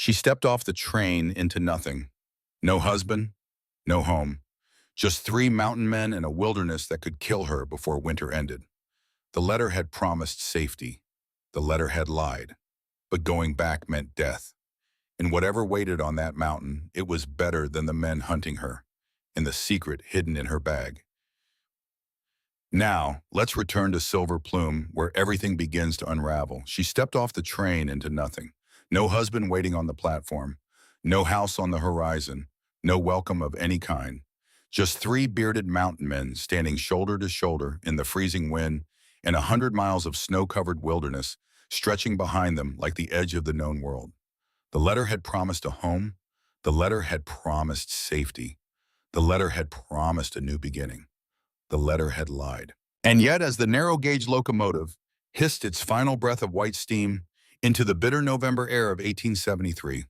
She stepped off the train into nothing. No husband, no home. Just three mountain men and a wilderness that could kill her before winter ended. The letter had promised safety. The letter had lied. But going back meant death. And whatever waited on that mountain, it was better than the men hunting her, and the secret hidden in her bag. Now, let's return to Silver Plume, where everything begins to unravel. She stepped off the train into nothing. No husband waiting on the platform. No house on the horizon. No welcome of any kind. Just three bearded mountain men standing shoulder to shoulder in the freezing wind and 100 miles of snow-covered wilderness stretching behind them like the edge of the known world. The letter had promised a home. The letter had promised safety. The letter had promised a new beginning. The letter had lied. And yet, as the narrow-gauge locomotive hissed its final breath of white steam into the bitter November air of 1873,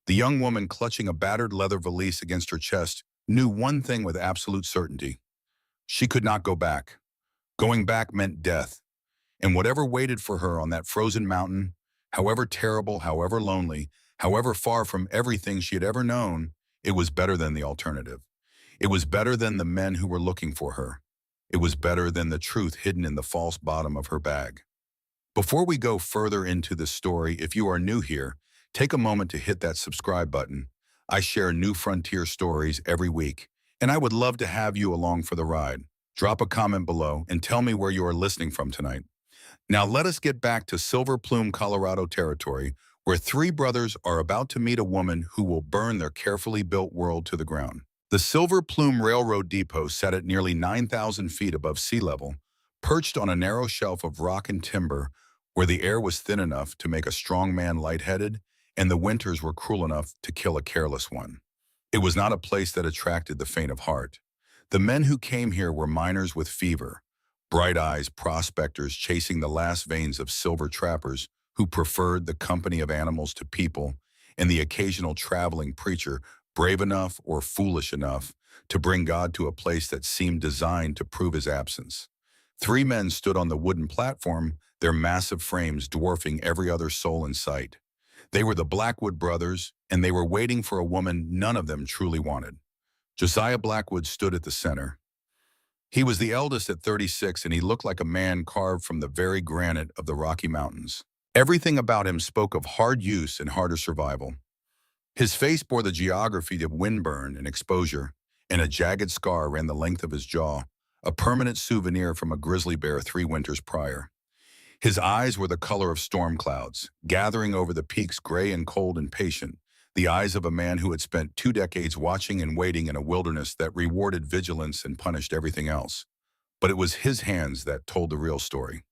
the young woman clutching a battered leather valise against her chest knew one thing with absolute certainty. She could not go back. Going back meant death. And whatever waited for her on that frozen mountain, however terrible, however lonely, however far from everything she had ever known, it was better than the alternative. It was better than the men who were looking for her. It was better than the truth hidden in the false bottom of her bag. Before we go further into this story, if you are new here, take a moment to hit that subscribe button. I share new frontier stories every week, and I would love to have you along for the ride. Drop a comment below and tell me where you are listening from tonight. Now let us get back to Silver Plume, Colorado territory, where three brothers are about to meet a woman who will burn their carefully built world to the ground. The Silver Plume Railroad Depot sat at nearly 9,000 feet above sea level, perched on a narrow shelf of rock and timber where the air was thin enough to make a strong man lightheaded and the winters were cruel enough to kill a careless one. It was not a place that attracted the faint of heart. The men who came here were miners with fever, bright eyes prospectors chasing the last veins of silver trappers who preferred the company of animals to people, and the occasional traveling preacher brave enough or foolish enough to bring God to a place that seemed designed to prove his absence. Three men stood on the wooden platform, their massive frames dwarfing every other soul in sight. They were the Blackwood brothers, and they were waiting for a woman none of them truly wanted. Josiah Blackwood stood at the center. He was the eldest at 36, and he looked like a man carved from the very granite of the Rocky Mountains. Everything about him spoke of hard use and harder survival. His face bore the geography of windburn and exposure, and a jagged scar ran the length of his jaw, a permanent souvenir from a grizzly bear 3 winters prior. His eyes were the color of storm clouds, gathering over the peaks gray and cold and patient, the eyes of a man who had spent 2 decades watching and waiting in a wilderness that rewarded vigilance and punished everything else. But it was his hands that told the real story.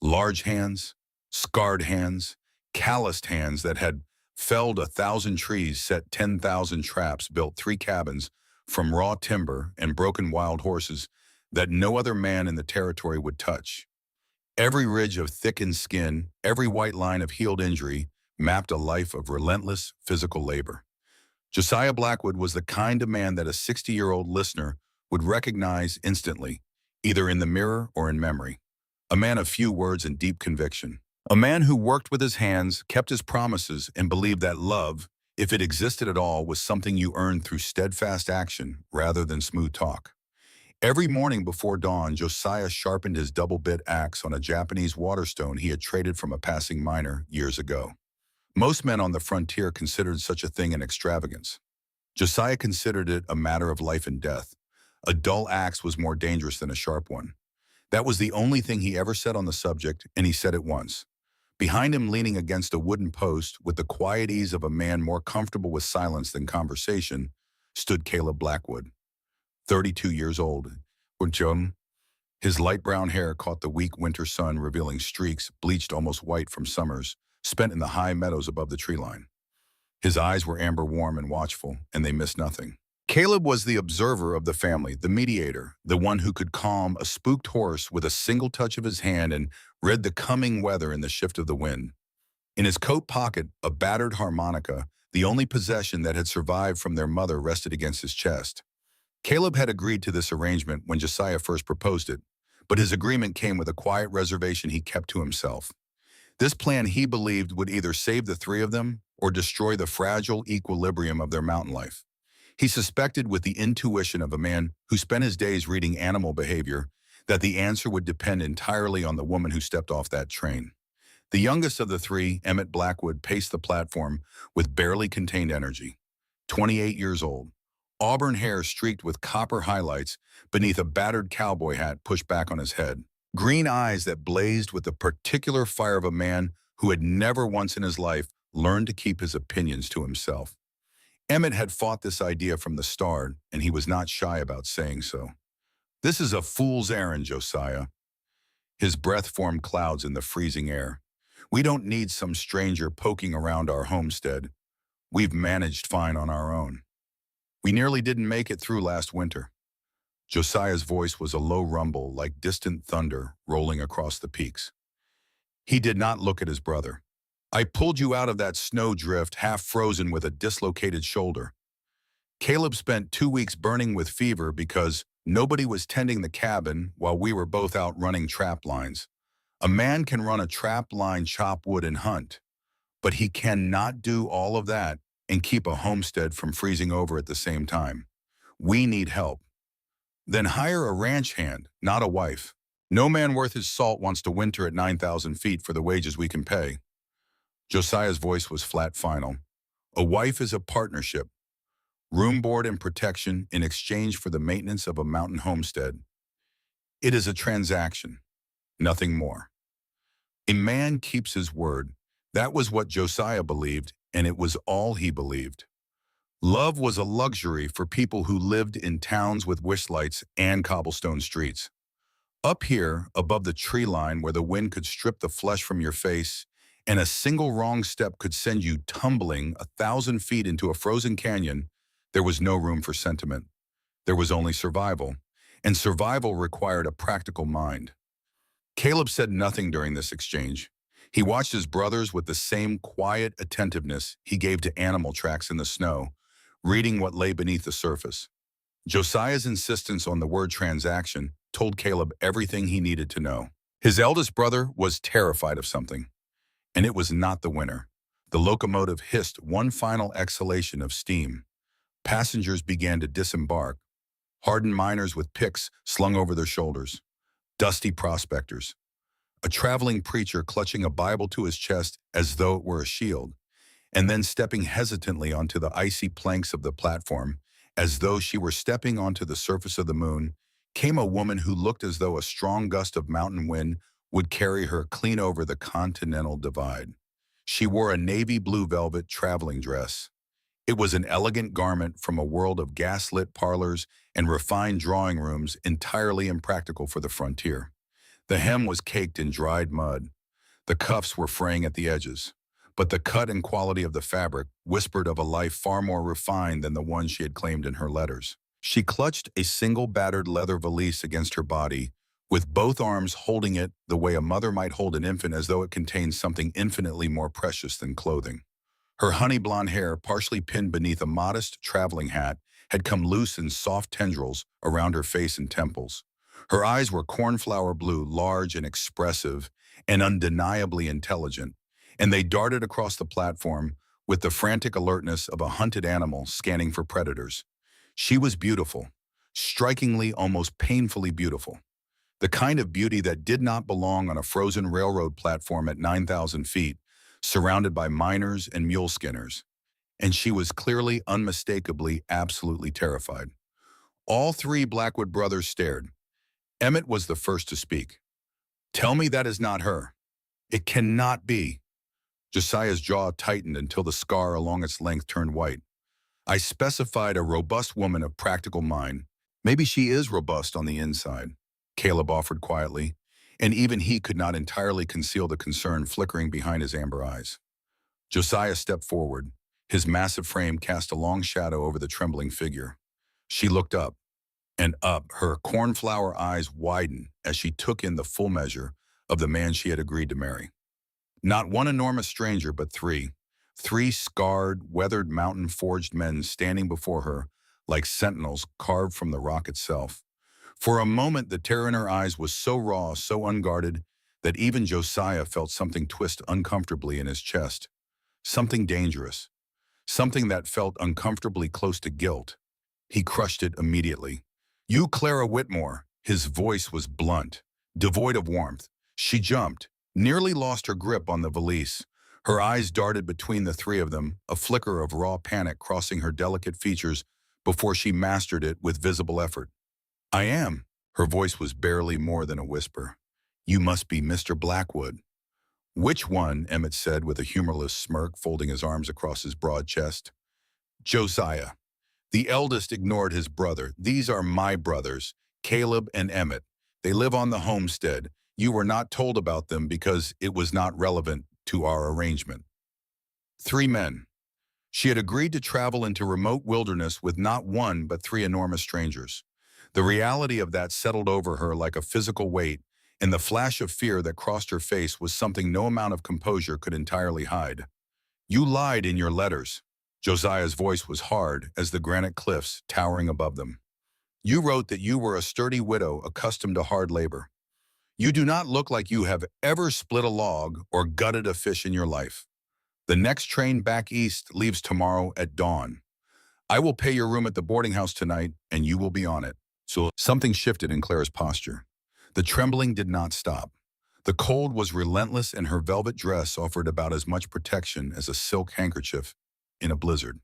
Large hands, scarred hands, calloused hands that had felled 1,000 trees, set 10,000 traps, built 3 cabins from raw timber and broken wild horses that no other man in the territory would touch. Every ridge of thickened skin, every white line of healed injury mapped a life of relentless physical labor. Josiah Blackwood was the kind of man that a 60-year-old listener would recognize instantly, either in the mirror or in memory. A man of few words and deep conviction. A man who worked with his hands, kept his promises, and believed that love, if it existed at all, was something you earned through steadfast action rather than smooth talk. Every morning before dawn, Josiah sharpened his double-bit axe on a Japanese waterstone he had traded from a passing miner years ago. Most men on the frontier considered such a thing an extravagance. Josiah considered it a matter of life and death. A dull axe was more dangerous than a sharp one. That was the only thing he ever said on the subject, and he said it once. Behind him, leaning against a wooden post with the quiet ease of a man more comfortable with silence than conversation, stood Caleb Blackwood, 32 years old. His light brown hair caught the weak winter sun, revealing streaks bleached almost white from summers spent in the high meadows above the tree line. His eyes were amber warm and watchful, and they missed nothing. Caleb was the observer of the family, the mediator, the one who could calm a spooked horse with a single touch of his hand and read the coming weather in the shift of the wind. In his coat pocket, a battered harmonica, the only possession that had survived from their mother, rested against his chest. Caleb had agreed to this arrangement when Josiah first proposed it, but his agreement came with a quiet reservation he kept to himself. This plan, he believed, would either save the 3 of them or destroy the fragile equilibrium of their mountain life. He suspected with the intuition of a man who spent his days reading animal behavior that the answer would depend entirely on the woman who stepped off that train. The youngest of the three, Emmett Blackwood, paced the platform with barely contained energy. 28 years old, auburn hair streaked with copper highlights beneath a battered cowboy hat pushed back on his head. Green eyes that blazed with the particular fire of a man who had never once in his life learned to keep his opinions to himself. Emmett had fought this idea from the start, and he was not shy about saying so. "This is a fool's errand, Josiah." His breath formed clouds in the freezing air. "We don't need some stranger poking around our homestead. We've managed fine on our own. We nearly didn't make it through last winter." Josiah's voice was a low rumble like distant thunder rolling across the peaks. He did not look at his brother. "I pulled you out of that snowdrift half frozen with a dislocated shoulder. Caleb spent 2 weeks burning with fever because nobody was tending the cabin while we were both out running trap lines. A man can run a trap line, chop wood, and hunt, but he cannot do all of that and keep a homestead from freezing over at the same time. We need help." "Then hire a ranch hand, not a wife. No man worth his salt wants to winter at 9,000 feet for the wages we can pay." Josiah's voice was flat final. "A wife is a partnership. Room, board, and protection in exchange for the maintenance of a mountain homestead. It is a transaction, nothing more. A man keeps his word." That was what Josiah believed, and it was all he believed. Love was a luxury for people who lived in towns with wishlights and cobblestone streets. Up here, above the tree line where the wind could strip the flesh from your face, and a single wrong step could send you tumbling 1,000 feet into a frozen canyon, there was no room for sentiment. There was only survival, and survival required a practical mind. Caleb said nothing during this exchange. He watched his brothers with the same quiet attentiveness he gave to animal tracks in the snow, reading what lay beneath the surface. Josiah's insistence on the word transaction told Caleb everything he needed to know. His eldest brother was terrified of something, and it was not the winter. The locomotive hissed one final exhalation of steam. Passengers began to disembark, hardened miners with picks slung over their shoulders, dusty prospectors, a traveling preacher clutching a Bible to his chest as though it were a shield, and then stepping hesitantly onto the icy planks of the platform as though she were stepping onto the surface of the moon, came a woman who looked as though a strong gust of mountain wind would carry her clean over the continental divide. She wore a navy blue velvet traveling dress. It was an elegant garment from a world of gas-lit parlors and refined drawing rooms entirely impractical for the frontier. The hem was caked in dried mud. The cuffs were fraying at the edges, but the cut and quality of the fabric whispered of a life far more refined than the one she had claimed in her letters. She clutched a single battered leather valise against her body, with both arms holding it the way a mother might hold an infant as though it contained something infinitely more precious than clothing. Her honey blonde hair, partially pinned beneath a modest traveling hat, had come loose in soft tendrils around her face and temples. Her eyes were cornflower blue, large and expressive, and undeniably intelligent, and they darted across the platform with the frantic alertness of a hunted animal scanning for predators. She was beautiful, strikingly, almost painfully beautiful. The kind of beauty that did not belong on a frozen railroad platform at 9,000 feet, surrounded by miners and mule skinners. And she was clearly, unmistakably, absolutely terrified. All three Blackwood brothers stared. Emmett was the first to speak. "Tell me that is not her. It cannot be." Josiah's jaw tightened until the scar along its length turned white. "I specified a robust woman of practical mind. Maybe she is robust on the inside," Caleb offered quietly, and even he could not entirely conceal the concern flickering behind his amber eyes. Josiah stepped forward. His massive frame cast a long shadow over the trembling figure. She looked up, and up, her cornflower eyes widened as she took in the full measure of the man she had agreed to marry. Not one enormous stranger, but three scarred, weathered, mountain-forged men standing before her like sentinels carved from the rock itself. For a moment, the terror in her eyes was so raw, so unguarded, that even Josiah felt something twist uncomfortably in his chest. something dangerous, something that felt uncomfortably close to guilt. He crushed it immediately. "You, Clara Whitmore." His voice was blunt, devoid of warmth. She jumped, nearly lost her grip on the valise. Her eyes darted between the three of them, a flicker of raw panic crossing her delicate features before she mastered it with visible effort. "I am." Her voice was barely more than a whisper. "You must be Mr. Blackwood." "Which one?" Emmett said with a humorless smirk, folding his arms across his broad chest. "Josiah." The eldest ignored his brother. "These are my brothers, Caleb and Emmett. They live on the homestead. You were not told about them because it was not relevant to our arrangement." Three men. She had agreed to travel into remote wilderness with not one but three enormous strangers. The reality of that settled over her like a physical weight, and the flash of fear that crossed her face was something no amount of composure could entirely hide. "You lied in your letters." Josiah's voice was hard as the granite cliffs towering above them. "You wrote that you were a sturdy widow accustomed to hard labor. You do not look like you have ever split a log or gutted a fish in your life. The next train back east leaves tomorrow at dawn. I will pay your room at the boarding house tonight, and you will be on it." So something shifted in Clara's posture. The trembling did not stop. The cold was relentless, and her velvet dress offered about as much protection as a silk handkerchief in a blizzard.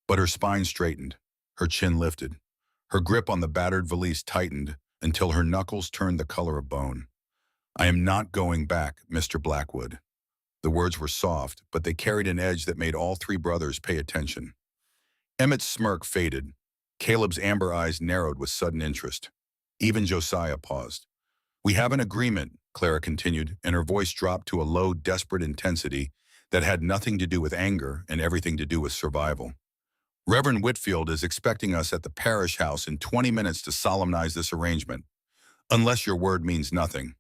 But her spine straightened, her chin lifted, her grip on the battered valise tightened until her knuckles turned the color of bone. "I am not going back, Mr. Blackwood." The words were soft, but they carried an edge that made all three brothers pay attention. Emmett's smirk faded. Caleb's amber eyes narrowed with sudden interest. Even Josiah paused. "We have an agreement," Clara continued, and her voice dropped to a low, desperate intensity that had nothing to do with anger and everything to do with survival. "Reverend Whitfield is expecting us at the parish house in 20 minutes to solemnize this arrangement, unless your word means nothing."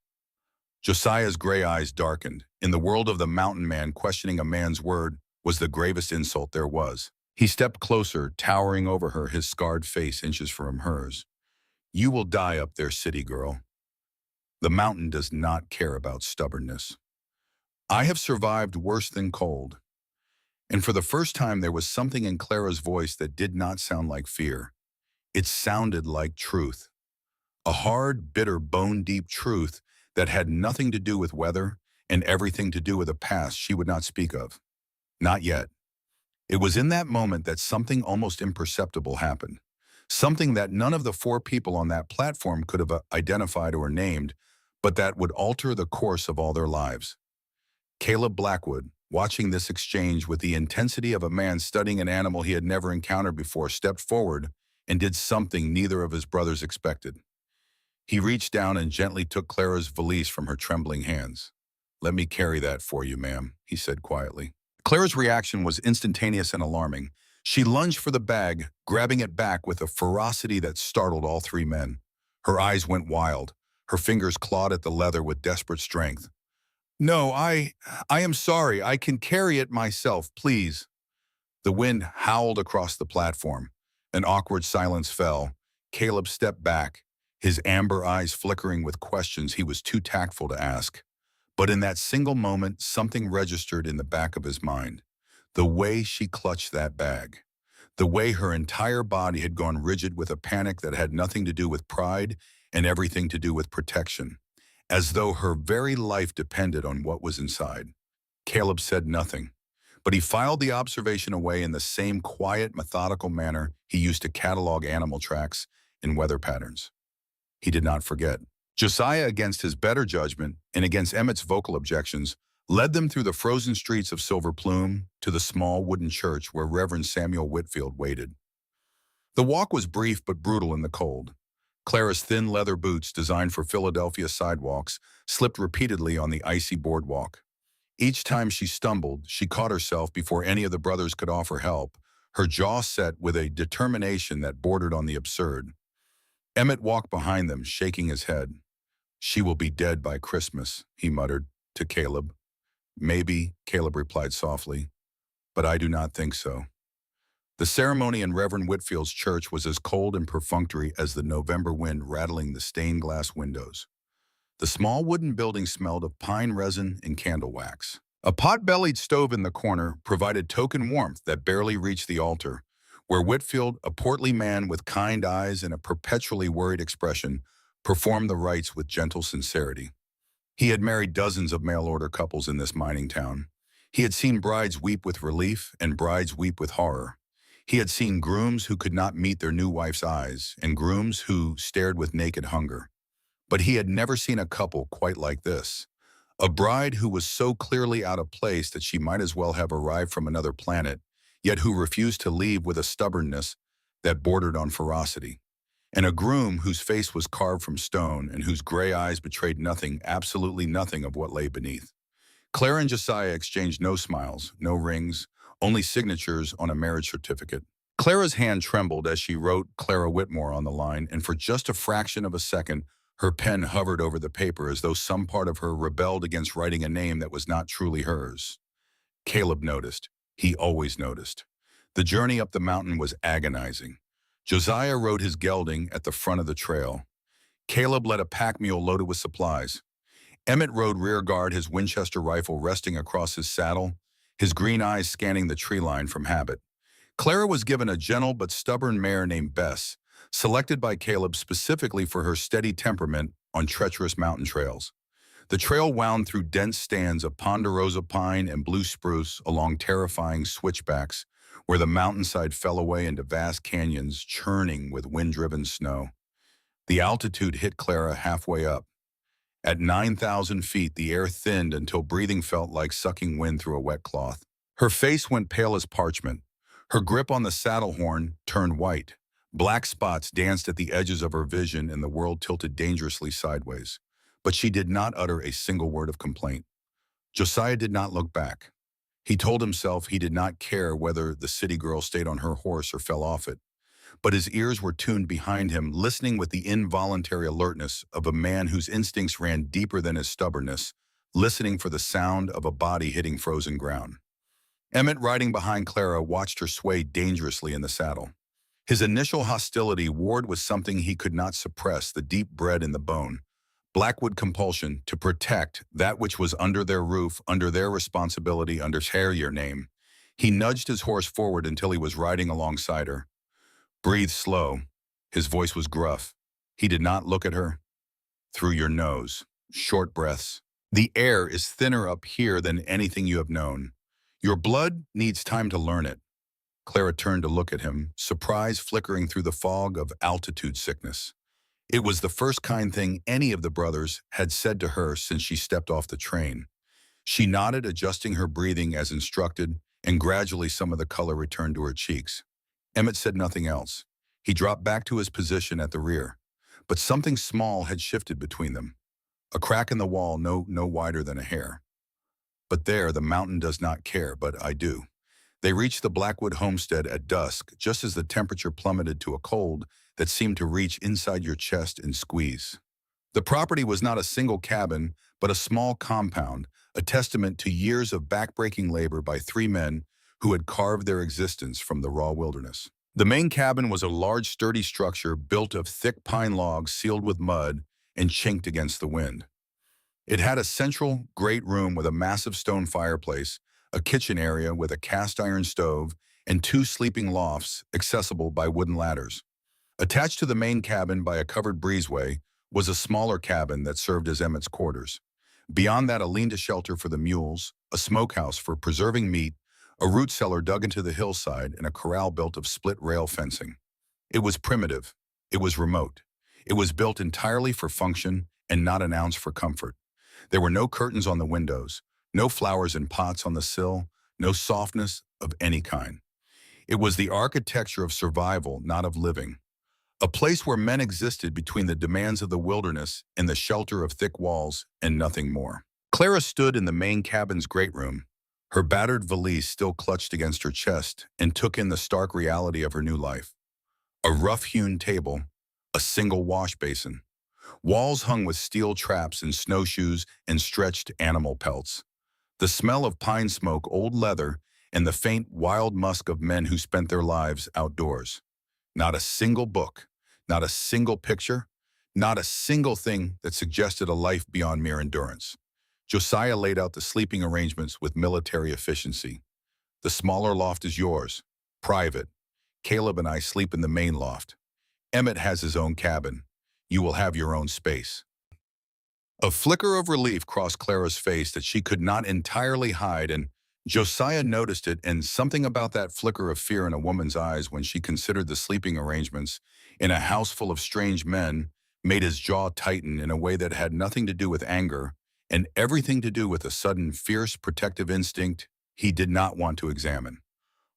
Josiah's gray eyes darkened. In the world of the mountain man, questioning a man's word was the gravest insult there was. He stepped closer, towering over her, his scarred face inches from hers. "You will die up there, city girl. The mountain does not care about stubbornness. I have survived worse than cold." And for the first time, there was something in Clara's voice that did not sound like fear. It sounded like truth. A hard, bitter, bone-deep truth that had nothing to do with weather and everything to do with a past she would not speak of. Not yet. It was in that moment that something almost imperceptible happened. Something that none of the four people on that platform could have identified or named, but that would alter the course of all their lives. Caleb Blackwood, watching this exchange with the intensity of a man studying an animal he had never encountered before, stepped forward and did something neither of his brothers expected. He reached down and gently took Clara's valise from her trembling hands. "Let me carry that for you, ma'am," he said quietly. Clara's reaction was instantaneous and alarming. She lunged for the bag, grabbing it back with a ferocity that startled all three men. Her eyes went wild. Her fingers clawed at the leather with desperate strength. "No, I am sorry. I can carry it myself, please." The wind howled across the platform. An awkward silence fell. Caleb stepped back, his amber eyes flickering with questions he was too tactful to ask. But in that single moment, something registered in the back of his mind. The way she clutched that bag. The way her entire body had gone rigid with a panic that had nothing to do with pride and everything to do with protection. As though her very life depended on what was inside. Caleb said nothing, but he filed the observation away in the same quiet, methodical manner he used to catalog animal tracks and weather patterns. He did not forget. Josiah, against his better judgment and against Emmett's vocal objections, led them through the frozen streets of Silver Plume to the small wooden church where Reverend Samuel Whitfield waited. The walk was brief but brutal in the cold. Clara's thin leather boots, designed for Philadelphia sidewalks, slipped repeatedly on the icy boardwalk. Each time she stumbled, she caught herself before any of the brothers could offer help, her jaw set with a determination that bordered on the absurd. Emmett walked behind them, shaking his head. "She will be dead by Christmas," he muttered to Caleb. "Maybe," Caleb replied softly, "but I do not think so." The ceremony in Reverend Whitfield's church was as cold and perfunctory as the November wind rattling the stained glass windows. The small wooden building smelled of pine resin and candle wax. A pot-bellied stove in the corner provided token warmth that barely reached the altar, where Whitfield, a portly man with kind eyes and a perpetually worried expression, performed the rites with gentle sincerity. He had married dozens of mail-order couples in this mining town. He had seen brides weep with relief and brides weep with horror. He had seen grooms who could not meet their new wife's eyes and grooms who stared with naked hunger. But he had never seen a couple quite like this. A bride who was so clearly out of place that she might as well have arrived from another planet, yet who refused to leave with a stubbornness that bordered on ferocity. And a groom whose face was carved from stone and whose gray eyes betrayed nothing, absolutely nothing of what lay beneath. Clara and Josiah exchanged no smiles, no rings, only signatures on a marriage certificate. Clara's hand trembled as she wrote Clara Whitmore on the line, and for just a fraction of a second, her pen hovered over the paper as though some part of her rebelled against writing a name that was not truly hers. Caleb noticed. He always noticed. The journey up the mountain was agonizing. Josiah rode his gelding at the front of the trail. Caleb led a pack mule loaded with supplies. Emmett rode rear guard, his Winchester rifle resting across his saddle, his green eyes scanning the tree line from habit. Clara was given a gentle but stubborn mare named Bess, selected by Caleb specifically for her steady temperament on treacherous mountain trails. The trail wound through dense stands of ponderosa pine and blue spruce along terrifying switchbacks where the mountainside fell away into vast canyons churning with wind-driven snow. The altitude hit Clara halfway up. At 9,000 feet, the air thinned until breathing felt like sucking wind through a wet cloth. Her face went pale as parchment. Her grip on the saddle horn turned white. Black spots danced at the edges of her vision and the world tilted dangerously sideways. But she did not utter a single word of complaint. Josiah did not look back. He told himself he did not care whether the city girl stayed on her horse or fell off it. But his ears were tuned behind him, listening with the involuntary alertness of a man whose instincts ran deeper than his stubbornness, listening for the sound of a body hitting frozen ground. Emmett, riding behind Clara, watched her sway dangerously in the saddle. His initial hostility warred with something he could not suppress, the deep bred in the bone. Blackwood compulsion to protect that which was under their roof, under their responsibility, under her name. He nudged his horse forward until he was riding alongside her. Breathe slow. His voice was gruff. He did not look at her. Through your nose. Short breaths. The air is thinner up here than anything you have known. Your blood needs time to learn it. Clara turned to look at him, surprise flickering through the fog of altitude sickness. It was the first kind thing any of the brothers had said to her since she stepped off the train. She nodded, adjusting her breathing as instructed, and gradually some of the color returned to her cheeks. Emmett said nothing else. He dropped back to his position at the rear. But something small had shifted between them. A crack in the wall no wider than a hair. But there, the mountain does not care, but I do. They reached the Blackwood homestead at dusk, just as the temperature plummeted to a cold that seemed to reach inside your chest and squeeze. The property was not a single cabin, but a small compound, a testament to years of backbreaking labor by three men who had carved their existence from the raw wilderness. The main cabin was a large, sturdy structure built of thick pine logs sealed with mud and chinked against the wind. It had a central great room with a massive stone fireplace, a kitchen area with a cast iron stove, and two sleeping lofts accessible by wooden ladders. Attached to the main cabin by a covered breezeway was a smaller cabin that served as Emmett's quarters. Beyond that, a lean-to-shelter for the mules, a smokehouse for preserving meat, a root cellar dug into the hillside, and a corral built of split rail fencing. It was primitive. It was remote. It was built entirely for function and not an ounce for comfort. There were no curtains on the windows, no flowers in pots on the sill, no softness of any kind. It was the architecture of survival, not of living. A place where men existed between the demands of the wilderness and the shelter of thick walls and nothing more. Clara stood in the main cabin's great room, her battered valise still clutched against her chest, and took in the stark reality of her new life. A rough-hewn table, a single wash basin, walls hung with steel traps and snowshoes and stretched animal pelts. The smell of pine smoke, old leather, and the faint, wild musk of men who spent their lives outdoors. Not a single book, not a single picture, not a single thing that suggested a life beyond mere endurance. Josiah laid out the sleeping arrangements with military efficiency. The smaller loft is yours. Private. Caleb and I sleep in the main loft. Emmett has his own cabin. You will have your own space. A flicker of relief crossed Clara's face that she could not entirely hide, and Josiah noticed it, and something about that flicker of fear in a woman's eyes when she considered the sleeping arrangements in a house full of strange men made his jaw tighten in a way that had nothing to do with anger and everything to do with a sudden fierce protective instinct he did not want to examine.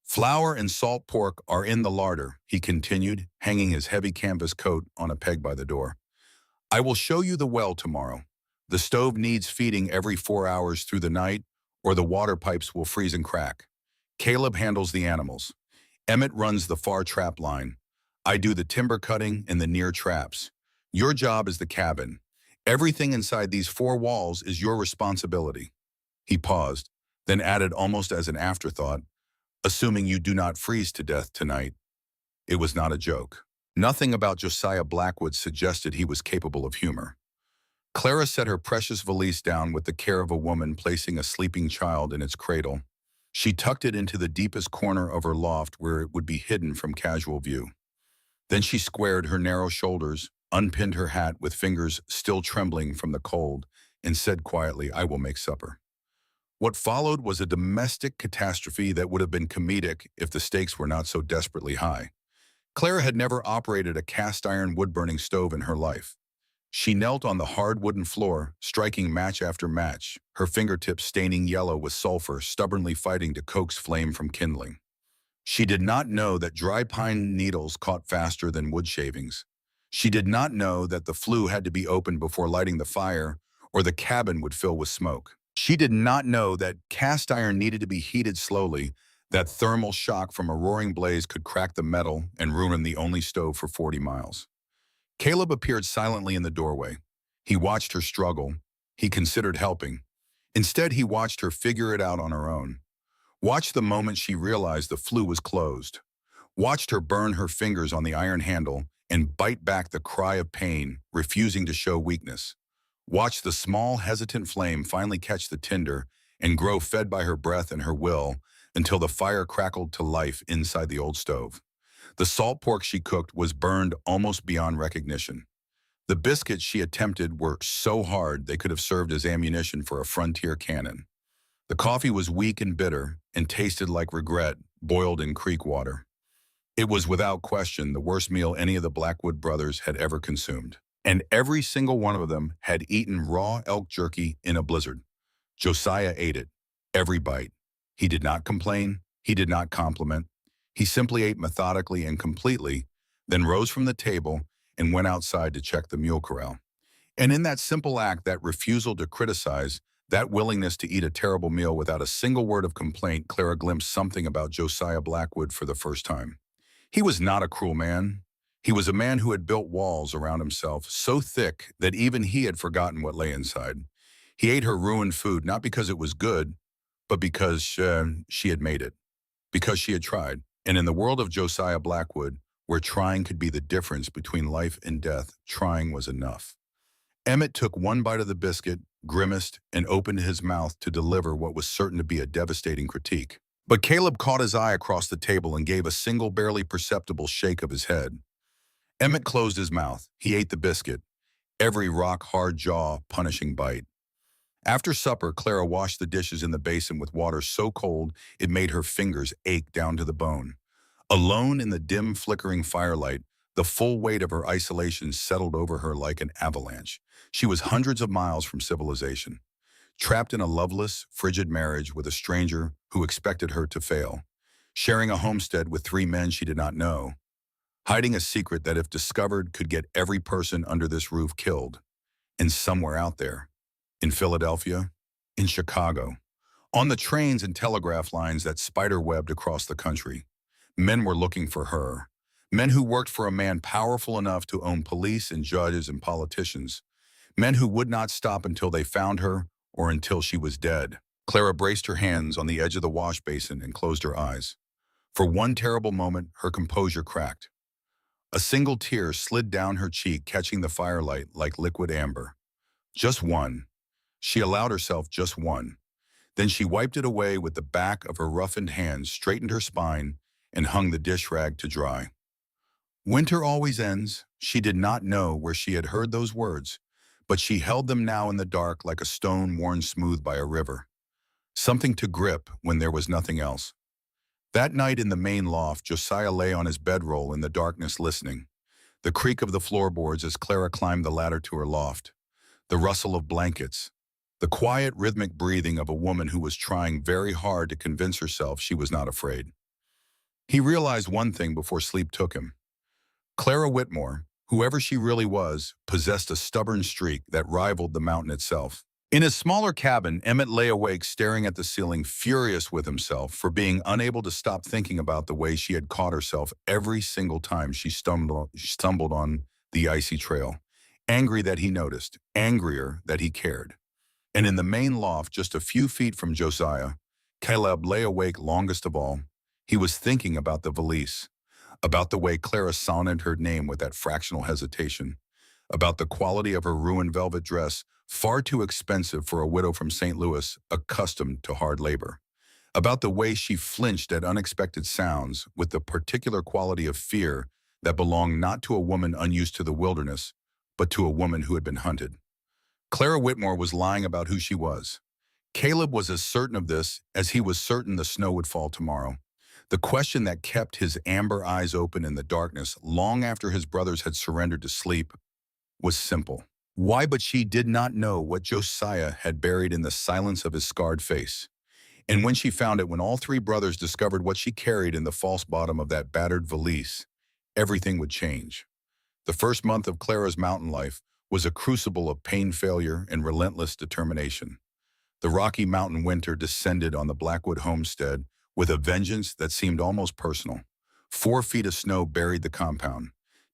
Flour and salt pork are in the larder, he continued, hanging his heavy canvas coat on a peg by the door. I will show you the well tomorrow. The stove needs feeding every 4 hours through the night, or the water pipes will freeze and crack. Caleb handles the animals. Emmett runs the far trap line. I do the timber cutting and the near traps. Your job is the cabin. Everything inside these 4 walls is your responsibility. He paused, then added almost as an afterthought, assuming you do not freeze to death tonight. It was not a joke. Nothing about Josiah Blackwood suggested he was capable of humor. Clara set her precious valise down with the care of a woman placing a sleeping child in its cradle. She tucked it into the deepest corner of her loft where it would be hidden from casual view. Then she squared her narrow shoulders, unpinned her hat with fingers still trembling from the cold, and said quietly, I will make supper. What followed was a domestic catastrophe that would have been comedic if the stakes were not so desperately high. Clara had never operated a cast-iron wood-burning stove in her life. She knelt on the hard wooden floor, striking match after match, her fingertips staining yellow with sulfur, stubbornly fighting to coax flame from kindling. She did not know that dry pine needles caught faster than wood shavings. She did not know that the flue had to be opened before lighting the fire, or the cabin would fill with smoke. She did not know that cast iron needed to be heated slowly, that thermal shock from a roaring blaze could crack the metal and ruin the only stove for 40 miles. Caleb appeared silently in the doorway. He watched her struggle. He considered helping. Instead, he watched her figure it out on her own. Watched the moment she realized the flue was closed. Watched her burn her fingers on the iron handle and bite back the cry of pain, refusing to show weakness. Watched the small, hesitant flame finally catch the tinder and grow, fed by her breath and her will, until the fire crackled to life inside the old stove. The salt pork she cooked was burned almost beyond recognition. The biscuits she attempted were so hard they could have served as ammunition for a frontier cannon. The coffee was weak and bitter and tasted like regret boiled in creek water. It was without question the worst meal any of the Blackwood brothers had ever consumed. And every single one of them had eaten raw elk jerky in a blizzard. Josiah ate it, every bite. He did not complain. He did not compliment. He simply ate methodically and completely, then rose from the table and went outside to check the mule corral. And in that simple act, that refusal to criticize, that willingness to eat a terrible meal without a single word of complaint, Clara glimpsed something about Josiah Blackwood for the first time. He was not a cruel man. He was a man who had built walls around himself so thick that even he had forgotten what lay inside. He ate her ruined food not because it was good, but because she had made it, because she had tried. And in the world of Josiah Blackwood, where trying could be the difference between life and death, trying was enough. Emmett took one bite of the biscuit, grimaced, and opened his mouth to deliver what was certain to be a devastating critique. But Caleb caught his eye across the table and gave a single, barely perceptible shake of his head. Emmett closed his mouth. He ate the biscuit, every rock-hard jaw punishing bite. After supper, Clara washed the dishes in the basin with water so cold it made her fingers ache down to the bone. Alone in the dim, flickering firelight, the full weight of her isolation settled over her like an avalanche. She was hundreds of miles from civilization, trapped in a loveless, frigid marriage with a stranger who expected her to fail, sharing a homestead with 3 men she did not know, hiding a secret that, if discovered, could get every person under this roof killed. And somewhere out there, in Philadelphia, in Chicago, on the trains and telegraph lines that spider-webbed across the country, men were looking for her. Men who worked for a man powerful enough to own police and judges and politicians. Men who would not stop until they found her or until she was dead. Clara braced her hands on the edge of the wash basin and closed her eyes. For one terrible moment, her composure cracked. A single tear slid down her cheek, catching the firelight like liquid amber. Just one. She allowed herself just one. Then she wiped it away with the back of her roughened hands, straightened her spine, and hung the dish rag to dry. Winter always ends. She did not know where she had heard those words, but she held them now in the dark like a stone worn smooth by a river. Something to grip when there was nothing else. That night in the main loft, Josiah lay on his bedroll in the darkness listening. The creak of the floorboards as Clara climbed the ladder to her loft. The rustle of blankets. The quiet, rhythmic breathing of a woman who was trying very hard to convince herself she was not afraid. He realized one thing before sleep took him. Clara Whitmore, whoever she really was, possessed a stubborn streak that rivaled the mountain itself. In his smaller cabin, Emmett lay awake staring at the ceiling, furious with himself for being unable to stop thinking about the way she had caught herself every single time she stumbled on the icy trail. Angry that he noticed, angrier that he cared. And in the main loft, just a few feet from Josiah, Caleb lay awake longest of all. He was thinking about the valise, about the way Clara sounded her name with that fractional hesitation, about the quality of her ruined velvet dress, far too expensive for a widow from St. Louis accustomed to hard labor, about the way she flinched at unexpected sounds with the particular quality of fear that belonged not to a woman unused to the wilderness, but to a woman who had been hunted. Clara Whitmore was lying about who she was. Caleb was as certain of this as he was certain the snow would fall tomorrow. The question that kept his amber eyes open in the darkness long after his brothers had surrendered to sleep was simple. Why but she did not know what Josiah had buried in the silence of his scarred face. And when she found it, when all three brothers discovered what she carried in the false bottom of that battered valise, everything would change. The first month of Clara's mountain life was a crucible of pain, failure, and relentless determination. The Rocky Mountain winter descended on the Blackwood homestead with a vengeance that seemed almost personal. 4 feet of snow buried the compound.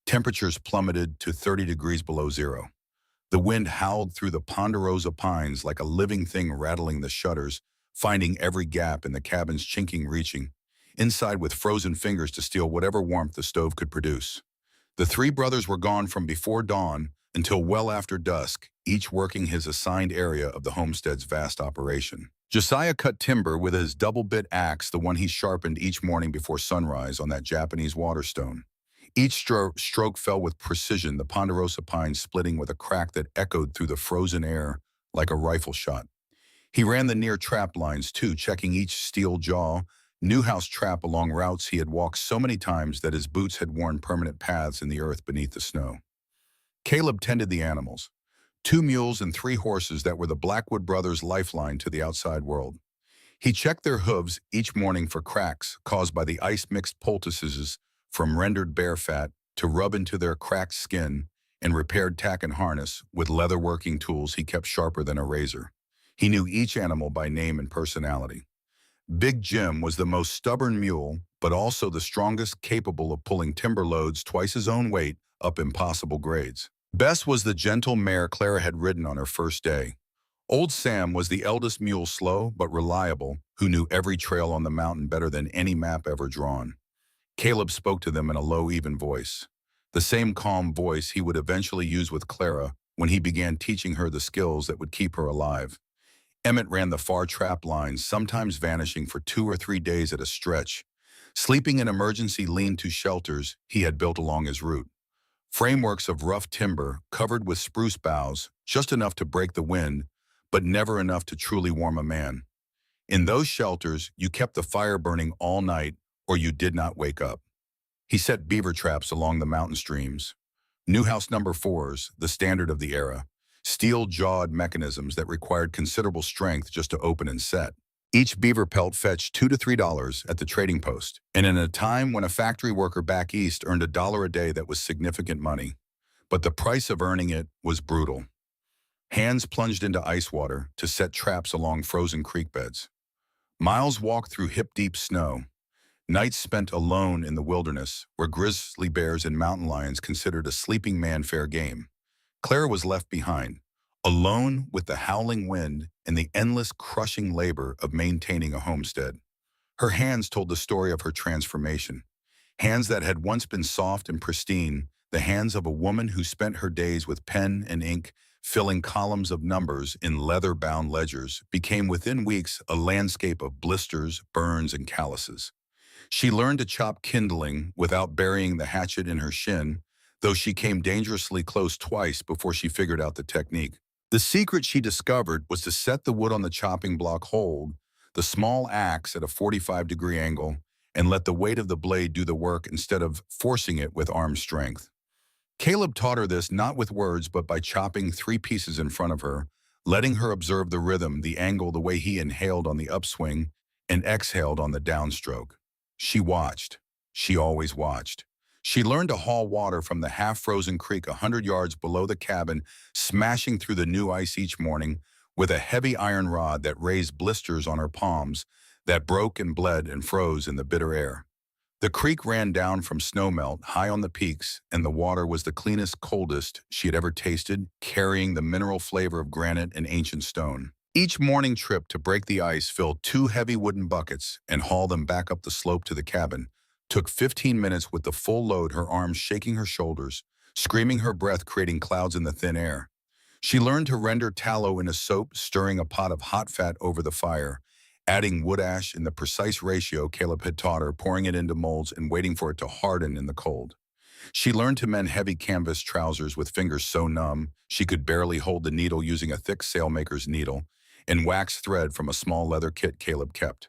Temperatures plummeted to 30 degrees below zero. The wind howled through the ponderosa pines like a living thing, rattling the shutters, finding every gap in the cabin's chinking, reaching inside with frozen fingers to steal whatever warmth the stove could produce. The three brothers were gone from before dawn until well after dusk, each working his assigned area of the homestead's vast operation. Josiah cut timber with his double-bit axe, the one he sharpened each morning before sunrise on that Japanese waterstone. Each stroke fell with precision, the ponderosa pines splitting with a crack that echoed through the frozen air like a rifle shot. He ran the near trap lines too, checking each steel jaw, Newhouse trap along routes he had walked so many times that his boots had worn permanent paths in the earth beneath the snow. Caleb tended the animals, 2 mules and 3 horses that were the Blackwood brothers' lifeline to the outside world. He checked their hooves each morning for cracks caused by the ice-mixed poultices from rendered bear fat to rub into their cracked skin, and repaired tack and harness with leather working tools he kept sharper than a razor. He knew each animal by name and personality. Big Jim was the most stubborn mule, but also the strongest, capable of pulling timber loads twice his own weight up impossible grades. Bess was the gentle mare Clara had ridden on her first day. Old Sam was the eldest mule, slow but reliable, who knew every trail on the mountain better than any map ever drawn. Caleb spoke to them in a low, even voice, the same calm voice he would eventually use with Clara when he began teaching her the skills that would keep her alive. Emmett ran the far trap lines, sometimes vanishing for 2 or 3 days at a stretch, sleeping in emergency lean-to shelters he had built along his route. Frameworks of rough timber covered with spruce boughs, just enough to break the wind, but never enough to truly warm a man. In those shelters, you kept the fire burning all night, or you did not wake up. He set beaver traps along the mountain streams. Newhouse number 4s, the standard of the era, steel-jawed mechanisms that required considerable strength just to open and set. Each beaver pelt fetched $2 to $3 at the trading post, and in a time when a factory worker back east earned $1 a day, that was significant money. But the price of earning it was brutal. Hands plunged into ice water to set traps along frozen creek beds. Miles walked through hip-deep snow. Nights spent alone in the wilderness, where grizzly bears and mountain lions considered a sleeping man fair game. Clara was left behind, alone with the howling wind and the endless crushing labor of maintaining a homestead. Her hands told the story of her transformation. Hands that had once been soft and pristine, the hands of a woman who spent her days with pen and ink, filling columns of numbers in leather-bound ledgers, became within weeks a landscape of blisters, burns, and calluses. She learned to chop kindling without burying the hatchet in her shin, though she came dangerously close twice before she figured out the technique. The secret she discovered was to set the wood on the chopping block hold, the small axe at a 45-degree angle, and let the weight of the blade do the work instead of forcing it with arm strength. Caleb taught her this not with words but by chopping 3 pieces in front of her, letting her observe the rhythm, the angle, the way he inhaled on the upswing and exhaled on the downstroke. She watched. She always watched. She learned to haul water from the half-frozen creek 100 yards below the cabin, smashing through the new ice each morning with a heavy iron rod that raised blisters on her palms that broke and bled and froze in the bitter air. The creek ran down from snowmelt high on the peaks, and the water was the cleanest, coldest she had ever tasted, carrying the mineral flavor of granite and ancient stone. Each morning trip to break the ice, fill 2 heavy wooden buckets, and haul them back up the slope to the cabin took 15 minutes with the full load, her arms shaking her shoulders, screaming her breath, creating clouds in the thin air. She learned to render tallow in a soap, stirring a pot of hot fat over the fire, adding wood ash in the precise ratio Caleb had taught her, pouring it into molds and waiting for it to harden in the cold. She learned to mend heavy canvas trousers with fingers so numb she could barely hold the needle, using a thick sailmaker's needle and wax thread from a small leather kit Caleb kept.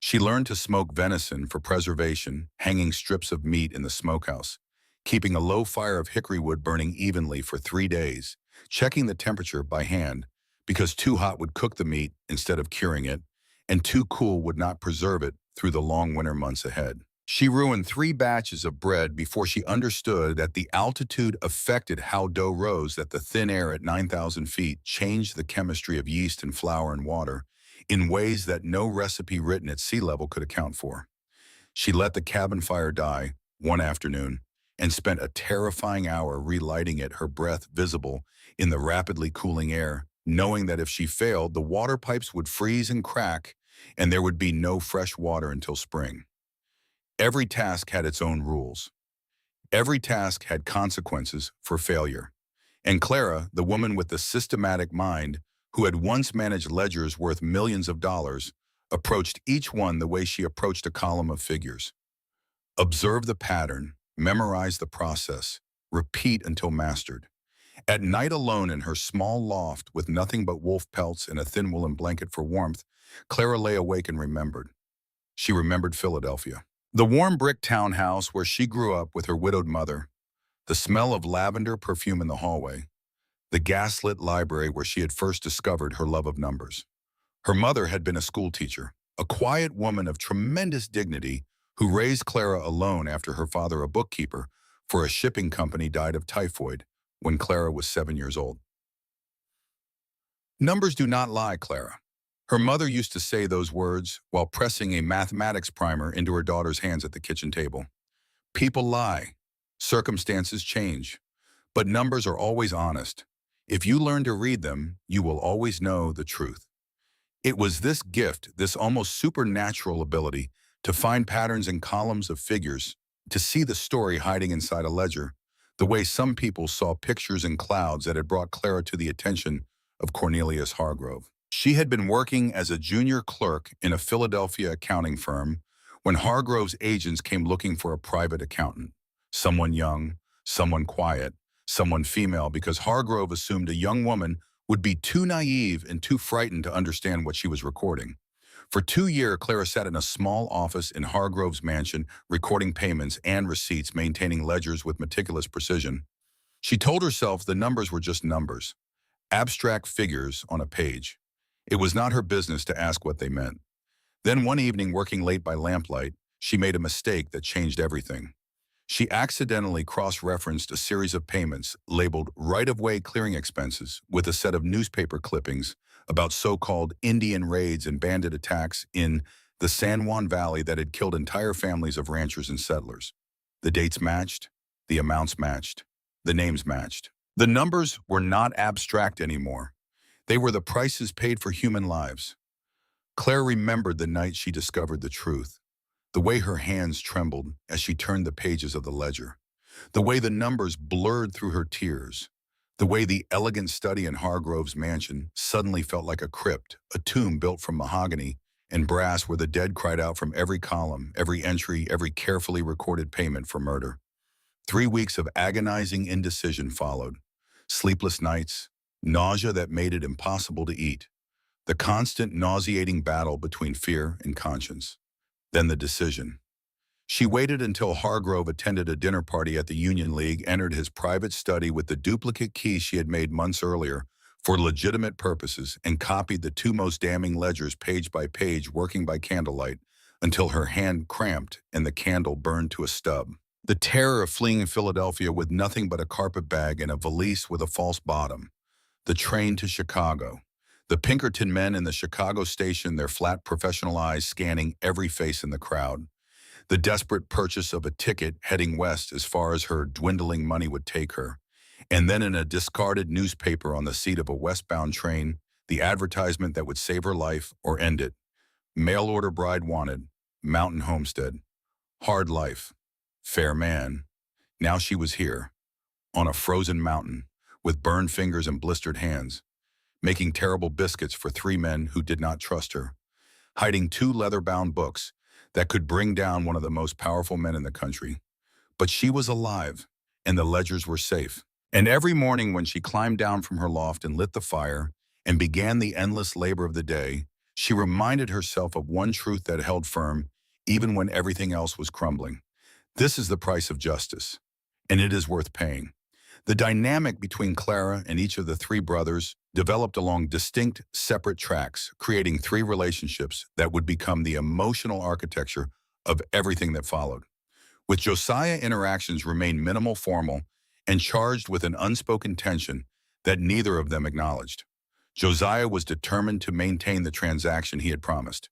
She learned to smoke venison for preservation, hanging strips of meat in the smokehouse, keeping a low fire of hickory wood burning evenly for 3 days, checking the temperature by hand because too hot would cook the meat instead of curing it, and too cool would not preserve it through the long winter months ahead. She ruined 3 batches of bread before she understood that the altitude affected how dough rose, that the thin air at 9,000 feet changed the chemistry of yeast and flour and water in ways that no recipe written at sea level could account for. She let the cabin fire die one afternoon and spent a terrifying hour relighting it, her breath visible in the rapidly cooling air, knowing that if she failed, the water pipes would freeze and crack and there would be no fresh water until spring. Every task had its own rules. Every task had consequences for failure. And Clara, the woman with the systematic mind, who had once managed ledgers worth millions of dollars, approached each one the way she approached a column of figures. Observe the pattern, memorize the process, repeat until mastered. At night, alone in her small loft with nothing but wolf pelts and a thin woolen blanket for warmth, Clara lay awake and remembered. She remembered Philadelphia. The warm brick townhouse where she grew up with her widowed mother, the smell of lavender perfume in the hallway, the gaslit library where she had first discovered her love of numbers. Her mother had been a schoolteacher, a quiet woman of tremendous dignity who raised Clara alone after her father, a bookkeeper for a shipping company, died of typhoid when Clara was 7 years old. Numbers do not lie, Clara. Her mother used to say those words while pressing a mathematics primer into her daughter's hands at the kitchen table. People lie. Circumstances change. But numbers are always honest. If you learn to read them, you will always know the truth. It was this gift, this almost supernatural ability to find patterns in columns of figures, to see the story hiding inside a ledger, the way some people saw pictures in clouds, that had brought Clara to the attention of Cornelius Hargrove. She had been working as a junior clerk in a Philadelphia accounting firm when Hargrove's agents came looking for a private accountant, someone young, someone quiet, someone female, because Hargrove assumed a young woman would be too naive and too frightened to understand what she was recording. For 2 years, Clara sat in a small office in Hargrove's mansion, recording payments and receipts, maintaining ledgers with meticulous precision. She told herself the numbers were just numbers, abstract figures on a page. It was not her business to ask what they meant. Then one evening, working late by lamplight, she made a mistake that changed everything. She accidentally cross-referenced a series of payments labeled right-of-way clearing expenses with a set of newspaper clippings about so-called Indian raids and bandit attacks in the San Juan Valley that had killed entire families of ranchers and settlers. The dates matched, the amounts matched, the names matched. The numbers were not abstract anymore. They were the prices paid for human lives. Claire remembered the night she discovered the truth. The way her hands trembled as she turned the pages of the ledger. The way the numbers blurred through her tears. The way the elegant study in Hargrove's mansion suddenly felt like a crypt, a tomb built from mahogany and brass where the dead cried out from every column, every entry, every carefully recorded payment for murder. 3 weeks of agonizing indecision followed. Sleepless nights, nausea that made it impossible to eat, the constant nauseating battle between fear and conscience. Then the decision. She waited until Hargrove attended a dinner party at the Union League, entered his private study with the duplicate key she had made months earlier for legitimate purposes, and copied the two most damning ledgers page by page, working by candlelight, until her hand cramped and the candle burned to a stub. The terror of fleeing Philadelphia with nothing but a carpet bag and a valise with a false bottom. The train to Chicago. The Pinkerton men in the Chicago station, their flat professional eyes scanning every face in the crowd. The desperate purchase of a ticket heading west as far as her dwindling money would take her. And then in a discarded newspaper on the seat of a westbound train, the advertisement that would save her life or end it. Mail order bride wanted. Mountain homestead. Hard life. Fair man. Now she was here, on a frozen mountain, with burned fingers and blistered hands, making terrible biscuits for 3 men who did not trust her, hiding 2 leather-bound books that could bring down one of the most powerful men in the country. But she was alive, and the ledgers were safe. And every morning when she climbed down from her loft and lit the fire and began the endless labor of the day, she reminded herself of one truth that held firm even when everything else was crumbling. This is the price of justice, and it is worth paying. The dynamic between Clara and each of the 3 brothers developed along distinct, separate tracks, creating 3 relationships that would become the emotional architecture of everything that followed. With Josiah, interactions remained minimal, formal, and charged with an unspoken tension that neither of them acknowledged. Josiah was determined to maintain the transaction he had promised.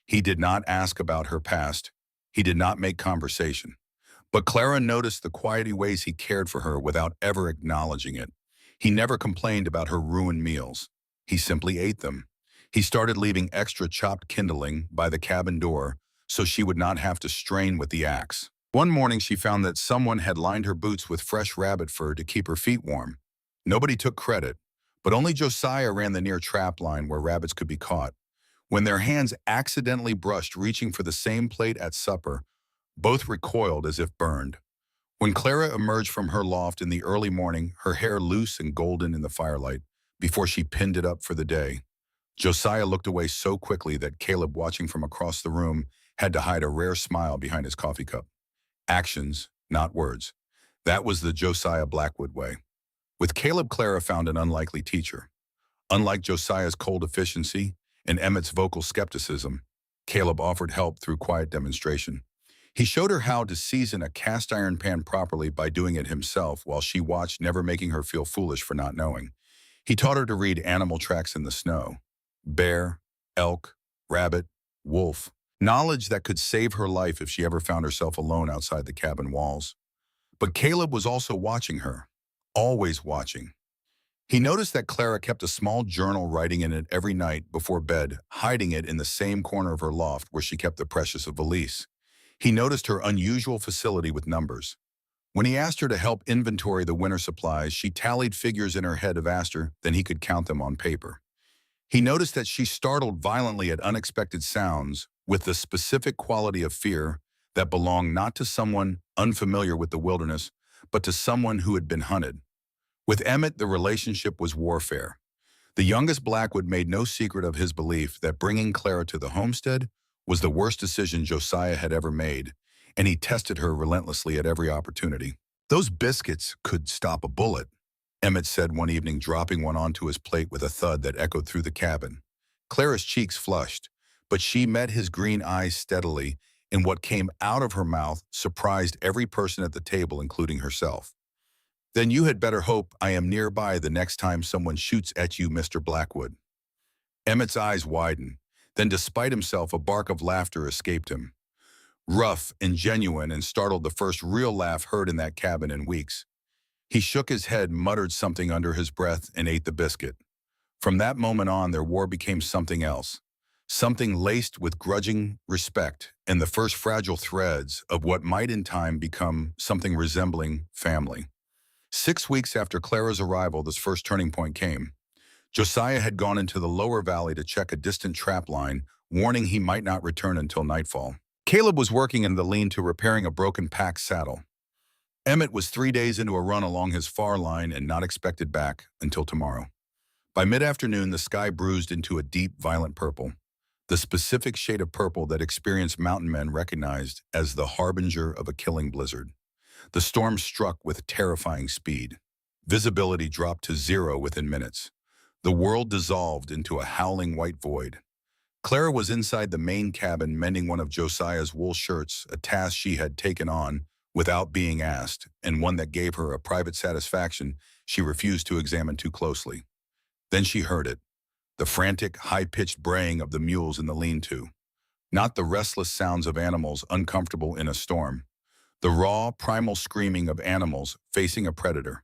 He did not ask about her past. He did not make conversation. But Clara noticed the quiet ways he cared for her without ever acknowledging it. He never complained about her ruined meals. He simply ate them. He started leaving extra chopped kindling by the cabin door so she would not have to strain with the axe. One morning she found that someone had lined her boots with fresh rabbit fur to keep her feet warm. Nobody took credit, but only Josiah ran the near trap line where rabbits could be caught. When their hands accidentally brushed reaching for the same plate at supper, both recoiled as if burned. When Clara emerged from her loft in the early morning, her hair loose and golden in the firelight, before she pinned it up for the day, Josiah looked away so quickly that Caleb, watching from across the room, had to hide a rare smile behind his coffee cup. Actions, not words. That was the Josiah Blackwood way. With Caleb, Clara found an unlikely teacher. Unlike Josiah's cold efficiency and Emmett's vocal skepticism, Caleb offered help through quiet demonstration. He showed her how to season a cast iron pan properly by doing it himself while she watched, never making her feel foolish for not knowing. He taught her to read animal tracks in the snow. Bear, elk, rabbit, wolf. Knowledge that could save her life if she ever found herself alone outside the cabin walls. But Caleb was also watching her, always watching. He noticed that Clara kept a small journal, writing in it every night before bed, hiding it in the same corner of her loft where she kept the precious valise. He noticed her unusual facility with numbers. When he asked her to help inventory the winter supplies, she tallied figures in her head faster than he could count them on paper. He noticed that she startled violently at unexpected sounds with the specific quality of fear that belonged not to someone unfamiliar with the wilderness, but to someone who had been hunted. With Emmett, the relationship was warfare. The youngest Blackwood made no secret of his belief that bringing Clara to the homestead was the worst decision Josiah had ever made, and he tested her relentlessly at every opportunity. "Those biscuits could stop a bullet," Emmett said one evening, dropping one onto his plate with a thud that echoed through the cabin. Clara's cheeks flushed, but she met his green eyes steadily, and what came out of her mouth surprised every person at the table, including herself. "Then you had better hope I am nearby the next time someone shoots at you, Mr. Blackwood." Emmett's eyes widened. Then, despite himself, a bark of laughter escaped him. Rough and genuine, and startled the first real laugh heard in that cabin in weeks. He shook his head, muttered something under his breath, and ate the biscuit. From that moment on, their war became something else. Something laced with grudging respect and the first fragile threads of what might in time become something resembling family. 6 weeks after Clara's arrival, this first turning point came. Josiah had gone into the lower valley to check a distant trap line, warning he might not return until nightfall. Caleb was working in the lean-to repairing a broken pack saddle. Emmett was 3 days into a run along his far line and not expected back until tomorrow. By mid-afternoon, the sky bruised into a deep, violent purple, the specific shade of purple that experienced mountain men recognized as the harbinger of a killing blizzard. The storm struck with terrifying speed. Visibility dropped to zero within minutes. The world dissolved into a howling white void. Clara was inside the main cabin mending one of Josiah's wool shirts, a task she had taken on without being asked, and one that gave her a private satisfaction she refused to examine too closely. Then she heard it, the frantic, high-pitched braying of the mules in the lean-to. Not the restless sounds of animals uncomfortable in a storm. The raw, primal screaming of animals facing a predator.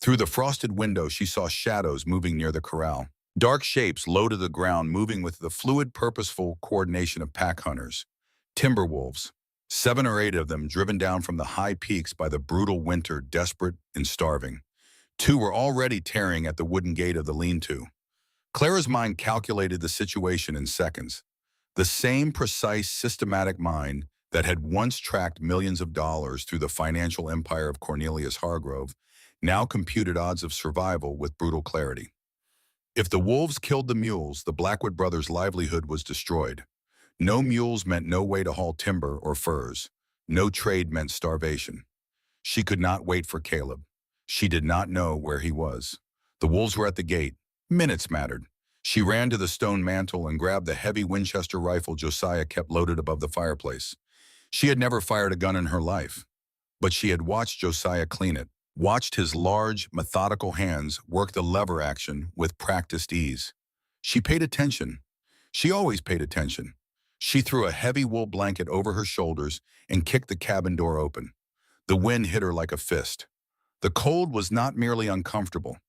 Through the frosted window, she saw shadows moving near the corral. Dark shapes low to the ground, moving with the fluid, purposeful coordination of pack hunters. Timber wolves, 7 or 8 of them driven down from the high peaks by the brutal winter, desperate and starving. 2 were already tearing at the wooden gate of the lean-to. Clara's mind calculated the situation in seconds. The same precise, systematic mind that had once tracked millions of dollars through the financial empire of Cornelius Hargrove now computed odds of survival with brutal clarity. If the wolves killed the mules, the Blackwood brothers' livelihood was destroyed. No mules meant no way to haul timber or furs. No trade meant starvation. She could not wait for Caleb. She did not know where he was. The wolves were at the gate. Minutes mattered. She ran to the stone mantel and grabbed the heavy Winchester rifle Josiah kept loaded above the fireplace. She had never fired a gun in her life, but she had watched Josiah clean it, watched his large, methodical hands work the lever action with practiced ease. She paid attention. She always paid attention. She threw a heavy wool blanket over her shoulders and kicked the cabin door open. The wind hit her like a fist. The cold was not merely uncomfortable.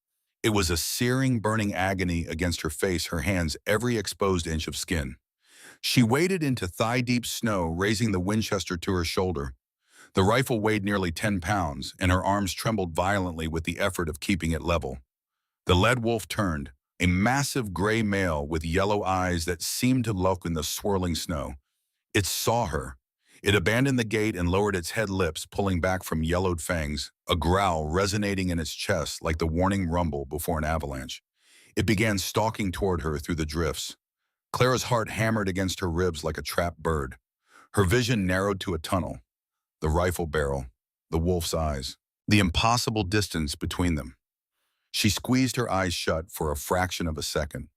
It was a searing, burning agony against her face, her hands every exposed inch of skin. She waded into thigh-deep snow, raising the Winchester to her shoulder. The rifle weighed nearly 10 pounds, and her arms trembled violently with the effort of keeping it level. The lead wolf turned, a massive gray male with yellow eyes that seemed to lurk in the swirling snow. It saw her. It abandoned the gate and lowered its head lips, pulling back from yellowed fangs, a growl resonating in its chest like the warning rumble before an avalanche. It began stalking toward her through the drifts. Clara's heart hammered against her ribs like a trapped bird. Her vision narrowed to a tunnel. The rifle barrel, the wolf's eyes, the impossible distance between them. She squeezed her eyes shut for a fraction of a second.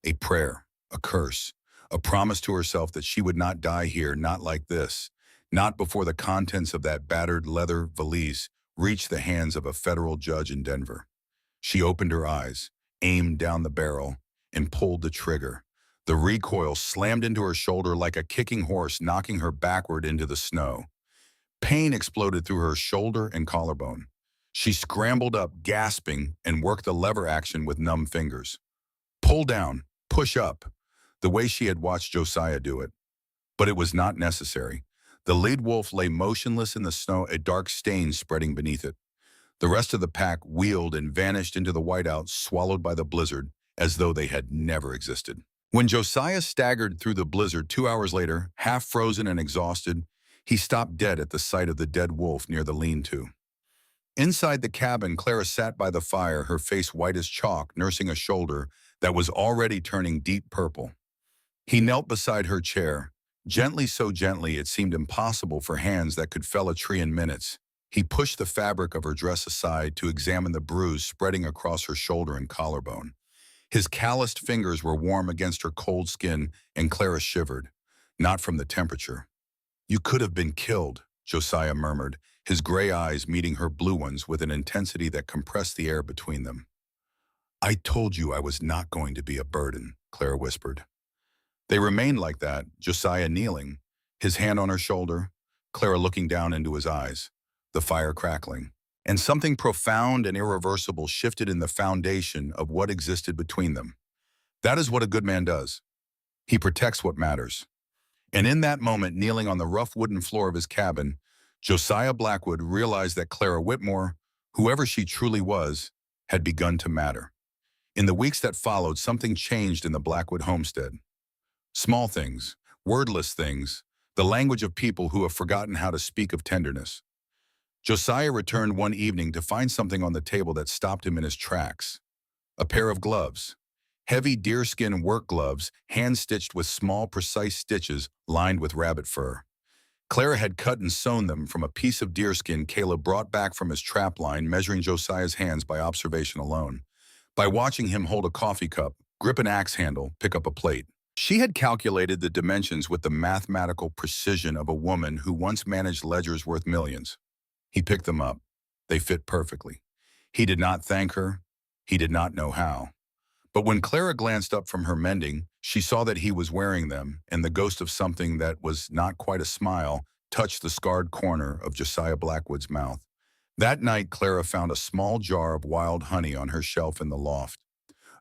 A prayer, a curse, a promise to herself that she would not die here, not like this, not before the contents of that battered leather valise reached the hands of a federal judge in Denver. She opened her eyes, aimed down the barrel, and pulled the trigger. The recoil slammed into her shoulder like a kicking horse, knocking her backward into the snow. Pain exploded through her shoulder and collarbone. She scrambled up, gasping, and worked the lever action with numb fingers. Pull down, push up, the way she had watched Josiah do it. But it was not necessary. The lead wolf lay motionless in the snow, a dark stain spreading beneath it. The rest of the pack wheeled and vanished into the whiteout, swallowed by the blizzard, as though they had never existed. When Josiah staggered through the blizzard 2 hours later, half frozen and exhausted, he stopped dead at the sight of the dead wolf near the lean-to. Inside the cabin, Clara sat by the fire, her face white as chalk, nursing a shoulder that was already turning deep purple. He knelt beside her chair, gently, so gently it seemed impossible for hands that could fell a tree in minutes. He pushed the fabric of her dress aside to examine the bruise spreading across her shoulder and collarbone. His calloused fingers were warm against her cold skin, and Clara shivered, not from the temperature. "You could have been killed," Josiah murmured, his gray eyes meeting her blue ones with an intensity that compressed the air between them. "I told you I was not going to be a burden," Clara whispered. They remained like that, Josiah kneeling, his hand on her shoulder, Clara looking down into his eyes, the fire crackling. And something profound and irreversible shifted in the foundation of what existed between them. That is what a good man does. He protects what matters. And in that moment, kneeling on the rough wooden floor of his cabin, Josiah Blackwood realized that Clara Whitmore Whoever she truly was had begun to matter. In the weeks that followed, something changed in the Blackwood homestead. Small things, wordless things, the language of people who have forgotten how to speak of tenderness. Josiah returned one evening to find something on the table that stopped him in his tracks. A pair of gloves. Heavy deerskin work gloves, hand-stitched with small, precise stitches lined with rabbit fur. Clara had cut and sewn them from a piece of deerskin Caleb brought back from his trap line, measuring Josiah's hands by observation alone. By watching him hold a coffee cup, grip an axe handle, pick up a plate. She had calculated the dimensions with the mathematical precision of a woman who once managed ledgers worth millions. He picked them up. They fit perfectly. He did not thank her. He did not know how. But when Clara glanced up from her mending, she saw that he was wearing them, and the ghost of something that was not quite a smile touched the scarred corner of Josiah Blackwood's mouth. That night, Clara found a small jar of wild honey on her shelf in the loft.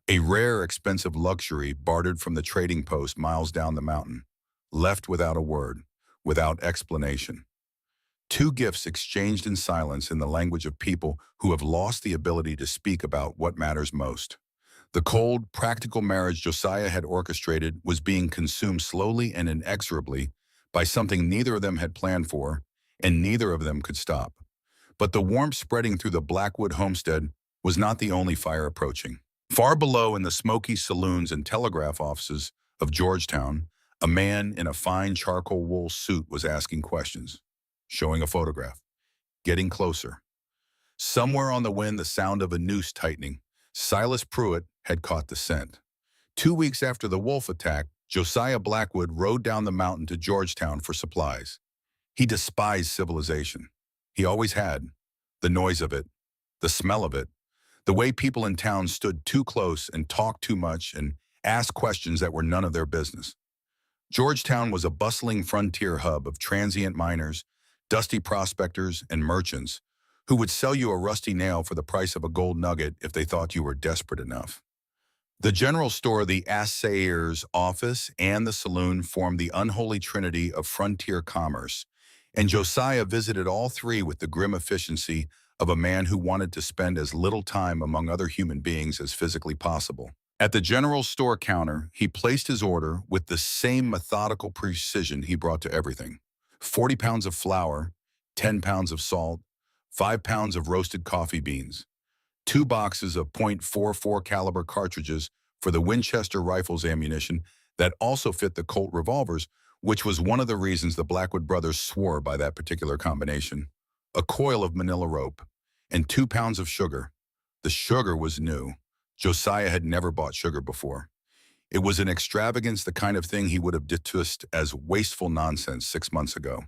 A rare, expensive luxury bartered from the trading post miles down the mountain, left without a word, without explanation. Two gifts exchanged in silence in the language of people who have lost the ability to speak about what matters most. The cold, practical marriage Josiah had orchestrated was being consumed slowly and inexorably by something neither of them had planned for, and neither of them could stop. But the warmth spreading through the Blackwood homestead was not the only fire approaching. Far below, in the smoky saloons and telegraph offices of Georgetown, a man in a fine charcoal wool suit was asking questions, showing a photograph, getting closer. Somewhere on the wind, the sound of a noose tightening. Silas Pruitt had caught the scent. 2 weeks after the wolf attack, Josiah Blackwood rode down the mountain to Georgetown for supplies. He despised civilization. He always had. The noise of it, the smell of it, the way people in town stood too close and talked too much and asked questions that were none of their business. Georgetown was a bustling frontier hub of transient miners, dusty prospectors, and merchants who would sell you a rusty nail for the price of a gold nugget if they thought you were desperate enough. The general store, the assayer's office, and the saloon formed the unholy trinity of frontier commerce, and Josiah visited all three with the grim efficiency of a man who wanted to spend as little time among other human beings as physically possible. At the general store counter, he placed his order with the same methodical precision he brought to everything. 40 pounds of flour, 10 pounds of salt, 5 pounds of roasted coffee beans, 2 boxes of .44 caliber cartridges for the Winchester rifles ammunition that also fit the Colt revolvers, which was one of the reasons the Blackwood brothers swore by that particular combination, a coil of manila rope, and 2 pounds of sugar. The sugar was new. Josiah had never bought sugar before. It was an extravagance, the kind of thing he would have dismissed as wasteful nonsense 6 months ago.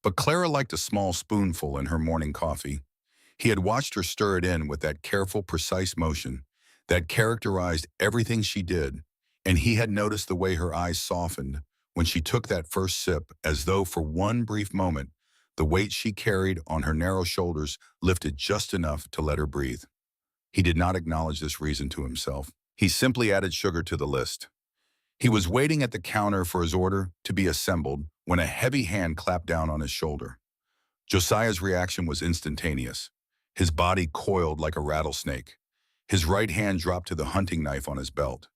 But Clara liked a small spoonful in her morning coffee. He had watched her stir it in with that careful, precise motion that characterized everything she did, and he had noticed the way her eyes softened when she took that first sip, as though for one brief moment, the weight she carried on her narrow shoulders lifted just enough to let her breathe. He did not acknowledge this reason to himself. He simply added sugar to the list. He was waiting at the counter for his order to be assembled when a heavy hand clapped down on his shoulder. Josiah's reaction was instantaneous. His body coiled like a rattlesnake. His right hand dropped to the hunting knife on his belt.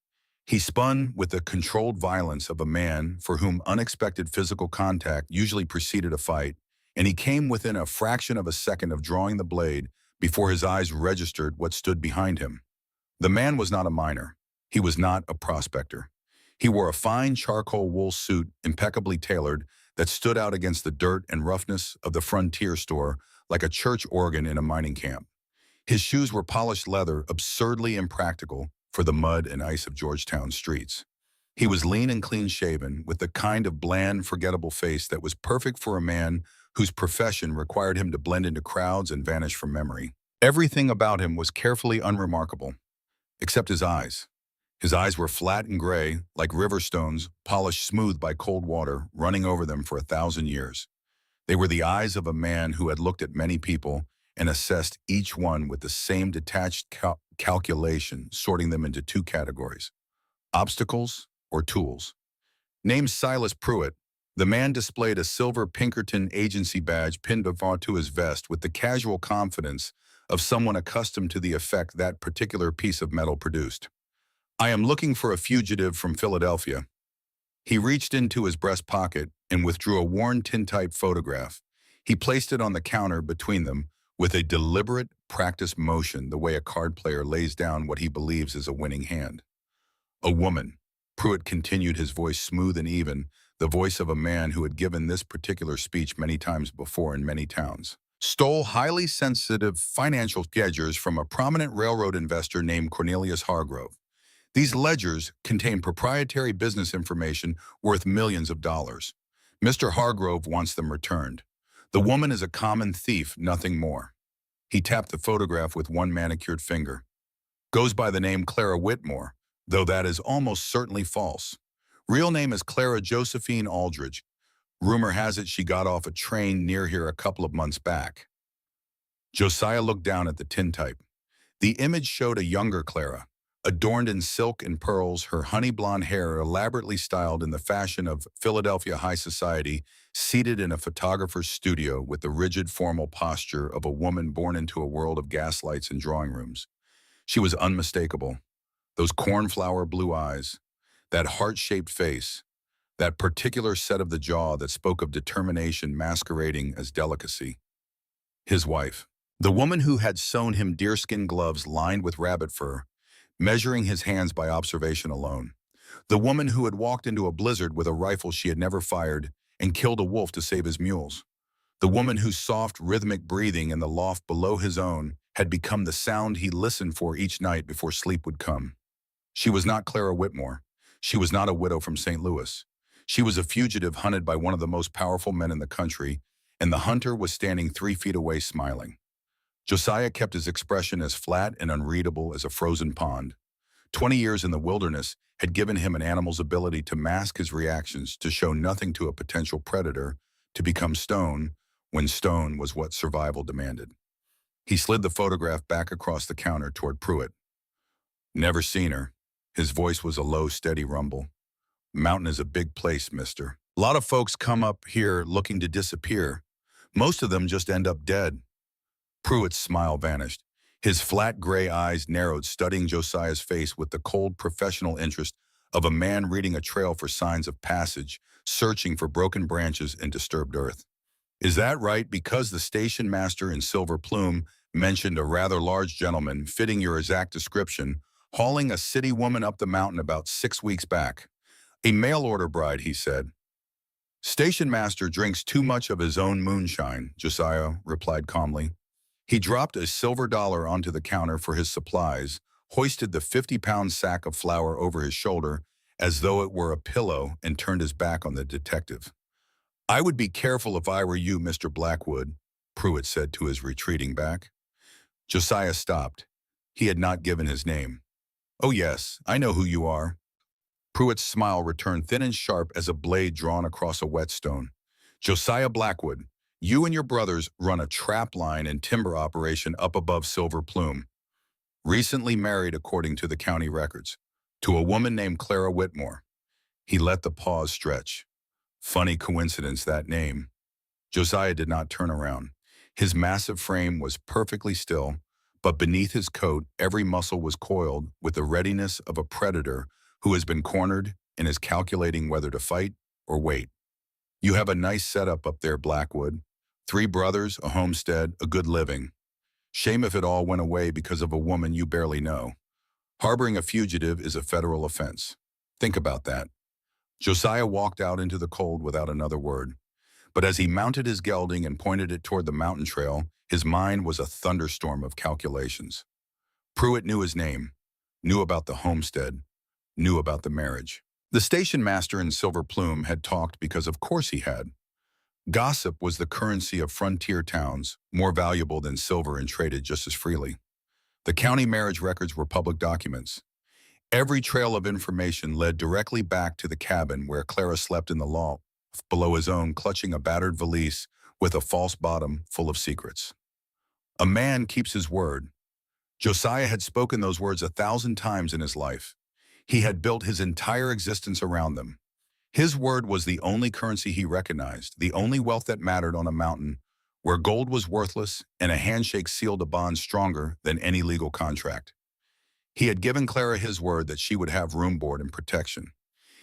He spun with the controlled violence of a man for whom unexpected physical contact usually preceded a fight, and he came within a fraction of a second of drawing the blade before his eyes registered what stood behind him. The man was not a miner. He was not a prospector. He wore a fine charcoal wool suit, impeccably tailored, that stood out against the dirt and roughness of the frontier store like a church organ in a mining camp. His shoes were polished leather, absurdly impractical for the mud and ice of Georgetown streets. He was lean and clean-shaven, with the kind of bland, forgettable face that was perfect for a man whose profession required him to blend into crowds and vanish from memory. Everything about him was carefully unremarkable, except his eyes. His eyes were flat and gray, like river stones, polished smooth by cold water, running over them for 1,000 years. They were the eyes of a man who had looked at many people and assessed each one with the same detached calculation, sorting them into 2 categories: obstacles or tools. Named Silas Pruitt, the man displayed a silver Pinkerton agency badge pinned onto his vest with the casual confidence of someone accustomed to the effect that particular piece of metal produced. "I am looking for a fugitive from Philadelphia." He reached into his breast pocket and withdrew a worn tintype photograph. He placed it on the counter between them with a deliberate, practiced motion, the way a card player lays down what he believes is a winning hand. "A woman," Pruitt continued, his voice smooth and even, the voice of a man who had given this particular speech many times before in many towns, "stole highly sensitive financial ledgers from a prominent railroad investor named Cornelius Hargrove. These ledgers contain proprietary business information worth millions of dollars. Mr. Hargrove wants them returned. The woman is a common thief, nothing more." He tapped the photograph with one manicured finger. "Goes by the name Clara Whitmore, though that is almost certainly false. Real name is Clara Josephine Aldridge. Rumor has it she got off a train near here a couple of months back." Josiah looked down at the tintype. The image showed a younger Clara, adorned in silk and pearls, her honey blonde hair elaborately styled in the fashion of Philadelphia high society, seated in a photographer's studio with the rigid formal posture of a woman born into a world of gaslights and drawing rooms. She was unmistakable. Those cornflower blue eyes, that heart-shaped face, that particular set of the jaw that spoke of determination masquerading as delicacy. His wife. The woman who had sewn him deerskin gloves lined with rabbit fur, measuring his hands by observation alone. The woman who had walked into a blizzard with a rifle she had never fired and killed a wolf to save his mules. The woman whose soft, rhythmic breathing in the loft below his own had become the sound he listened for each night before sleep would come. She was not Clara Whitmore. She was not a widow from St. Louis. She was a fugitive hunted by one of the most powerful men in the country, and the hunter was standing 3 feet away smiling. Josiah kept his expression as flat and unreadable as a frozen pond. 20 years in the wilderness had given him an animal's ability to mask his reactions, to show nothing to a potential predator, to become stone when stone was what survival demanded. He slid the photograph back across the counter toward Pruitt. "Never seen her." His voice was a low, steady rumble. "Mountain is a big place, mister. A lot of folks come up here looking to disappear. Most of them just end up dead." Pruitt's smile vanished. His flat gray eyes narrowed, studying Josiah's face with the cold professional interest of a man reading a trail for signs of passage, searching for broken branches and disturbed earth. "Is that right? Because the station master in silver plume mentioned a rather large gentleman, fitting your exact description, hauling a city woman up the mountain about 6 weeks back. A mail-order bride," he said. "Station master drinks too much of his own moonshine," Josiah replied calmly. He dropped a silver dollar onto the counter for his supplies, hoisted the 50-pound sack of flour over his shoulder as though it were a pillow, and turned his back on the detective. "I would be careful if I were you, Mr. Blackwood," Pruitt said to his retreating back. Josiah stopped. He had not given his name. "Oh yes, I know who you are." Pruitt's smile returned, thin and sharp as a blade drawn across a whetstone. "Josiah Blackwood, you and your brothers run a trap line and timber operation up above Silver Plume. Recently married, according to the county records, to a woman named Clara Whitmore." He let the pause stretch. Funny coincidence, that name. Josiah did not turn around. His massive frame was perfectly still, but beneath his coat, every muscle was coiled with the readiness of a predator who has been cornered and is calculating whether to fight or wait. "You have a nice setup up there, Blackwood. 3 brothers, a homestead, a good living. Shame if it all went away because of a woman you barely know. Harboring a fugitive is a federal offense. Think about that." Josiah walked out into the cold without another word. But as he mounted his gelding and pointed it toward the mountain trail, his mind was a thunderstorm of calculations. Pruitt knew his name, knew about the homestead, knew about the marriage. The station master in Silver Plume had talked because of course he had. Gossip was the currency of frontier towns, more valuable than silver and traded just as freely. The county marriage records were public documents. Every trail of information led directly back to the cabin where Clara slept in the loft below his own, clutching a battered valise with a false bottom full of secrets. A man keeps his word. Josiah had spoken those words 1,000 times in his life. He had built his entire existence around them. His word was the only currency he recognized, the only wealth that mattered on a mountain where gold was worthless and a handshake sealed a bond stronger than any legal contract. He had given Clara his word that she would have room board and protection.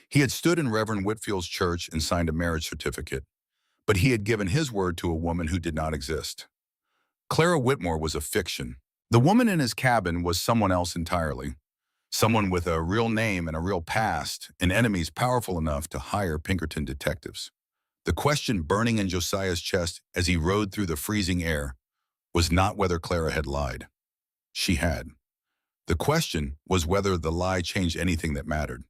He had stood in Reverend Whitfield's church and signed a marriage certificate, but he had given his word to a woman who did not exist. Clara Whitmore was a fiction. The woman in his cabin was someone else entirely. Someone with a real name and a real past, and enemies powerful enough to hire Pinkerton detectives. The question burning in Josiah's chest as he rode through the freezing air was not whether Clara had lied. She had. The question was whether the lie changed anything that mattered.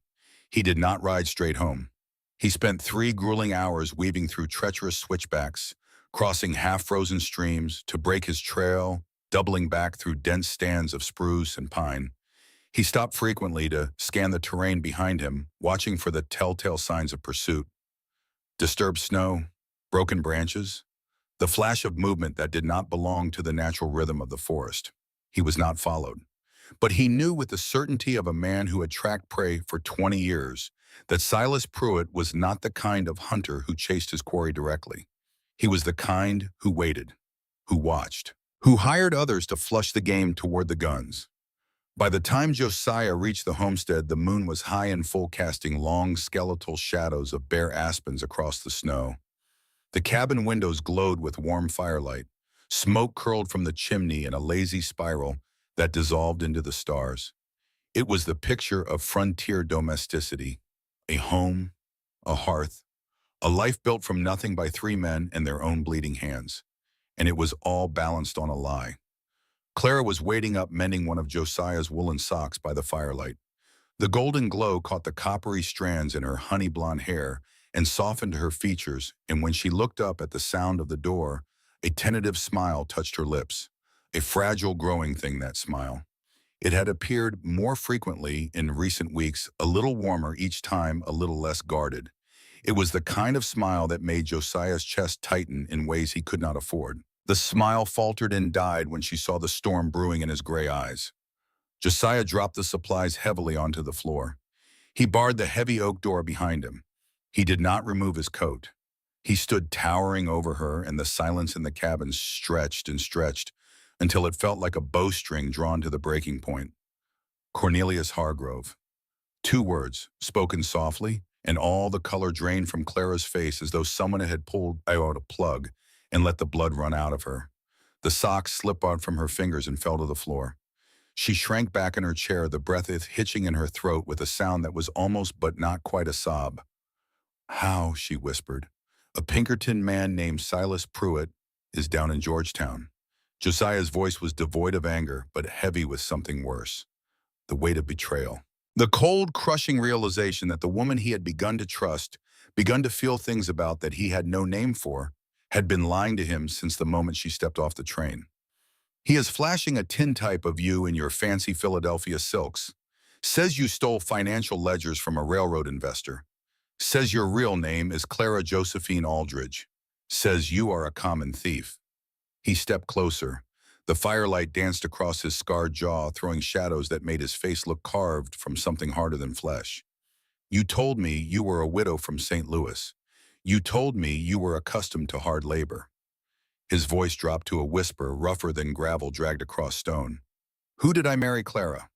He did not ride straight home. He spent 3 grueling hours weaving through treacherous switchbacks, crossing half-frozen streams to break his trail, doubling back through dense stands of spruce and pine. He stopped frequently to scan the terrain behind him, watching for the telltale signs of pursuit. Disturbed snow, broken branches, the flash of movement that did not belong to the natural rhythm of the forest. He was not followed. But he knew with the certainty of a man who had tracked prey for 20 years that Silas Pruitt was not the kind of hunter who chased his quarry directly. He was the kind who waited, who watched, who hired others to flush the game toward the guns. By the time Josiah reached the homestead, the moon was high and full, casting long skeletal shadows of bare aspens across the snow. The cabin windows glowed with warm firelight. Smoke curled from the chimney in a lazy spiral that dissolved into the stars. It was the picture of frontier domesticity, a home, a hearth, a life built from nothing by 3 men and their own bleeding hands. And it was all balanced on a lie. Clara was waiting up, mending one of Josiah's woolen socks by the firelight. The golden glow caught the coppery strands in her honey blonde hair and softened her features, and when she looked up at the sound of the door, a tentative smile touched her lips. A fragile, growing thing, that smile. It had appeared more frequently in recent weeks, a little warmer each time, a little less guarded. It was the kind of smile that made Josiah's chest tighten in ways he could not afford. The smile faltered and died when she saw the storm brewing in his gray eyes. Josiah dropped the supplies heavily onto the floor. He barred the heavy oak door behind him. He did not remove his coat. He stood towering over her, and the silence in the cabin stretched and stretched until it felt like a bowstring drawn to the breaking point. Cornelius Hargrove. 2 words, spoken softly, and all the color drained from Clara's face as though someone had pulled out a plug and let the blood run out of her. The socks slipped out from her fingers and fell to the floor. She shrank back in her chair, the breath hitching in her throat with a sound that was almost but not quite a sob. "How," she whispered. "A Pinkerton man named Silas Pruitt is down in Georgetown." Josiah's voice was devoid of anger, but heavy with something worse. The weight of betrayal. The cold, crushing realization that the woman he had begun to trust, begun to feel things about that he had no name for, had been lying to him since the moment she stepped off the train. "He is flashing a tintype of you in your fancy Philadelphia silks. Says you stole financial ledgers from a railroad investor. Says your real name is Clara Josephine Aldridge. Says you are a common thief." He stepped closer. The firelight danced across his scarred jaw, throwing shadows that made his face look carved from something harder than flesh. "You told me you were a widow from St. Louis. You told me you were accustomed to hard labor." His voice dropped to a whisper, rougher than gravel dragged across stone. "Who did I marry, Clara?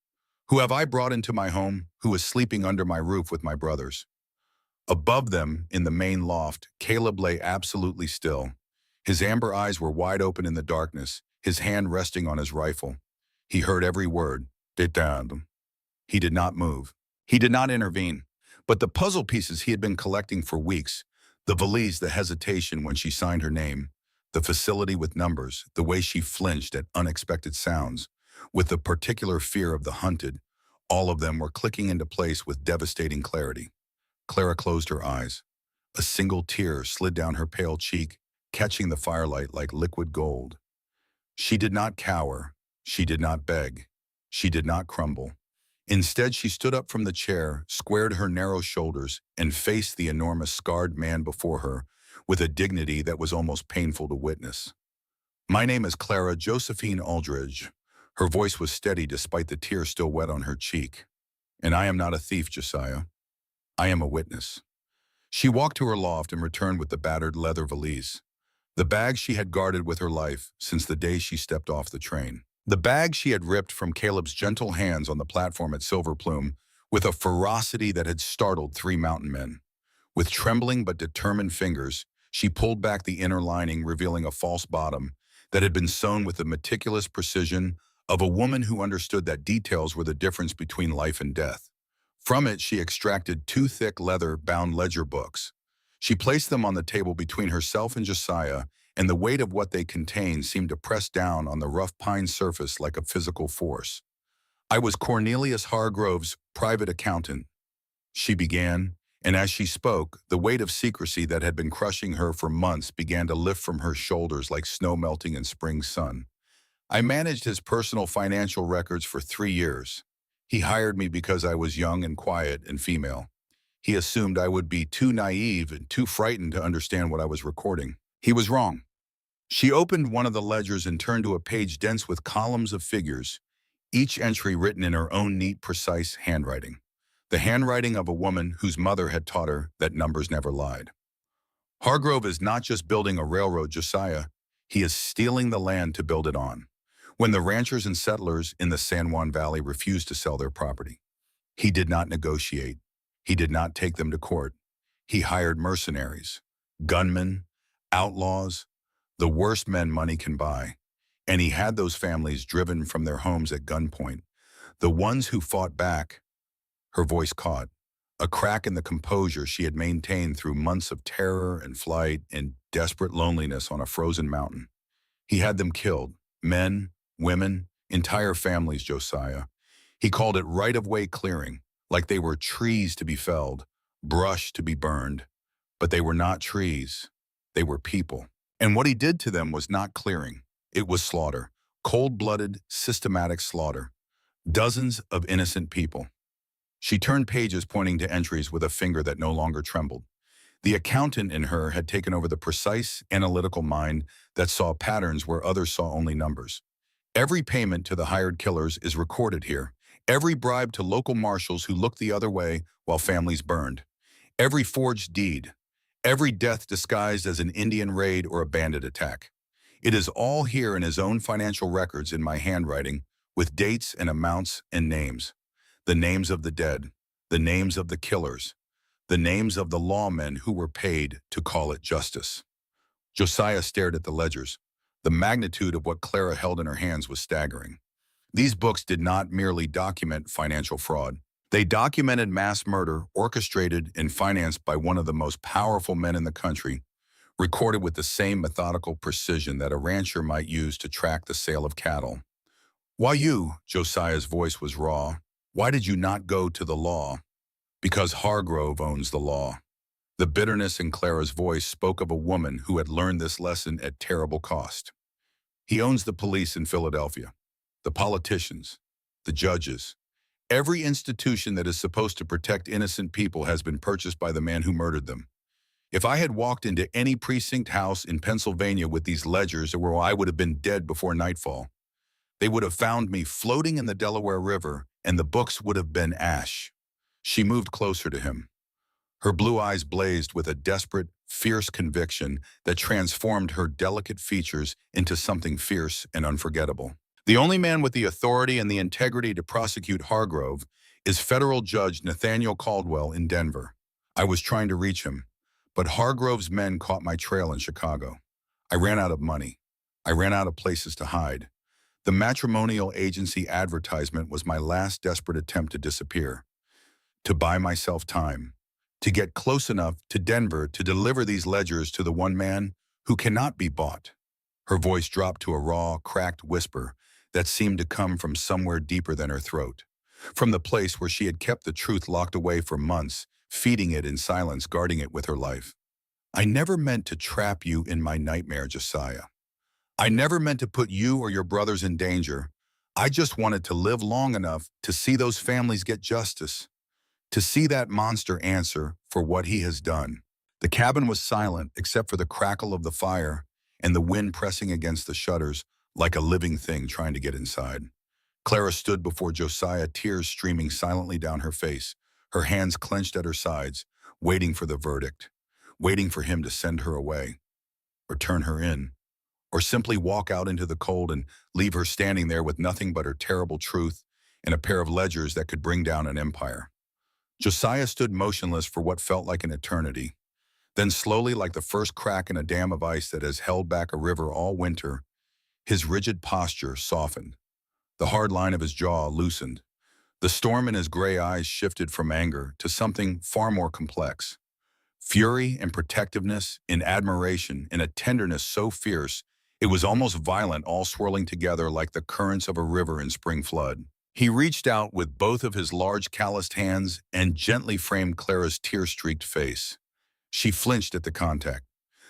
Who have I brought into my home, who is sleeping under my roof with my brothers?" Above them, in the main loft, Caleb lay absolutely still. His amber eyes were wide open in the darkness, his hand resting on his rifle. He heard every word. "Détendre." He did not move. He did not intervene. But the puzzle pieces he had been collecting for weeks, the valise, the hesitation when she signed her name, the facility with numbers, the way she flinched at unexpected sounds, with the particular fear of the hunted, all of them were clicking into place with devastating clarity. Clara closed her eyes. A single tear slid down her pale cheek, catching the firelight like liquid gold. She did not cower. She did not beg. She did not crumble. Instead, she stood up from the chair, squared her narrow shoulders, and faced the enormous scarred man before her with a dignity that was almost painful to witness. "My name is Clara Josephine Aldridge." Her voice was steady despite the tear still wet on her cheek. "And I am not a thief, Josiah. I am a witness." She walked to her loft and returned with the battered leather valise. The bag she had guarded with her life since the day she stepped off the train. The bag she had ripped from Caleb's gentle hands on the platform at Silver Plume with a ferocity that had startled 3 mountain men. With trembling but determined fingers, she pulled back the inner lining, revealing a false bottom that had been sewn with the meticulous precision of a woman who understood that details were the difference between life and death. From it, she extracted 2 thick leather-bound ledger books. She placed them on the table between herself and Josiah, and the weight of what they contained seemed to press down on the rough pine surface like a physical force. "I was Cornelius Hargrove's private accountant," she began, and as she spoke, the weight of secrecy that had been crushing her for months began to lift from her shoulders like snow melting in spring sun. "I managed his personal financial records for 3 years. He hired me because I was young and quiet and female. He assumed I would be too naive and too frightened to understand what I was recording. He was wrong." She opened one of the ledgers and turned to a page dense with columns of figures, each entry written in her own neat, precise handwriting. The handwriting of a woman whose mother had taught her that numbers never lied. "Hargrove is not just building a railroad, Josiah. He is stealing the land to build it on. When the ranchers and settlers in the San Juan Valley refused to sell their property, he did not negotiate. He did not take them to court. He hired mercenaries, gunmen, outlaws, the worst men money can buy. And he had those families driven from their homes at gunpoint. The ones who fought back." Her voice caught, a crack in the composure she had maintained through months of terror and flight and desperate loneliness on a frozen mountain. "He had them killed, men, women, entire families, Josiah. He called it right-of-way clearing, like they were trees to be felled, brush to be burned. But they were not trees. They were people. And what he did to them was not clearing. It was slaughter, cold-blooded, systematic slaughter. Dozens of innocent people." She turned pages, pointing to entries with a finger that no longer trembled. The accountant in her had taken over the precise, analytical mind that saw patterns where others saw only numbers. "Every payment to the hired killers is recorded here. Every bribe to local marshals who looked the other way while families burned. Every forged deed. Every death disguised as an Indian raid or a bandit attack. It is all here in his own financial records in my handwriting, with dates and amounts and names. The names of the dead, the names of the killers, the names of the lawmen who were paid to call it justice." Josiah stared at the ledgers. The magnitude of what Clara held in her hands was staggering. These books did not merely document financial fraud. They documented mass murder orchestrated and financed by one of the most powerful men in the country, recorded with the same methodical precision that a rancher might use to track the sale of cattle. "Why you?" Josiah's voice was raw. "Why did you not go to the law?" "Because Hargrove owns the law." The bitterness in Clara's voice spoke of a woman who had learned this lesson at terrible cost. "He owns the police in Philadelphia, the politicians, the judges. Every institution that is supposed to protect innocent people has been purchased by the man who murdered them. If I had walked into any precinct house in Pennsylvania with these ledgers, where I would have been dead before nightfall. They would have found me floating in the Delaware River, and the books would have been ash." She moved closer to him. Her blue eyes blazed with a desperate, fierce conviction that transformed her delicate features into something fierce and unforgettable. "The only man with the authority and the integrity to prosecute Hargrove is federal judge Nathaniel Caldwell in Denver. I was trying to reach him, but Hargrove's men caught my trail in Chicago. I ran out of money. I ran out of places to hide. The matrimonial agency advertisement was my last desperate attempt to disappear, to buy myself time, to get close enough to Denver to deliver these ledgers to the one man who cannot be bought." Her voice dropped to a raw, cracked whisper that seemed to come from somewhere deeper than her throat, from the place where she had kept the truth locked away for months, feeding it in silence, guarding it with her life. "I never meant to trap you in my nightmare, Josiah. I never meant to put you or your brothers in danger. I just wanted to live long enough to see those families get justice, to see that monster answer for what he has done." The cabin was silent except for the crackle of the fire and the wind pressing against the shutters like a living thing trying to get inside. Clara stood before Josiah, tears streaming silently down her face, her hands clenched at her sides, waiting for the verdict, waiting for him to send her away. or turn her in, or simply walk out into the cold and leave her standing there with nothing but her terrible truth and a pair of ledgers that could bring down an empire. Josiah stood motionless for what felt like an eternity. Then slowly, like the first crack in a dam of ice that has held back a river all winter, his rigid posture softened. The hard line of his jaw loosened. The storm in his gray eyes shifted from anger to something far more complex. Fury and protectiveness, in admiration, in a tenderness so fierce, it was almost violent, all swirling together like the currents of a river in spring flood. He reached out with both of his large calloused hands and gently framed Clara's tear-streaked face. She flinched at the contact,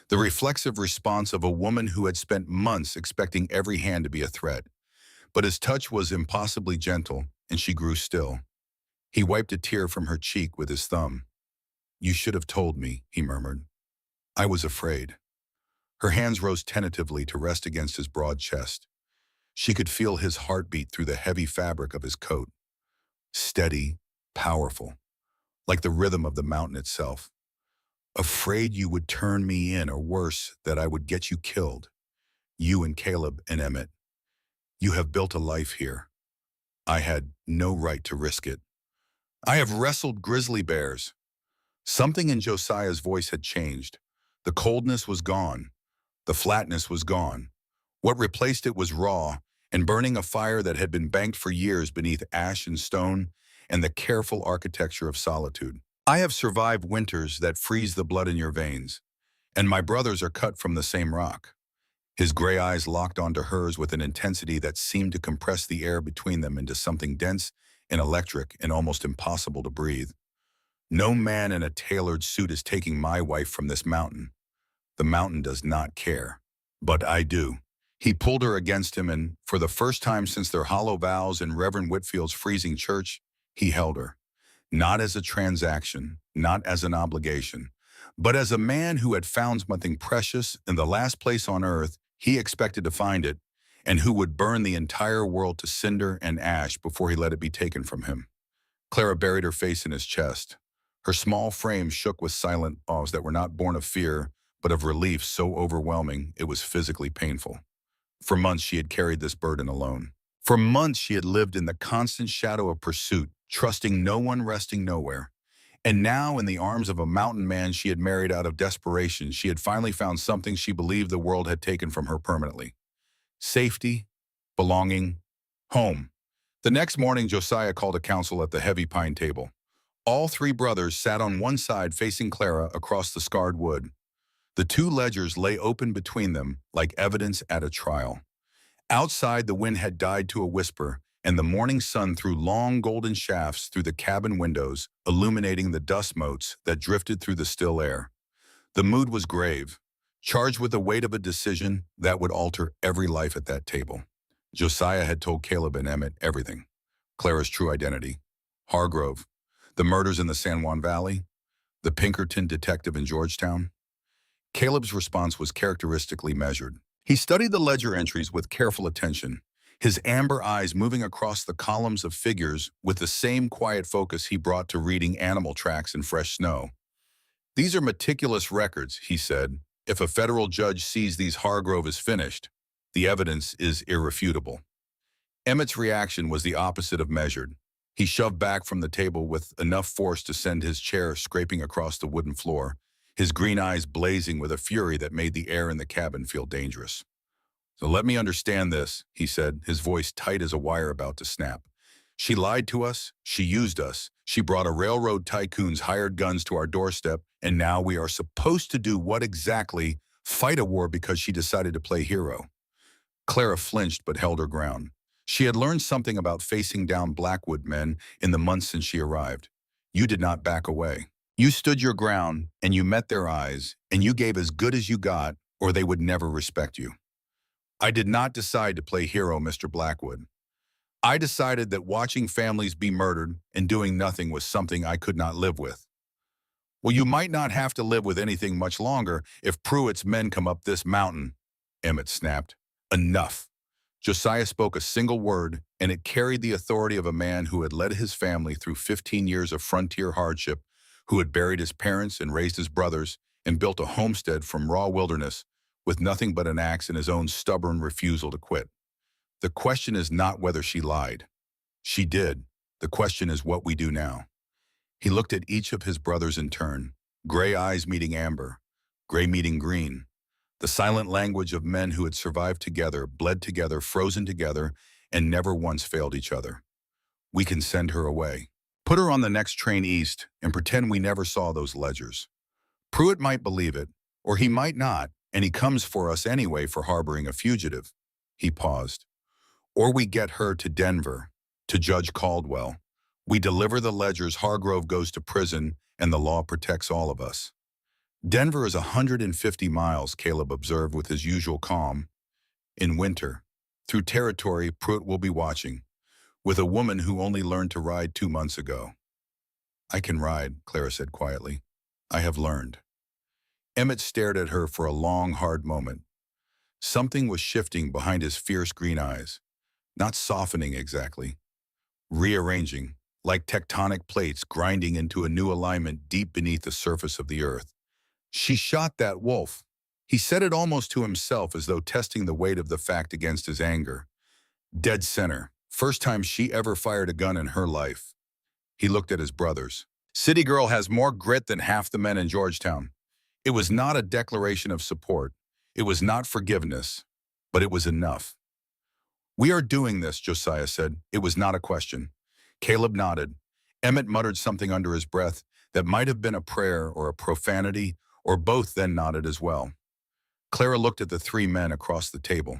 the reflexive response of a woman who had spent months expecting every hand to be a threat. But his touch was impossibly gentle, and she grew still. He wiped a tear from her cheek with his thumb. "You should have told me," he murmured. "I was afraid." Her hands rose tentatively to rest against his broad chest. She could feel his heartbeat through the heavy fabric of his coat. Steady, powerful, like the rhythm of the mountain itself. "Afraid you would turn me in, or worse, that I would get you killed. You and Caleb and Emmett. You have built a life here. I had no right to risk it. I have wrestled grizzly bears." Something in Josiah's voice had changed. The coldness was gone. The flatness was gone. What replaced it was raw and burning, a fire that had been banked for years beneath ash and stone and the careful architecture of solitude. "I have survived winters that freeze the blood in your veins, and my brothers are cut from the same rock." His gray eyes locked onto hers with an intensity that seemed to compress the air between them into something dense and electric and almost impossible to breathe. "No man in a tailored suit is taking my wife from this mountain. The mountain does not care. But I do." He pulled her against him, and for the first time since their hollow vows in Reverend Whitfield's freezing church, he held her. Not as a transaction, not as an obligation, but as a man who had found something precious in the last place on earth he expected to find it, and who would burn the entire world to cinder and ash before he let it be taken from him. Clara buried her face in his chest. Her small frame shook with silent awes that were not born of fear, but of relief so overwhelming it was physically painful. For months she had carried this burden alone. For months she had lived in the constant shadow of pursuit, trusting no one, resting nowhere. And now, in the arms of a mountain man she had married out of desperation, she had finally found something she believed the world had taken from her permanently. Safety, belonging, home. The next morning, Josiah called a council at the heavy pine table. All three brothers sat on one side facing Clara across the scarred wood. The two ledgers lay open between them like evidence at a trial. Outside, the wind had died to a whisper, and the morning sun threw long golden shafts through the cabin windows, illuminating the dust motes that drifted through the still air. The mood was grave, charged with the weight of a decision that would alter every life at that table. Josiah had told Caleb and Emmett everything. Clara's true identity, Hargrove, the murders in the San Juan Valley, the Pinkerton detective in Georgetown. Caleb's response was characteristically measured. He studied the ledger entries with careful attention, his amber eyes moving across the columns of figures with the same quiet focus he brought to reading animal tracks in fresh snow. "These are meticulous records," he said. "If a federal judge sees these, Hargrove is finished. The evidence is irrefutable." Emmett's reaction was the opposite of measured. He shoved back from the table with enough force to send his chair scraping across the wooden floor, his green eyes blazing with a fury that made the air in the cabin feel dangerous. "So let me understand this," he said, his voice tight as a wire about to snap. "She lied to us, she used us, she brought a railroad tycoon's hired guns to our doorstep, and now we are supposed to do what exactly? Fight a war because she decided to play hero." Clara flinched but held her ground. She had learned something about facing down Blackwood men in the months since she arrived. You did not back away. You stood your ground, and you met their eyes, and you gave as good as you got, or they would never respect you. "I did not decide to play hero, Mr. Blackwood. I decided that watching families be murdered and doing nothing was something I could not live with." "Well, you might not have to live with anything much longer if Pruitt's men come up this mountain," Emmett snapped. "Enough." Josiah spoke a single word, and it carried the authority of a man who had led his family through 15 years of frontier hardship, who had buried his parents and raised his brothers and built a homestead from raw wilderness with nothing but an axe and his own stubborn refusal to quit. The question is not whether she lied. She did. The question is what we do now. He looked at each of his brothers in turn, gray eyes meeting amber, gray meeting green. The silent language of men who had survived together, bled together, frozen together, and never once failed each other. We can send her away. Put her on the next train east and pretend we never saw those ledgers. Pruitt might believe it, or he might not, and he comes for us anyway for harboring a fugitive. He paused. Or we get her to Denver, to Judge Caldwell. We deliver the ledgers, Hargrove goes to prison, and the law protects all of us. Denver is 150 miles, Caleb observed with his usual calm. In winter, through territory Pruitt will be watching, with a woman who only learned to ride 2 months ago. I can ride, Clara said quietly. I have learned. Emmett stared at her for a long, hard moment. Something was shifting behind his fierce green eyes. Not softening exactly. Rearranging, like tectonic plates grinding into a new alignment deep beneath the surface of the earth. She shot that wolf. He said it almost to himself as though testing the weight of the fact against his anger. Dead center. First time she ever fired a gun in her life. He looked at his brothers. City Girl has more grit than half the men in Georgetown. It was not a declaration of support. It was not forgiveness, but it was enough. We are doing this, Josiah said. It was not a question. Caleb nodded. Emmett muttered something under his breath that might have been a prayer or a profanity, or both, then nodded as well. Clara looked at the 3 men across the table.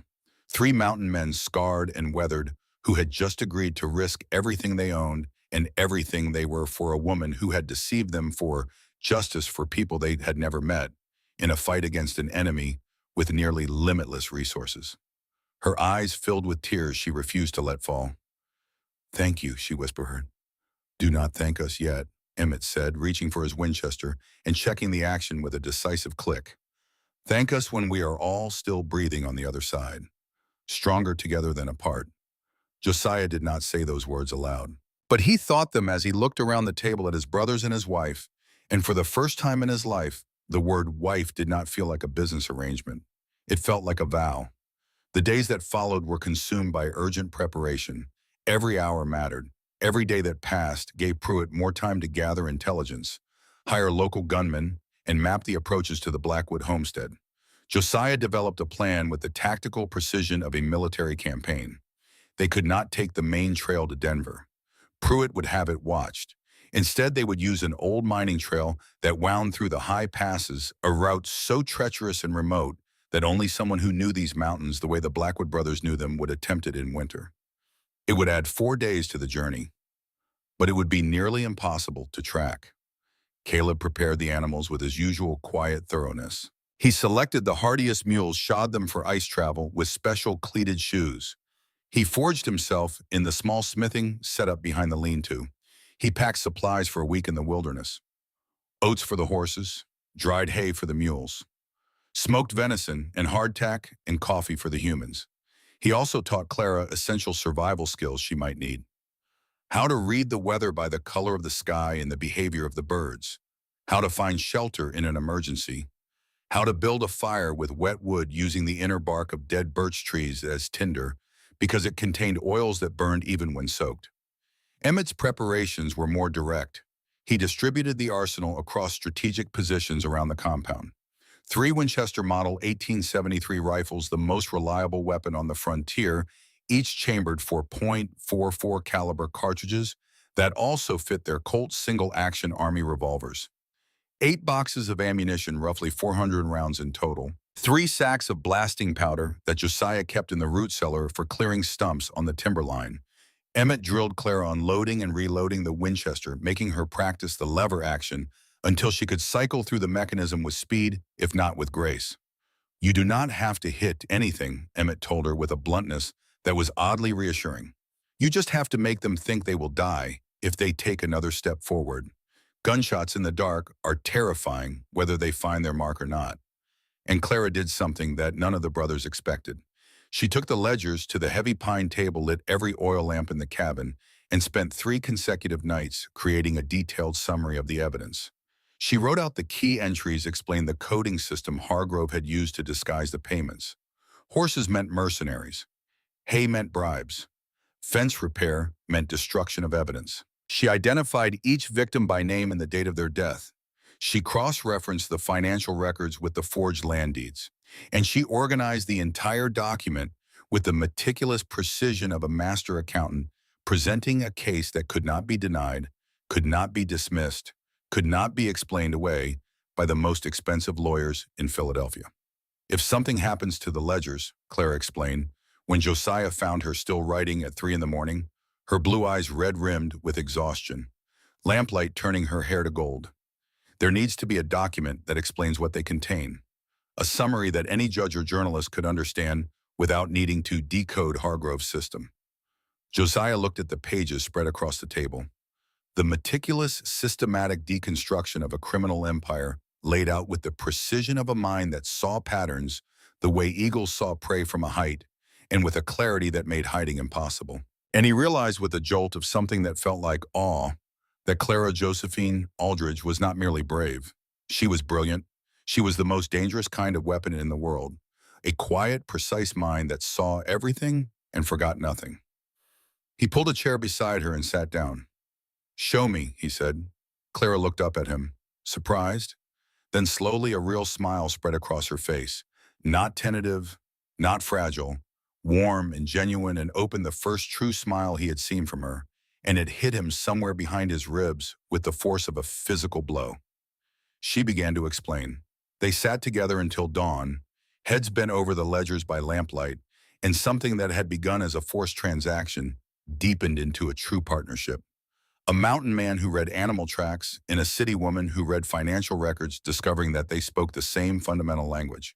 3 mountain men, scarred and weathered, who had just agreed to risk everything they owned and everything they were for a woman who had deceived them for justice for people they had never met, in a fight against an enemy with nearly limitless resources. Her eyes filled with tears she refused to let fall. Thank you, she whispered. Do not thank us yet, Emmett said, reaching for his Winchester and checking the action with a decisive click. Thank us when we are all still breathing on the other side, stronger together than apart. Josiah did not say those words aloud, but he thought them as he looked around the table at his brothers and his wife, and for the first time in his life, the word wife did not feel like a business arrangement. It felt like a vow. The days that followed were consumed by urgent preparation. Every hour mattered. Every day that passed gave Pruitt more time to gather intelligence, hire local gunmen, and map the approaches to the Blackwood homestead. Josiah developed a plan with the tactical precision of a military campaign. They could not take the main trail to Denver. Pruitt would have it watched. Instead, they would use an old mining trail that wound through the high passes, a route so treacherous and remote that only someone who knew these mountains the way the Blackwood brothers knew them would attempt it in winter. It would add 4 days to the journey, but it would be nearly impossible to track. Caleb prepared the animals with his usual quiet thoroughness. He selected the hardiest mules, shod them for ice travel with special cleated shoes. He forged himself in the small smithing set up behind the lean-to. He packed supplies for a week in the wilderness. Oats for the horses, dried hay for the mules, smoked venison and hardtack and coffee for the humans. He also taught Clara essential survival skills she might need. How to read the weather by the color of the sky and the behavior of the birds. How to find shelter in an emergency. How to build a fire with wet wood using the inner bark of dead birch trees as tinder, because it contained oils that burned even when soaked. Emmett's preparations were more direct. He distributed the arsenal across strategic positions around the compound. 3 Winchester Model 1873 rifles, the most reliable weapon on the frontier, each chambered for .44 caliber cartridges that also fit their Colt single-action Army revolvers. 8 boxes of ammunition, roughly 400 rounds in total. 3 sacks of blasting powder that Josiah kept in the root cellar for clearing stumps on the timberline. Emmett drilled Clara on loading and reloading the Winchester, making her practice the lever action until she could cycle through the mechanism with speed, if not with grace. You do not have to hit anything, Emmett told her with a bluntness that was oddly reassuring. You just have to make them think they will die if they take another step forward. Gunshots in the dark are terrifying whether they find their mark or not. And Clara did something that none of the brothers expected. She took the ledgers to the heavy pine table, lit every oil lamp in the cabin, and spent 3 consecutive nights creating a detailed summary of the evidence. She wrote out the key entries, explained the coding system Hargrove had used to disguise the payments. Horses meant mercenaries. Hay meant bribes. Fence repair meant destruction of evidence. She identified each victim by name and the date of their death. She cross-referenced the financial records with the forged land deeds. And she organized the entire document with the meticulous precision of a master accountant, presenting a case that could not be denied, could not be dismissed, could not be explained away by the most expensive lawyers in Philadelphia. If something happens to the ledgers, Clara explained, when Josiah found her still writing at 3 in the morning, her blue eyes red-rimmed with exhaustion, lamplight turning her hair to gold. There needs to be a document that explains what they contain, a summary that any judge or journalist could understand without needing to decode Hargrove's system. Josiah looked at the pages spread across the table. The meticulous, systematic deconstruction of a criminal empire laid out with the precision of a mind that saw patterns the way eagles saw prey from a height, and with a clarity that made hiding impossible. And he realized with a jolt of something that felt like awe that Clara Josephine Aldridge was not merely brave. She was brilliant. She was the most dangerous kind of weapon in the world, a quiet, precise mind that saw everything and forgot nothing. He pulled a chair beside her and sat down. "Show me," he said. Clara looked up at him, surprised. Then slowly a real smile spread across her face, not tentative, not fragile, warm and genuine, and opened, the first true smile he had seen from her, and it hit him somewhere behind his ribs with the force of a physical blow. She began to explain. They sat together until dawn, heads bent over the ledgers by lamplight, and something that had begun as a forced transaction deepened into a true partnership. A mountain man who read animal tracks and a city woman who read financial records, discovering that they spoke the same fundamental language,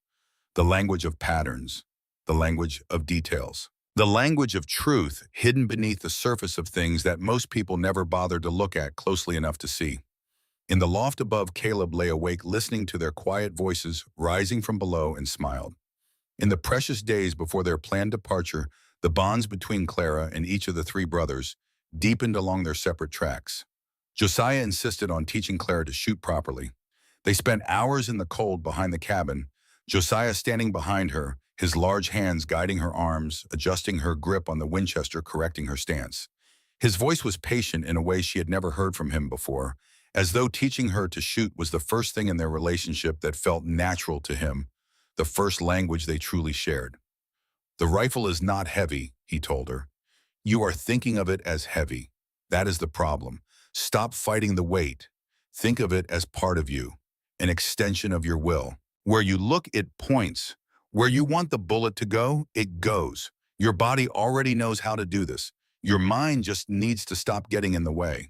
the language of patterns, the language of details, the language of truth hidden beneath the surface of things that most people never bothered to look at closely enough to see. In the loft above, Caleb lay awake listening to their quiet voices rising from below and smiled. In the precious days before their planned departure, the bonds between Clara and each of the three brothers deepened along their separate tracks. Josiah insisted on teaching Clara to shoot properly. They spent hours in the cold behind the cabin, Josiah standing behind her, his large hands guiding her arms, adjusting her grip on the Winchester, correcting her stance. His voice was patient in a way she had never heard from him before, as though teaching her to shoot was the first thing in their relationship that felt natural to him, the first language they truly shared. "The rifle is not heavy," he told her. "You are thinking of it as heavy. That is the problem. Stop fighting the weight. Think of it as part of you, an extension of your will. Where you look, it points. Where you want the bullet to go, it goes. Your body already knows how to do this. Your mind just needs to stop getting in the way."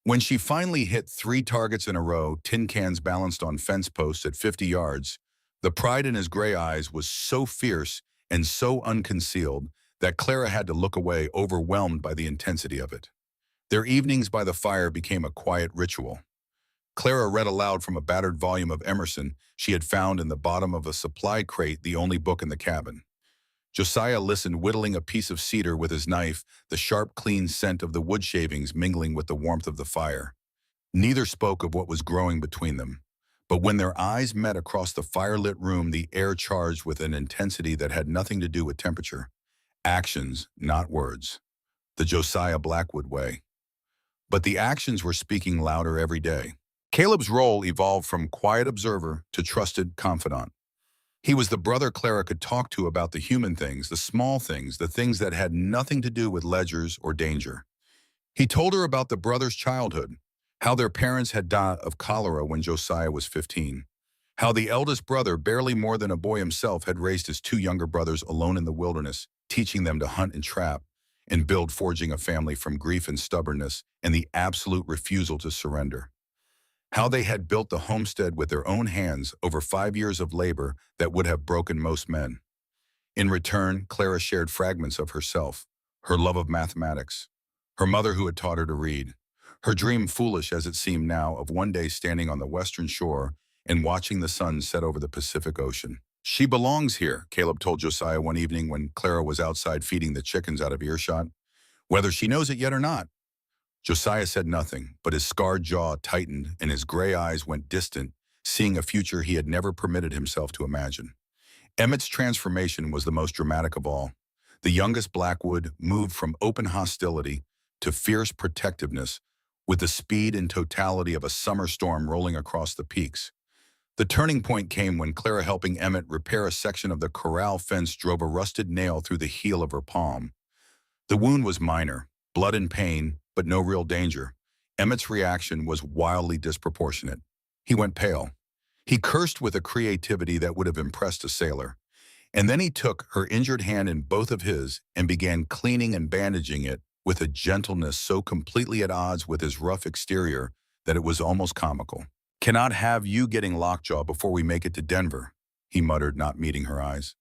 When she finally hit 3 targets in a row, tin cans balanced on fence posts at 50 yards, the pride in his gray eyes was so fierce and so unconcealed that Clara had to look away, overwhelmed by the intensity of it. Their evenings by the fire became a quiet ritual. Clara read aloud from a battered volume of Emerson she had found in the bottom of a supply crate, the only book in the cabin. Josiah listened, whittling a piece of cedar with his knife, the sharp, clean scent of the wood shavings mingling with the warmth of the fire. Neither spoke of what was growing between them, but when their eyes met across the firelit room, the air charged with an intensity that had nothing to do with temperature. Actions, not words. The Josiah Blackwood way. But the actions were speaking louder every day. Caleb's role evolved from quiet observer to trusted confidant. He was the brother Clara could talk to about the human things, the small things, the things that had nothing to do with ledgers or danger. He told her about the brothers' childhood, how their parents had died of cholera when Josiah was 15, how the eldest brother, barely more than a boy himself, had raised his 2 younger brothers alone in the wilderness, teaching them to hunt and trap and build, forging a family from grief and stubbornness and the absolute refusal to surrender. How they had built the homestead with their own hands over 5 years of labor that would have broken most men. In return, Clara shared fragments of herself, her love of mathematics, her mother who had taught her to read, her dream, foolish as it seemed now, of one day standing on the western shore and watching the sun set over the Pacific Ocean. "She belongs here," Caleb told Josiah one evening when Clara was outside feeding the chickens out of earshot, "whether she knows it yet or not. Josiah said nothing, but his scarred jaw tightened and his gray eyes went distant, seeing a future he had never permitted himself to imagine. Emmett's transformation was the most dramatic of all. The youngest Blackwood moved from open hostility to fierce protectiveness with the speed and totality of a summer storm rolling across the peaks. The turning point came when Clara, helping Emmett repair a section of the corral fence, drove a rusted nail through the heel of her palm. The wound was minor, blood and pain, but no real danger. Emmett's reaction was wildly disproportionate. He went pale. He cursed with a creativity that would have impressed a sailor. And then he took her injured hand in both of his and began cleaning and bandaging it with a gentleness so completely at odds with his rough exterior that it was almost comical. "Cannot have you getting lockjaw before we make it to Denver," he muttered, not meeting her eyes.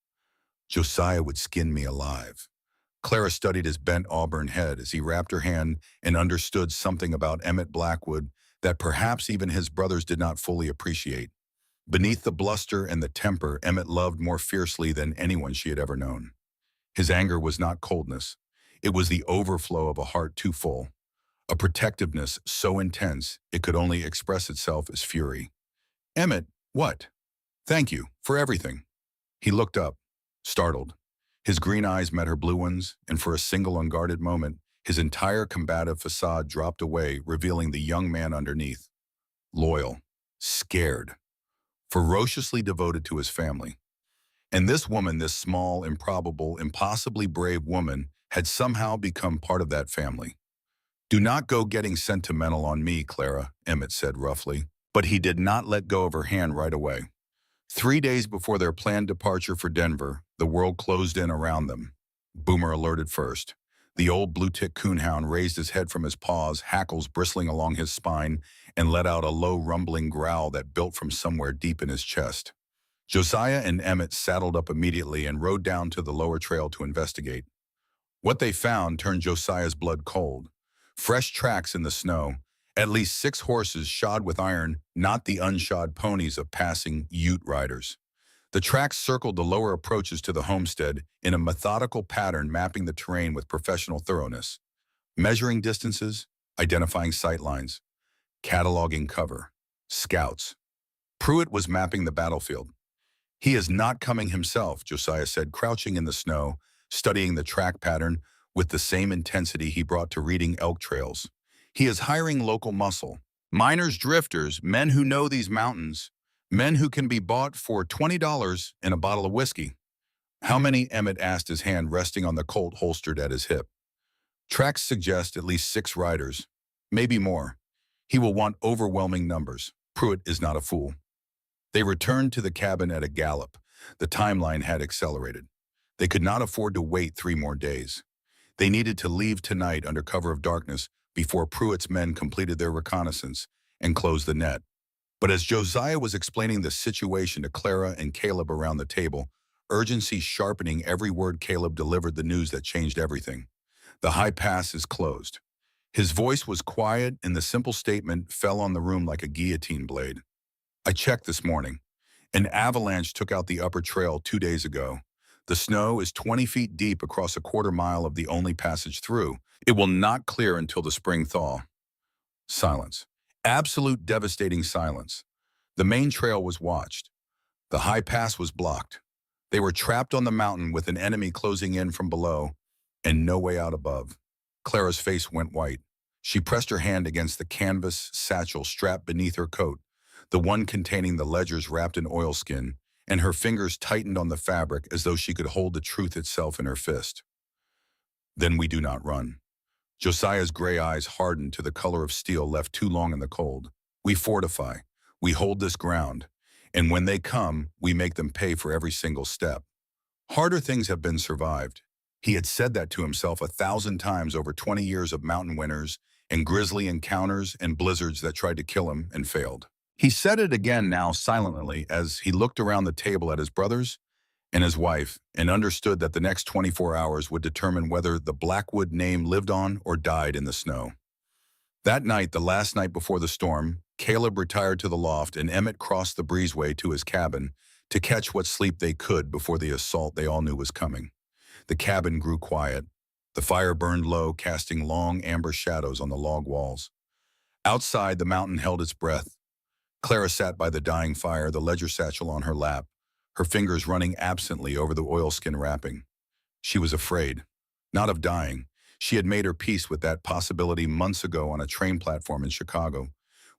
"Josiah would skin me alive." Clara studied his bent auburn head as he wrapped her hand and understood something about Emmett Blackwood that perhaps even his brothers did not fully appreciate. Beneath the bluster and the temper, Emmett loved more fiercely than anyone she had ever known. His anger was not coldness. It was the overflow of a heart too full, a protectiveness so intense it could only express itself as fury. "Emmett, what?" "Thank you for everything." He looked up, startled. His green eyes met her blue ones, and for a single unguarded moment, his entire combative facade dropped away, revealing the young man underneath. Loyal, scared, ferociously devoted to his family. And this woman, this small, improbable, impossibly brave woman, had somehow become part of that family. "Do not go getting sentimental on me, Clara," Emmett said roughly, but he did not let go of her hand right away. 3 days before their planned departure for Denver, the world closed in around them. Boomer alerted first. The old blue-tick coonhound raised his head from his paws, hackles bristling along his spine, and let out a low rumbling growl that built from somewhere deep in his chest. Josiah and Emmett saddled up immediately and rode down to the lower trail to investigate. What they found turned Josiah's blood cold. Fresh tracks in the snow, at least 6 horses shod with iron, not the unshod ponies of passing Ute riders. The tracks circled the lower approaches to the homestead in a methodical pattern, mapping the terrain with professional thoroughness. Measuring distances, identifying sight lines, cataloging cover. Scouts. Pruitt was mapping the battlefield. "He is not coming himself," Josiah said, crouching in the snow, studying the track pattern with the same intensity he brought to reading elk trails. "He is hiring local muscle. Miners, drifters, men who know these mountains, men who can be bought for $20 and a bottle of whiskey." "How many?" Emmett asked, his hand resting on the Colt holstered at his hip. "Tracks suggest at least 6 riders, maybe more. He will want overwhelming numbers. Pruitt is not a fool." They returned to the cabin at a gallop. The timeline had accelerated. They could not afford to wait 3 more days. They needed to leave tonight under cover of darkness before Pruitt's men completed their reconnaissance and closed the net. But as Josiah was explaining the situation to Clara and Caleb around the table, urgency sharpening every word, Caleb delivered the news that changed everything. "The high pass is closed." His voice was quiet, and the simple statement fell on the room like a guillotine blade. "I checked this morning. An avalanche took out the upper trail 2 days ago. The snow is 20 feet deep across a quarter mile of the only passage through. It will not clear until the spring thaw." Silence. Absolute devastating silence. The main trail was watched. The high pass was blocked. They were trapped on the mountain with an enemy closing in from below and no way out above. Clara's face went white. She pressed her hand against the canvas satchel strapped beneath her coat, the one containing the ledgers wrapped in oilskin, and her fingers tightened on the fabric as though she could hold the truth itself in her fist. "Then we do not run." Josiah's gray eyes hardened to the color of steel left too long in the cold. "We fortify. We hold this ground. And when they come, we make them pay for every single step." Harder things have been survived. He had said that to himself 1,000 times over 20 years of mountain winters and grisly encounters and blizzards that tried to kill him and failed. He said it again now silently as he looked around the table at his brothers and his wife and understood that the next 24 hours would determine whether the Blackwood name lived on or died in the snow. That night, the last night before the storm, Caleb retired to the loft and Emmett crossed the breezeway to his cabin to catch what sleep they could before the assault they all knew was coming. The cabin grew quiet. The fire burned low, casting long amber shadows on the log walls. Outside, the mountain held its breath. Clara sat by the dying fire, the ledger satchel on her lap, her fingers running absently over the oilskin wrapping. She was afraid. Not of dying. She had made her peace with that possibility months ago on a train platform in Chicago,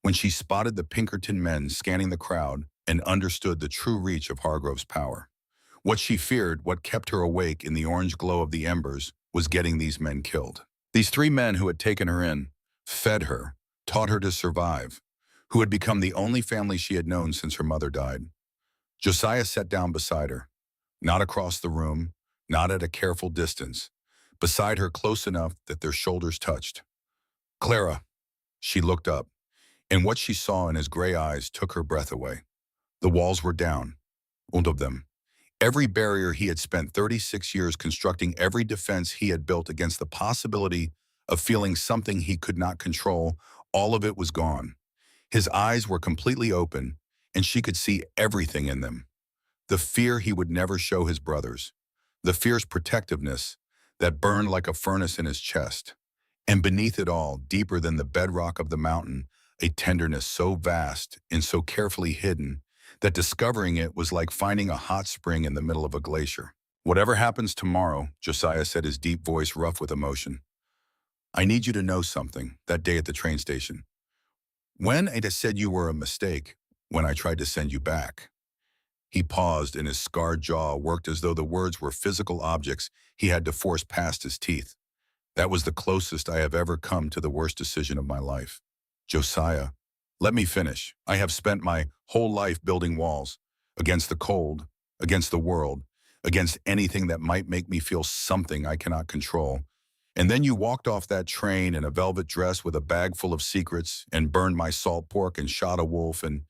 when she spotted the Pinkerton men scanning the crowd and understood the true reach of Hargrove's power. What she feared, what kept her awake in the orange glow of the embers, was getting these men killed. These three men who had taken her in, fed her, taught her to survive, who had become the only family she had known since her mother died. Josiah sat down beside her, not across the room, not at a careful distance, beside her close enough that their shoulders touched. Clara, she looked up, and what she saw in his gray eyes took her breath away. The walls were down, all of them. Every barrier he had spent 36 years constructing, every defense he had built against the possibility of feeling something he could not control, all of it was gone. His eyes were completely open, and she could see everything in them. The fear he would never show his brothers, the fierce protectiveness that burned like a furnace in his chest, and beneath it all, deeper than the bedrock of the mountain, a tenderness so vast and so carefully hidden that discovering it was like finding a hot spring in the middle of a glacier. "Whatever happens tomorrow," Josiah said, his deep voice rough with emotion, "I need you to know something that day at the train station. When Ada said you were a mistake, when I tried to send you back." He paused, and his scarred jaw worked as though the words were physical objects he had to force past his teeth. "That was the closest I have ever come to the worst decision of my life. Josiah, let me finish. I have spent my whole life building walls, against the cold, against the world, against anything that might make me feel something I cannot control. And then you walked off that train in a velvet dress with a bag full of secrets and burned my salt pork and shot a wolf and—"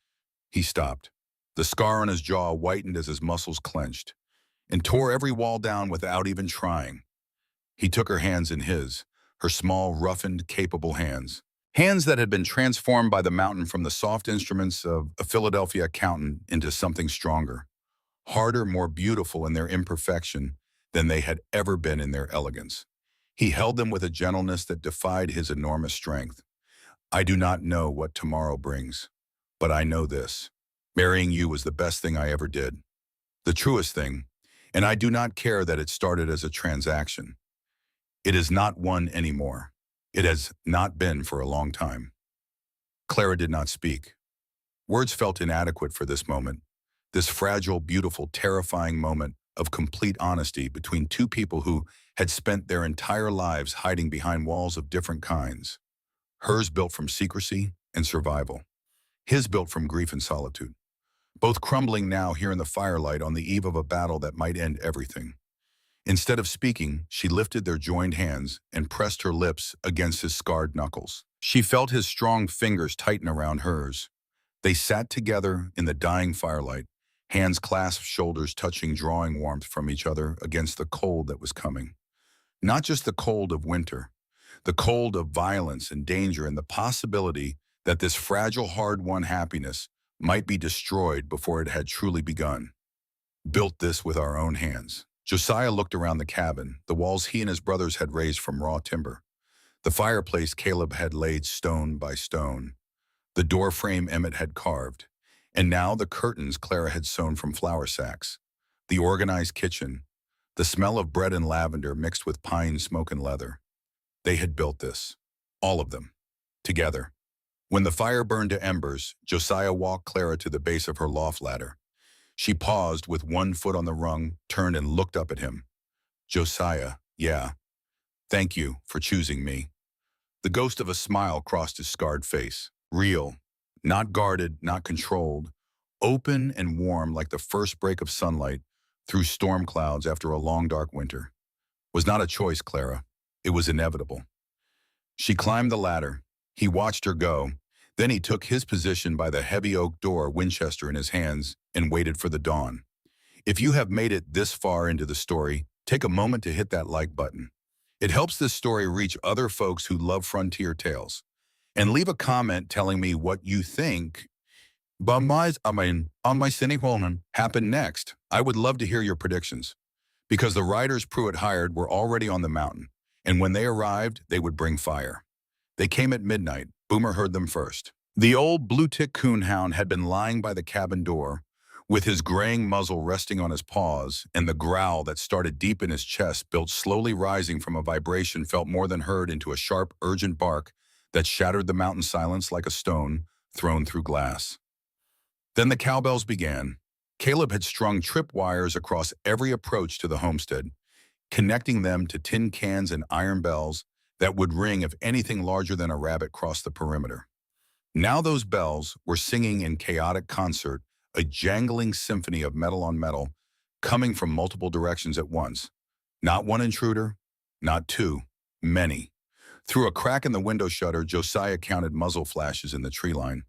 He stopped. The scar on his jaw whitened as his muscles clenched, and tore every wall down without even trying. He took her hands in his, her small, roughened, capable hands. Hands that had been transformed by the mountain from the soft instruments of a Philadelphia accountant into something stronger, harder, more beautiful in their imperfection than they had ever been in their elegance. He held them with a gentleness that defied his enormous strength. "I do not know what tomorrow brings, but I know this. Marrying you was the best thing I ever did, the truest thing, and I do not care that it started as a transaction. It is not one anymore. It has not been for a long time." Clara did not speak. Words felt inadequate for this moment, this fragile, beautiful, terrifying moment of complete honesty between two people who had spent their entire lives hiding behind walls of different kinds. Hers built from secrecy and survival. His built from grief and solitude. Both crumbling now here in the firelight on the eve of a battle that might end everything. Instead of speaking, she lifted their joined hands and pressed her lips against his scarred knuckles. She felt his strong fingers tighten around hers. They sat together in the dying firelight, hands clasped, shoulders touching, drawing warmth from each other against the cold that was coming. Not just the cold of winter, the cold of violence and danger and the possibility that this fragile, hard-won happiness might be destroyed before it had truly begun. "Built this with our own hands." Josiah looked around the cabin, the walls he and his brothers had raised from raw timber. The fireplace Caleb had laid stone by stone. The door frame Emmett had carved. And now the curtains Clara had sewn from flour sacks. The organized kitchen, the smell of bread and lavender mixed with pine smoke and leather. They had built this. All of them. Together. When the fire burned to embers, Josiah walked Clara to the base of her loft ladder. She paused with one foot on the rung, turned and looked up at him. "Josiah, yeah. Thank you for choosing me." The ghost of a smile crossed his scarred face. Real, not guarded, not controlled, open and warm like the first break of sunlight through storm clouds after a long dark winter. Was not a choice, Clara. It was inevitable. She climbed the ladder. He watched her go. Then he took his position by the heavy oak door, Winchester in his hands, and waited for the dawn. If you have made it this far into the story, take a moment to hit that like button. It helps this story reach other folks who love frontier tales. And leave a comment telling me what you think on my Cinequolman happened next. I would love to hear your predictions. Because the riders Pruitt hired were already on the mountain, And when they arrived, they would bring fire. They came at midnight. Boomer heard them first. The old blue-tick coonhound had been lying by the cabin door, with his graying muzzle resting on his paws, and the growl that started deep in his chest, built slowly rising from a vibration felt more than heard into a sharp, urgent bark that shattered the mountain silence like a stone thrown through glass. Then the cowbells began. Caleb had strung tripwires across every approach to the homestead, connecting them to tin cans and iron bells that would ring if anything larger than a rabbit crossed the perimeter. Now those bells were singing in chaotic concert, a jangling symphony of metal on metal, coming from multiple directions at once. Not one intruder, not two, many. Through a crack in the window shutter, Josiah counted muzzle flashes in the tree line,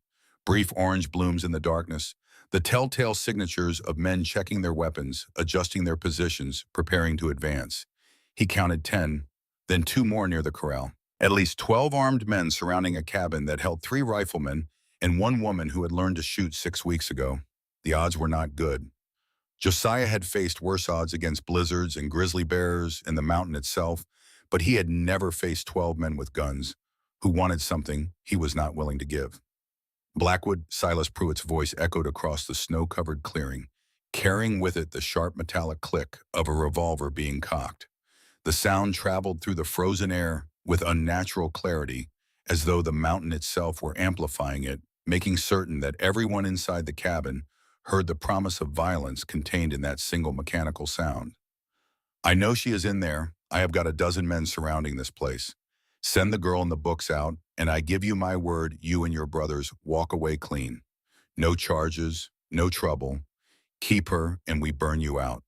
brief orange blooms in the darkness, the telltale signatures of men checking their weapons, adjusting their positions, preparing to advance. He counted 10, then 2 more near the corral. At least 12 armed men surrounding a cabin that held 3 riflemen and 1 woman who had learned to shoot 6 weeks ago. The odds were not good. Josiah had faced worse odds against blizzards and grizzly bears and the mountain itself, but he had never faced 12 men with guns who wanted something he was not willing to give. Blackwood, Silas Pruitt's voice echoed across the snow-covered clearing, carrying with it the sharp metallic click of a revolver being cocked. The sound traveled through the frozen air with unnatural clarity, as though the mountain itself were amplifying it, making certain that everyone inside the cabin heard the promise of violence contained in that single mechanical sound. "I know she is in there. I have got a dozen men surrounding this place. Send the girl and the books out, and I give you my word you and your brothers walk away clean. No charges, no trouble. Keep her, and we burn you out."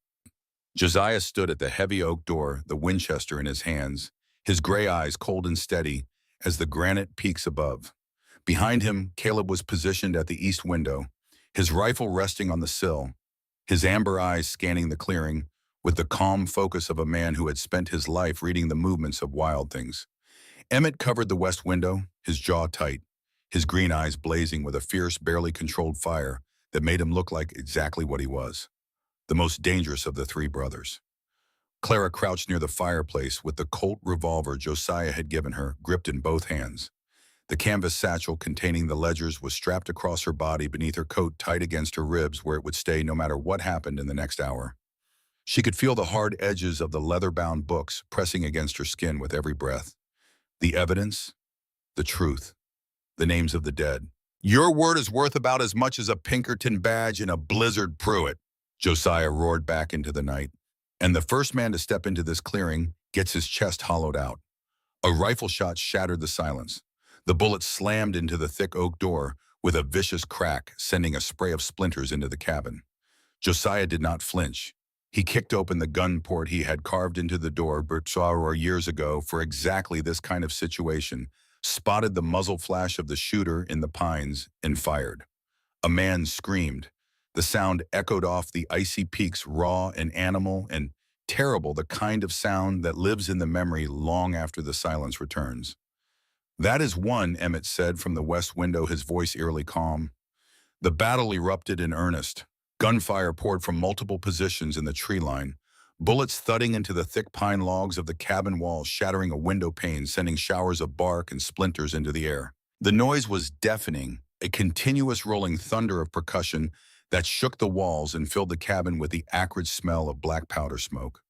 Josiah stood at the heavy oak door, the Winchester in his hands, his gray eyes cold and steady as the granite peaks above. Behind him, Caleb was positioned at the east window, his rifle resting on the sill, his amber eyes scanning the clearing with the calm focus of a man who had spent his life reading the movements of wild things. Emmett covered the west window, his jaw tight, his green eyes blazing with a fierce, barely controlled fire that made him look like exactly what he was, the most dangerous of the 3 brothers. Clara crouched near the fireplace with the Colt revolver Josiah had given her, gripped in both hands. The canvas satchel containing the ledgers was strapped across her body beneath her coat, tight against her ribs where it would stay no matter what happened in the next hour. She could feel the hard edges of the leather-bound books pressing against her skin with every breath. The evidence, the truth, the names of the dead. "Your word is worth about as much as a Pinkerton badge and a Blizzard Pruitt," Josiah roared back into the night. "And the first man to step into this clearing gets his chest hollowed out." A rifle shot shattered the silence. The bullet slammed into the thick oak door with a vicious crack, sending a spray of splinters into the cabin. Josiah did not flinch. He kicked open the gun port he had carved into the door years ago for exactly this kind of situation, spotted the muzzle flash of the shooter in the pines, and fired. A man screamed. The sound echoed off the icy peaks, raw and animal and terrible, the kind of sound that lives in the memory long after the silence returns. "That is one," Emmett said from the west window, his voice eerily calm. The battle erupted in earnest. Gunfire poured from multiple positions in the tree line, bullets thudding into the thick pine logs of the cabin walls, shattering a window pane, sending showers of bark and splinters into the air. The noise was deafening, a continuous rolling thunder of percussion that shook the walls and filled the cabin with the acrid smell of black powder smoke.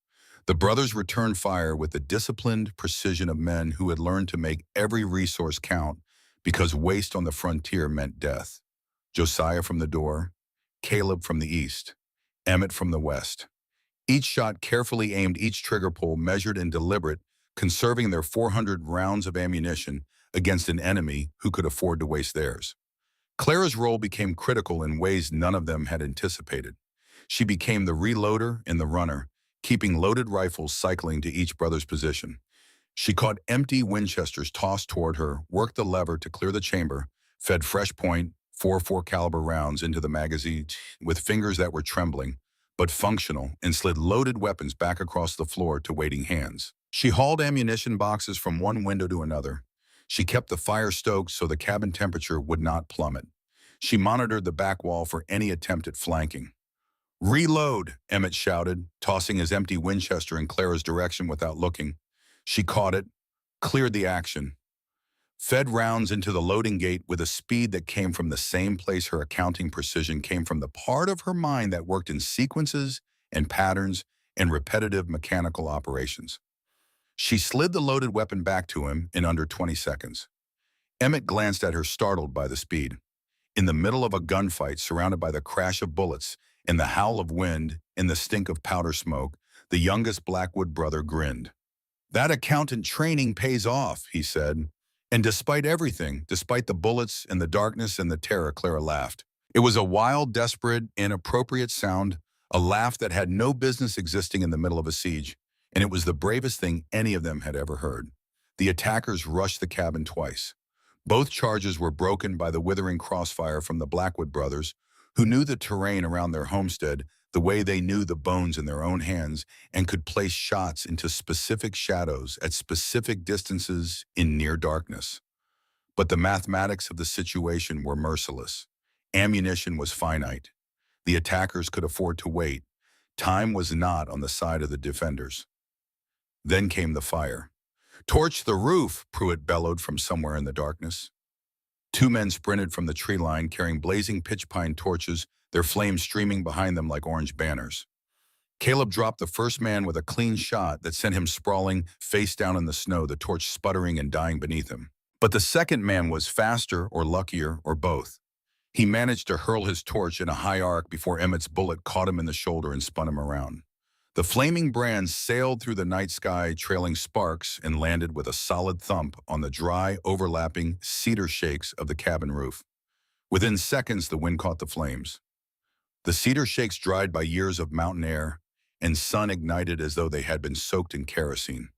The brothers returned fire with the disciplined precision of men who had learned to make every resource count because waste on the frontier meant death. Josiah from the door, Caleb from the east, Emmett from the west. Each shot carefully aimed, each trigger pull measured and deliberate, conserving their 400 rounds of ammunition against an enemy who could afford to waste theirs. Clara's role became critical in ways none of them had anticipated. She became the reloader and the runner, keeping loaded rifles cycling to each brother's position. She caught empty Winchesters tossed toward her, worked the lever to clear the chamber, fed fresh point, 4.4 caliber rounds into the magazine with fingers that were trembling, but functional, and slid loaded weapons back across the floor to waiting hands. She hauled ammunition boxes from one window to another. She kept the fire stoked so the cabin temperature would not plummet. She monitored the back wall for any attempt at flanking. "Reload," Emmett shouted, tossing his empty Winchester in Clara's direction without looking. She caught it, cleared the action, fed rounds into the loading gate with a speed that came from the same place her accounting precision came from, the part of her mind that worked in sequences and patterns and repetitive mechanical operations. She slid the loaded weapon back to him in under 20 seconds. Emmett glanced at her, startled by the speed. In the middle of a gunfight, surrounded by the crash of bullets, in the howl of wind, in the stink of powder smoke, the youngest Blackwood brother grinned. "That accountant training pays off," he said. And despite everything, despite the bullets and the darkness and the terror, Clara laughed. It was a wild, desperate, inappropriate sound, a laugh that had no business existing in the middle of a siege, and it was the bravest thing any of them had ever heard. The attackers rushed the cabin twice. Both charges were broken by the withering crossfire from the Blackwood brothers, who knew the terrain around their homestead the way they knew the bones in their own hands and could place shots into specific shadows at specific distances in near darkness. But the mathematics of the situation were merciless. Ammunition was finite. The attackers could afford to wait. Time was not on the side of the defenders. Then came the fire. "Torch the roof," Pruitt bellowed from somewhere in the darkness. Two men sprinted from the tree line carrying blazing pitch pine torches, their flames streaming behind them like orange banners. Caleb dropped the first man with a clean shot that sent him sprawling, face down in the snow, the torch sputtering and dying beneath him. But the second man was faster or luckier or both. He managed to hurl his torch in a high arc before Emmett's bullet caught him in the shoulder and spun him around. The flaming brand sailed through the night sky, trailing sparks, and landed with a solid thump on the dry, overlapping cedar shakes of the cabin roof. Within seconds, the wind caught the flames. The cedar shakes dried by years of mountain air, and sun ignited as though they had been soaked in kerosene.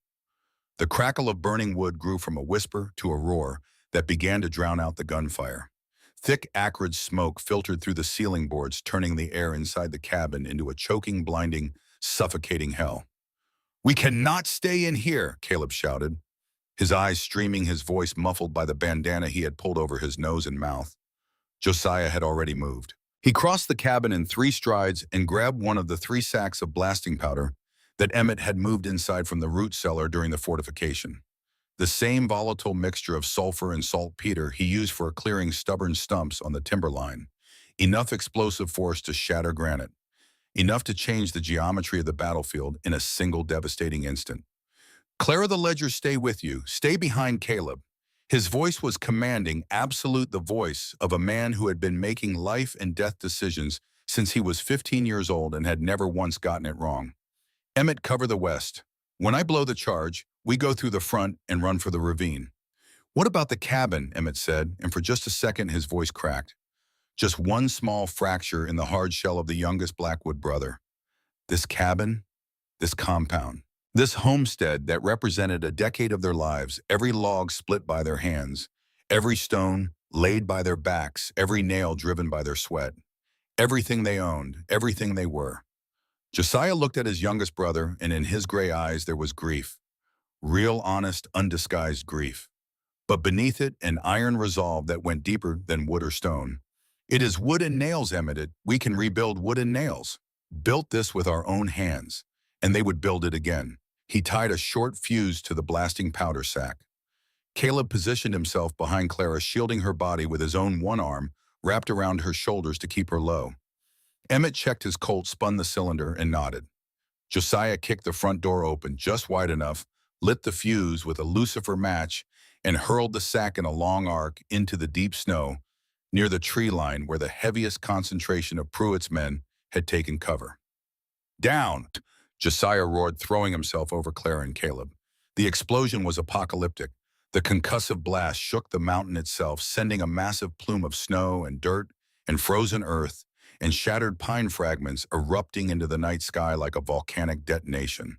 The crackle of burning wood grew from a whisper to a roar that began to drown out the gunfire. Thick, acrid smoke filtered through the ceiling boards, turning the air inside the cabin into a choking, blinding, suffocating hell. "We cannot stay in here," Caleb shouted, his eyes streaming, his voice muffled by the bandana he had pulled over his nose and mouth. Josiah had already moved. He crossed the cabin in 3 strides and grabbed one of the 3 sacks of blasting powder that Emmett had moved inside from the root cellar during the fortification. The same volatile mixture of sulfur and saltpeter he used for clearing stubborn stumps on the timberline. Enough explosive force to shatter granite. Enough to change the geometry of the battlefield in a single devastating instant. "Clara the Ledger, stay with you. Stay behind Caleb." His voice was commanding, absolute, the voice of a man who had been making life and death decisions since he was 15 years old and had never once gotten it wrong. "Emmett, cover the west. When I blow the charge, we go through the front and run for the ravine." "What about the cabin?" Emmett said, and for just a second his voice cracked. Just one small fracture in the hard shell of the youngest Blackwood brother. This cabin, this compound, this homestead that represented a decade of their lives, every log split by their hands, every stone laid by their backs, every nail driven by their sweat, everything they owned, everything they were. Josiah looked at his youngest brother, and in his gray eyes there was grief. Real, honest, undisguised grief. But beneath it, an iron resolve that went deeper than wood or stone. "It is wood and nails, Emmett. We can rebuild wood and nails. Built this with our own hands." And they would build it again. He tied a short fuse to the blasting powder sack. Caleb positioned himself behind Clara, shielding her body with his own one arm wrapped around her shoulders to keep her low. Emmett checked his Colt, spun the cylinder, and nodded. Josiah kicked the front door open just wide enough, lit the fuse with a lucifer match, and hurled the sack in a long arc into the deep snow near the tree line where the heaviest concentration of Pruitt's men had taken cover. "Down!" Josiah roared, throwing himself over Clara and Caleb. The explosion was apocalyptic. The concussive blast shook the mountain itself, sending a massive plume of snow and dirt and frozen earth and shattered pine fragments erupting into the night sky like a volcanic detonation.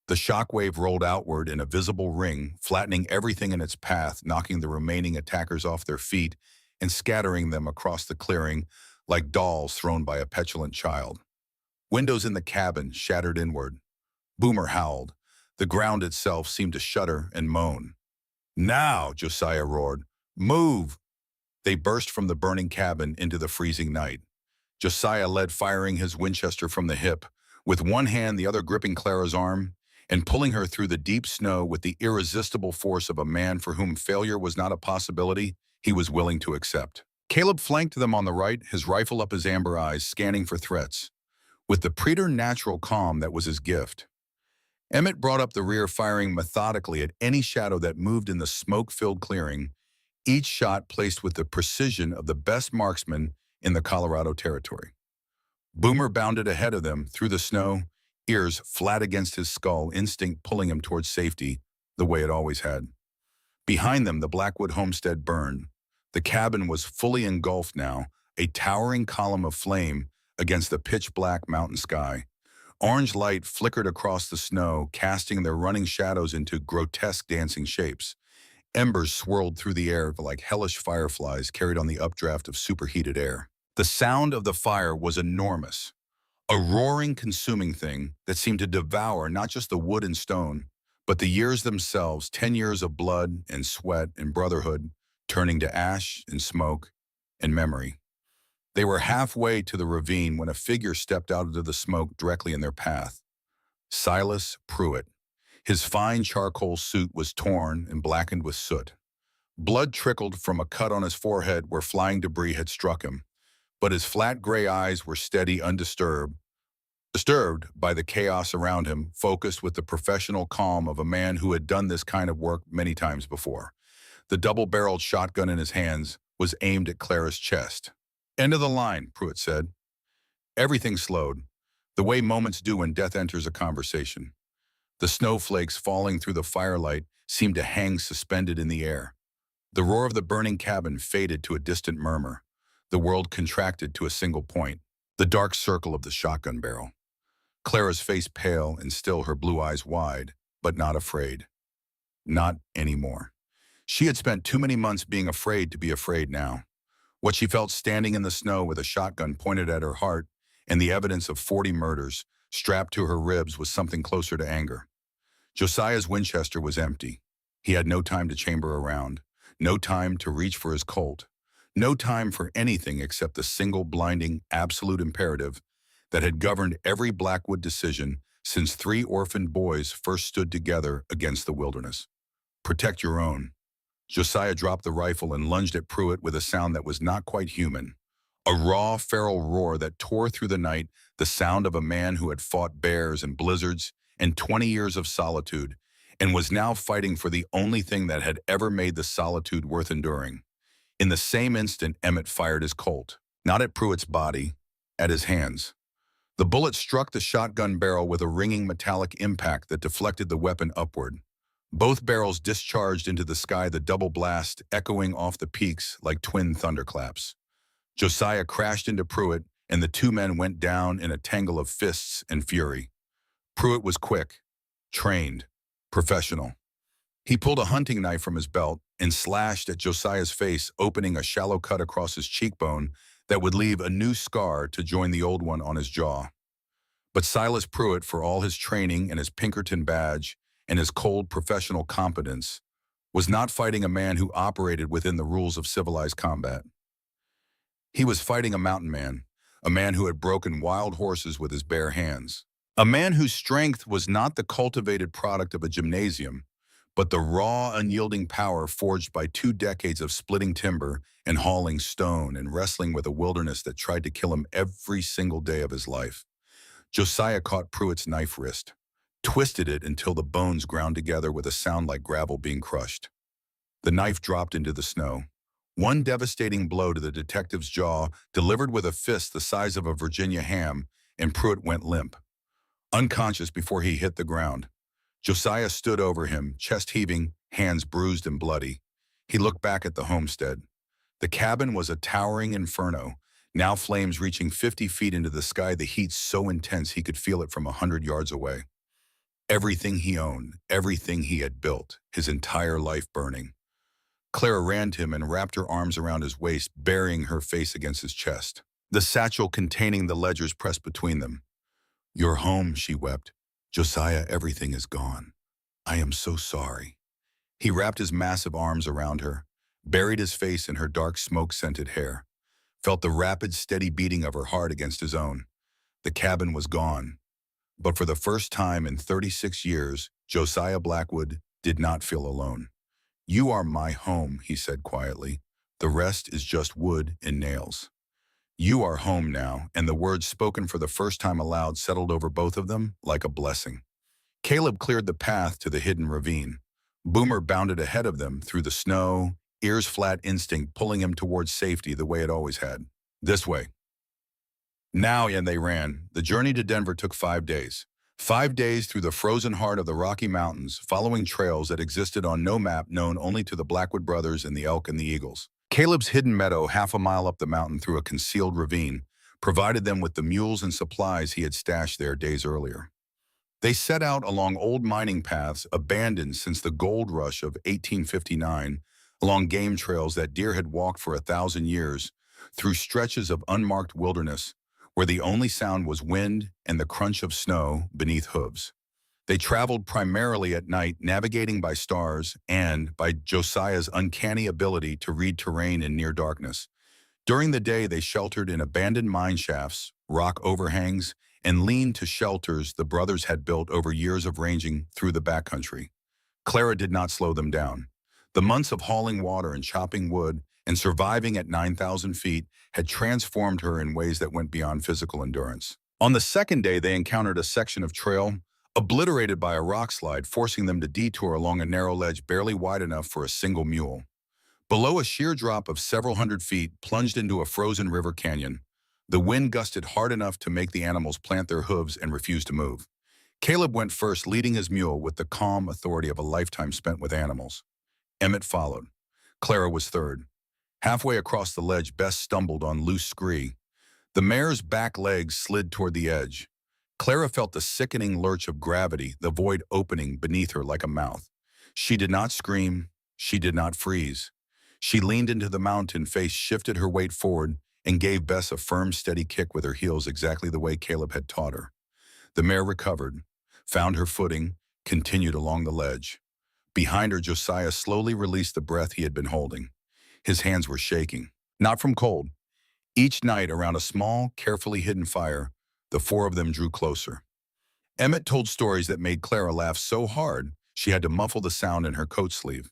The shockwave rolled outward in a visible ring, flattening everything in its path, knocking the remaining attackers off their feet and scattering them across the clearing like dolls thrown by a petulant child. Windows in the cabin shattered inward. Boomer howled. The ground itself seemed to shudder and moan. "Now!" Josiah roared. "Move!" They burst from the burning cabin into the freezing night. Josiah led, firing his Winchester from the hip, with one hand the other gripping Clara's arm, and pulling her through the deep snow with the irresistible force of a man for whom failure was not a possibility he was willing to accept. Caleb flanked them on the right, his rifle up his amber eyes, scanning for threats, with the preternatural calm that was his gift. Emmett brought up the rear, firing methodically at any shadow that moved in the smoke-filled clearing, each shot placed with the precision of the best marksman in the Colorado Territory. Boomer bounded ahead of them through the snow, ears flat against his skull, instinct pulling him towards safety, the way it always had. Behind them, the Blackwood homestead burned. The cabin was fully engulfed now, a towering column of flame against the pitch-black mountain sky. Orange light flickered across the snow, casting their running shadows into grotesque dancing shapes. Embers swirled through the air like hellish fireflies carried on the updraft of superheated air. The sound of the fire was enormous, a roaring, consuming thing that seemed to devour not just the wood and stone, but the years themselves, 10 years of blood and sweat and brotherhood, turning to ash and smoke and memory. They were halfway to the ravine when a figure stepped out into the smoke directly in their path. Silas Pruitt. His fine charcoal suit was torn and blackened with soot. Blood trickled from a cut on his forehead where flying debris had struck him, but his flat gray eyes were steady, undisturbed, disturbed by the chaos around him, focused with the professional calm of a man who had done this kind of work many times before. The double-barreled shotgun in his hands was aimed at Clara's chest. "End of the line," Pruitt said. Everything slowed, the way moments do when death enters a conversation. The snowflakes falling through the firelight seemed to hang suspended in the air. The roar of the burning cabin faded to a distant murmur. The world contracted to a single point, the dark circle of the shotgun barrel. Clara's face pale and still, her blue eyes wide, but not afraid. Not anymore. She had spent too many months being afraid to be afraid now. What she felt standing in the snow with a shotgun pointed at her heart and the evidence of 40 murders strapped to her ribs was something closer to anger. Josiah's Winchester was empty. He had no time to chamber around, no time to reach for his Colt, no time for anything except the single blinding, absolute imperative that had governed every Blackwood decision since 3 orphaned boys first stood together against the wilderness. Protect your own. Josiah dropped the rifle and lunged at Pruitt with a sound that was not quite human. A raw, feral roar that tore through the night, the sound of a man who had fought bears and blizzards and 20 years of solitude, and was now fighting for the only thing that had ever made the solitude worth enduring. In the same instant, Emmett fired his Colt, not at Pruitt's body, at his hands. The bullet struck the shotgun barrel with a ringing metallic impact that deflected the weapon upward. Both barrels discharged into the sky, the double blast echoing off the peaks like twin thunderclaps. Josiah crashed into Pruitt, and the two men went down in a tangle of fists and fury. Pruitt was quick, trained, professional. He pulled a hunting knife from his belt and slashed at Josiah's face, opening a shallow cut across his cheekbone that would leave a new scar to join the old one on his jaw. But Silas Pruitt, for all his training and his Pinkerton badge and his cold professional competence, was not fighting a man who operated within the rules of civilized combat. He was fighting a mountain man, a man who had broken wild horses with his bare hands. A man whose strength was not the cultivated product of a gymnasium, but the raw, unyielding power forged by 2 decades of splitting timber and hauling stone and wrestling with a wilderness that tried to kill him every single day of his life. Josiah caught Pruitt's knife wrist, twisted it until the bones ground together with a sound like gravel being crushed. The knife dropped into the snow. One devastating blow to the detective's jaw, delivered with a fist the size of a Virginia ham, and Pruitt went limp, unconscious before he hit the ground. Josiah stood over him, chest heaving, hands bruised and bloody. He looked back at the homestead. The cabin was a towering inferno, now flames reaching 50 feet into the sky, the heat so intense he could feel it from 100 yards away. Everything he owned, everything he had built, his entire life burning. Clara ran to him and wrapped her arms around his waist, burying her face against his chest. The satchel containing the ledgers pressed between them. "You're home," she wept. "Josiah, everything is gone. I am so sorry." He wrapped his massive arms around her, buried his face in her dark smoke-scented hair, felt the rapid, steady beating of her heart against his own. The cabin was gone. But for the first time in 36 years, Josiah Blackwood did not feel alone. "You are my home," he said quietly. "The rest is just wood and nails." "You are home now," and the words spoken for the first time aloud settled over both of them like a blessing. Caleb cleared the path to the hidden ravine. Boomer bounded ahead of them through the snow, ears flat, instinct pulling him towards safety the way it always had. "This way." Now, and they ran. The journey to Denver took 5 days. 5 days through the frozen heart of the Rocky Mountains, following trails that existed on no map known only to the Blackwood brothers and the elk and the eagles. Caleb's hidden meadow, half a mile up the mountain through a concealed ravine, provided them with the mules and supplies he had stashed there days earlier. They set out along old mining paths abandoned since the gold rush of 1859, along game trails that deer had walked for 1,000 years, through stretches of unmarked wilderness where the only sound was wind and the crunch of snow beneath hooves. They traveled primarily at night, navigating by stars and by Josiah's uncanny ability to read terrain in near darkness. During the day, they sheltered in abandoned mine shafts, rock overhangs, and leaned to shelters the brothers had built over years of ranging through the backcountry. Clara did not slow them down. The months of hauling water and chopping wood and surviving at 9,000 feet had transformed her in ways that went beyond physical endurance. On the second day, they encountered a section of trail obliterated by a rock slide, forcing them to detour along a narrow ledge barely wide enough for a single mule. Below, a sheer drop of several hundred feet plunged into a frozen river canyon. The wind gusted hard enough to make the animals plant their hooves and refuse to move. Caleb went first, leading his mule with the calm authority of a lifetime spent with animals. Emmett followed. Clara was third. Halfway across the ledge, Bess stumbled on loose scree. The mare's back legs slid toward the edge. Clara felt the sickening lurch of gravity, the void opening beneath her like a mouth. She did not scream. She did not freeze. She leaned into the mountain face, shifted her weight forward, and gave Bess a firm, steady kick with her heels exactly the way Caleb had taught her. The mare recovered, found her footing, continued along the ledge. Behind her, Josiah slowly released the breath he had been holding. His hands were shaking, not from cold. Each night, around a small, carefully hidden fire, the four of them drew closer. Emmett told stories that made Clara laugh so hard she had to muffle the sound in her coat sleeve.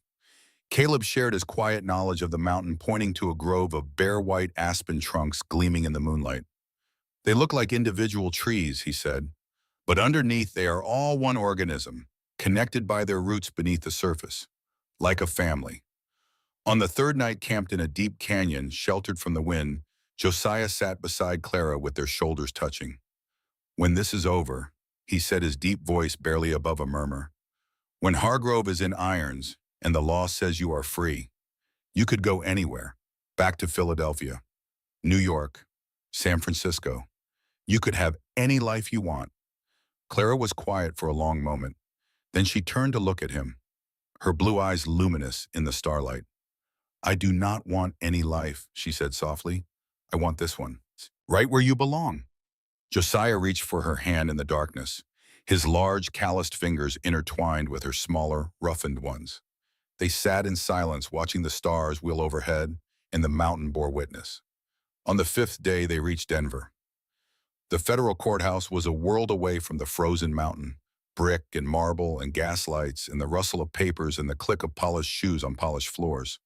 Caleb shared his quiet knowledge of the mountain, pointing to a grove of bare white aspen trunks gleaming in the moonlight. "They look like individual trees," he said, "but underneath they are all one organism, connected by their roots beneath the surface, like a family." On the third night, camped in a deep canyon, sheltered from the wind, Josiah sat beside Clara with their shoulders touching. "When this is over," he said, his deep voice barely above a murmur, "when Hargrove is in irons and the law says you are free, you could go anywhere, back to Philadelphia, New York, San Francisco. You could have any life you want." Clara was quiet for a long moment. Then she turned to look at him, her blue eyes luminous in the starlight. "I do not want any life," she said softly. "I want this one, right where you belong." Josiah reached for her hand in the darkness, his large, calloused fingers intertwined with her smaller, roughened ones. They sat in silence, watching the stars wheel overhead, and the mountain bore witness. On the fifth day, they reached Denver. The federal courthouse was a world away from the frozen mountain, brick and marble and gas lights and the rustle of papers and the click of polished shoes on polished floors.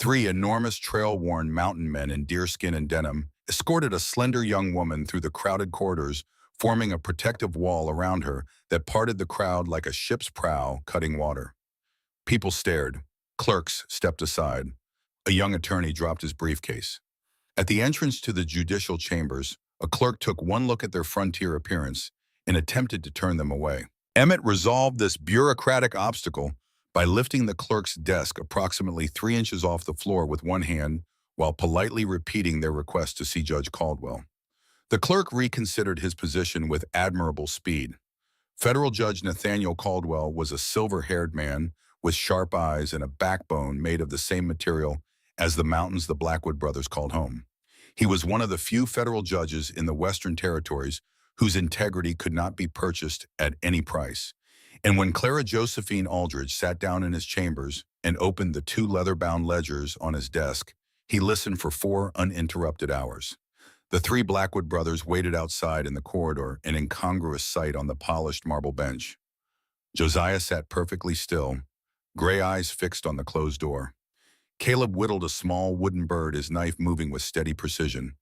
3 enormous trail-worn mountain men in deerskin and denim escorted a slender young woman through the crowded corridors, forming a protective wall around her that parted the crowd like a ship's prow cutting water. People stared. Clerks stepped aside. A young attorney dropped his briefcase. At the entrance to the judicial chambers, a clerk took one look at their frontier appearance and attempted to turn them away. Emmett resolved this bureaucratic obstacle by lifting the clerk's desk approximately 3 inches off the floor with one hand while politely repeating their request to see Judge Caldwell. The clerk reconsidered his position with admirable speed. Federal Judge Nathaniel Caldwell was a silver-haired man with sharp eyes and a backbone made of the same material as the mountains the Blackwood brothers called home. He was one of the few federal judges in the Western Territories whose integrity could not be purchased at any price. And when Clara Josephine Aldridge sat down in his chambers and opened the 2 leather-bound ledgers on his desk, he listened for 4 uninterrupted hours. The three Blackwood brothers waited outside in the corridor, an incongruous sight on the polished marble bench. Josiah sat perfectly still, gray eyes fixed on the closed door. Caleb whittled a small wooden bird, his knife moving with steady precision.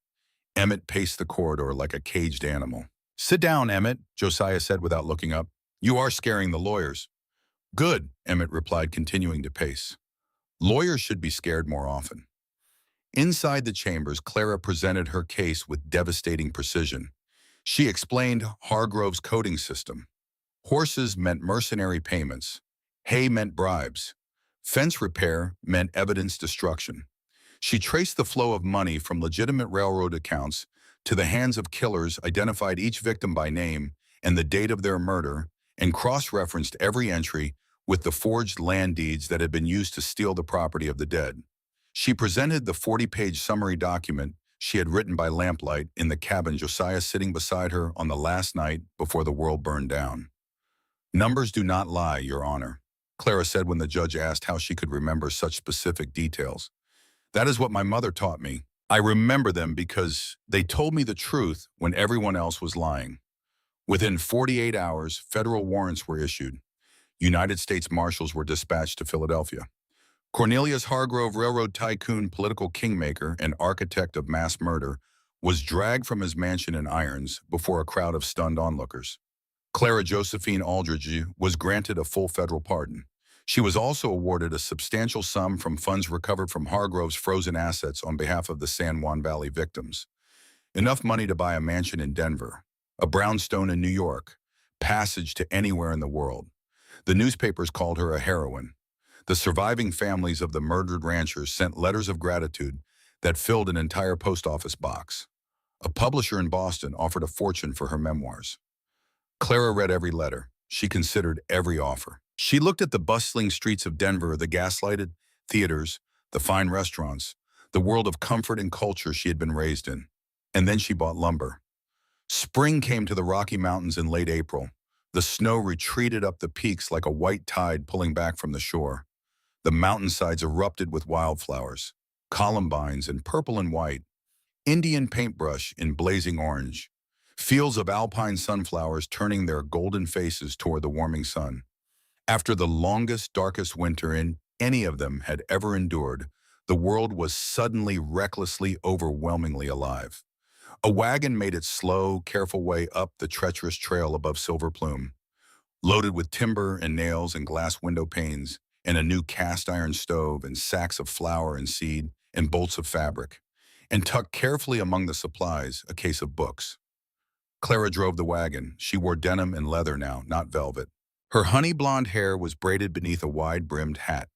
Emmett paced the corridor like a caged animal. "Sit down, Emmett," Josiah said without looking up. "You are scaring the lawyers." "Good," Emmett replied, continuing to pace. "Lawyers should be scared more often." Inside the chambers, Clara presented her case with devastating precision. She explained Hargrove's coding system. Horses meant mercenary payments. Hay meant bribes. Fence repair meant evidence destruction. She traced the flow of money from legitimate railroad accounts to the hands of killers, identified each victim by name and the date of their murder, and cross-referenced every entry with the forged land deeds that had been used to steal the property of the dead. She presented the 40-page summary document she had written by lamplight in the cabin, Josiah sitting beside her on the last night before the world burned down. "Numbers do not lie, Your Honor," Clara said when the judge asked how she could remember such specific details. "That is what my mother taught me. I remember them because they told me the truth when everyone else was lying." Within 48 hours, federal warrants were issued. United States Marshals were dispatched to Philadelphia. Cornelius Hargrove, railroad tycoon, political kingmaker, and architect of mass murder, was dragged from his mansion in irons before a crowd of stunned onlookers. Clara Josephine Aldridge was granted a full federal pardon. She was also awarded a substantial sum from funds recovered from Hargrove's frozen assets on behalf of the San Juan Valley victims. Enough money to buy a mansion in Denver, a brownstone in New York, passage to anywhere in the world. The newspapers called her a heroine. The surviving families of the murdered ranchers sent letters of gratitude that filled an entire post office box. A publisher in Boston offered a fortune for her memoirs. Clara read every letter. She considered every offer. She looked at the bustling streets of Denver, the gaslighted theaters, the fine restaurants, the world of comfort and culture she had been raised in. And then she bought lumber. Spring came to the Rocky Mountains in late April. The snow retreated up the peaks like a white tide pulling back from the shore. The mountainsides erupted with wildflowers, columbines in purple and white, Indian paintbrush in blazing orange, fields of alpine sunflowers turning their golden faces toward the warming sun. After the longest, darkest winter any of them had ever endured, the world was suddenly, recklessly, overwhelmingly alive. A wagon made its slow, careful way up the treacherous trail above Silver Plume, loaded with timber and nails and glass window panes, and a new cast-iron stove and sacks of flour and seed and bolts of fabric, and tucked carefully among the supplies a case of books. Clara drove the wagon. She wore denim and leather now, not velvet. Her honey-blonde hair was braided beneath a wide-brimmed hat.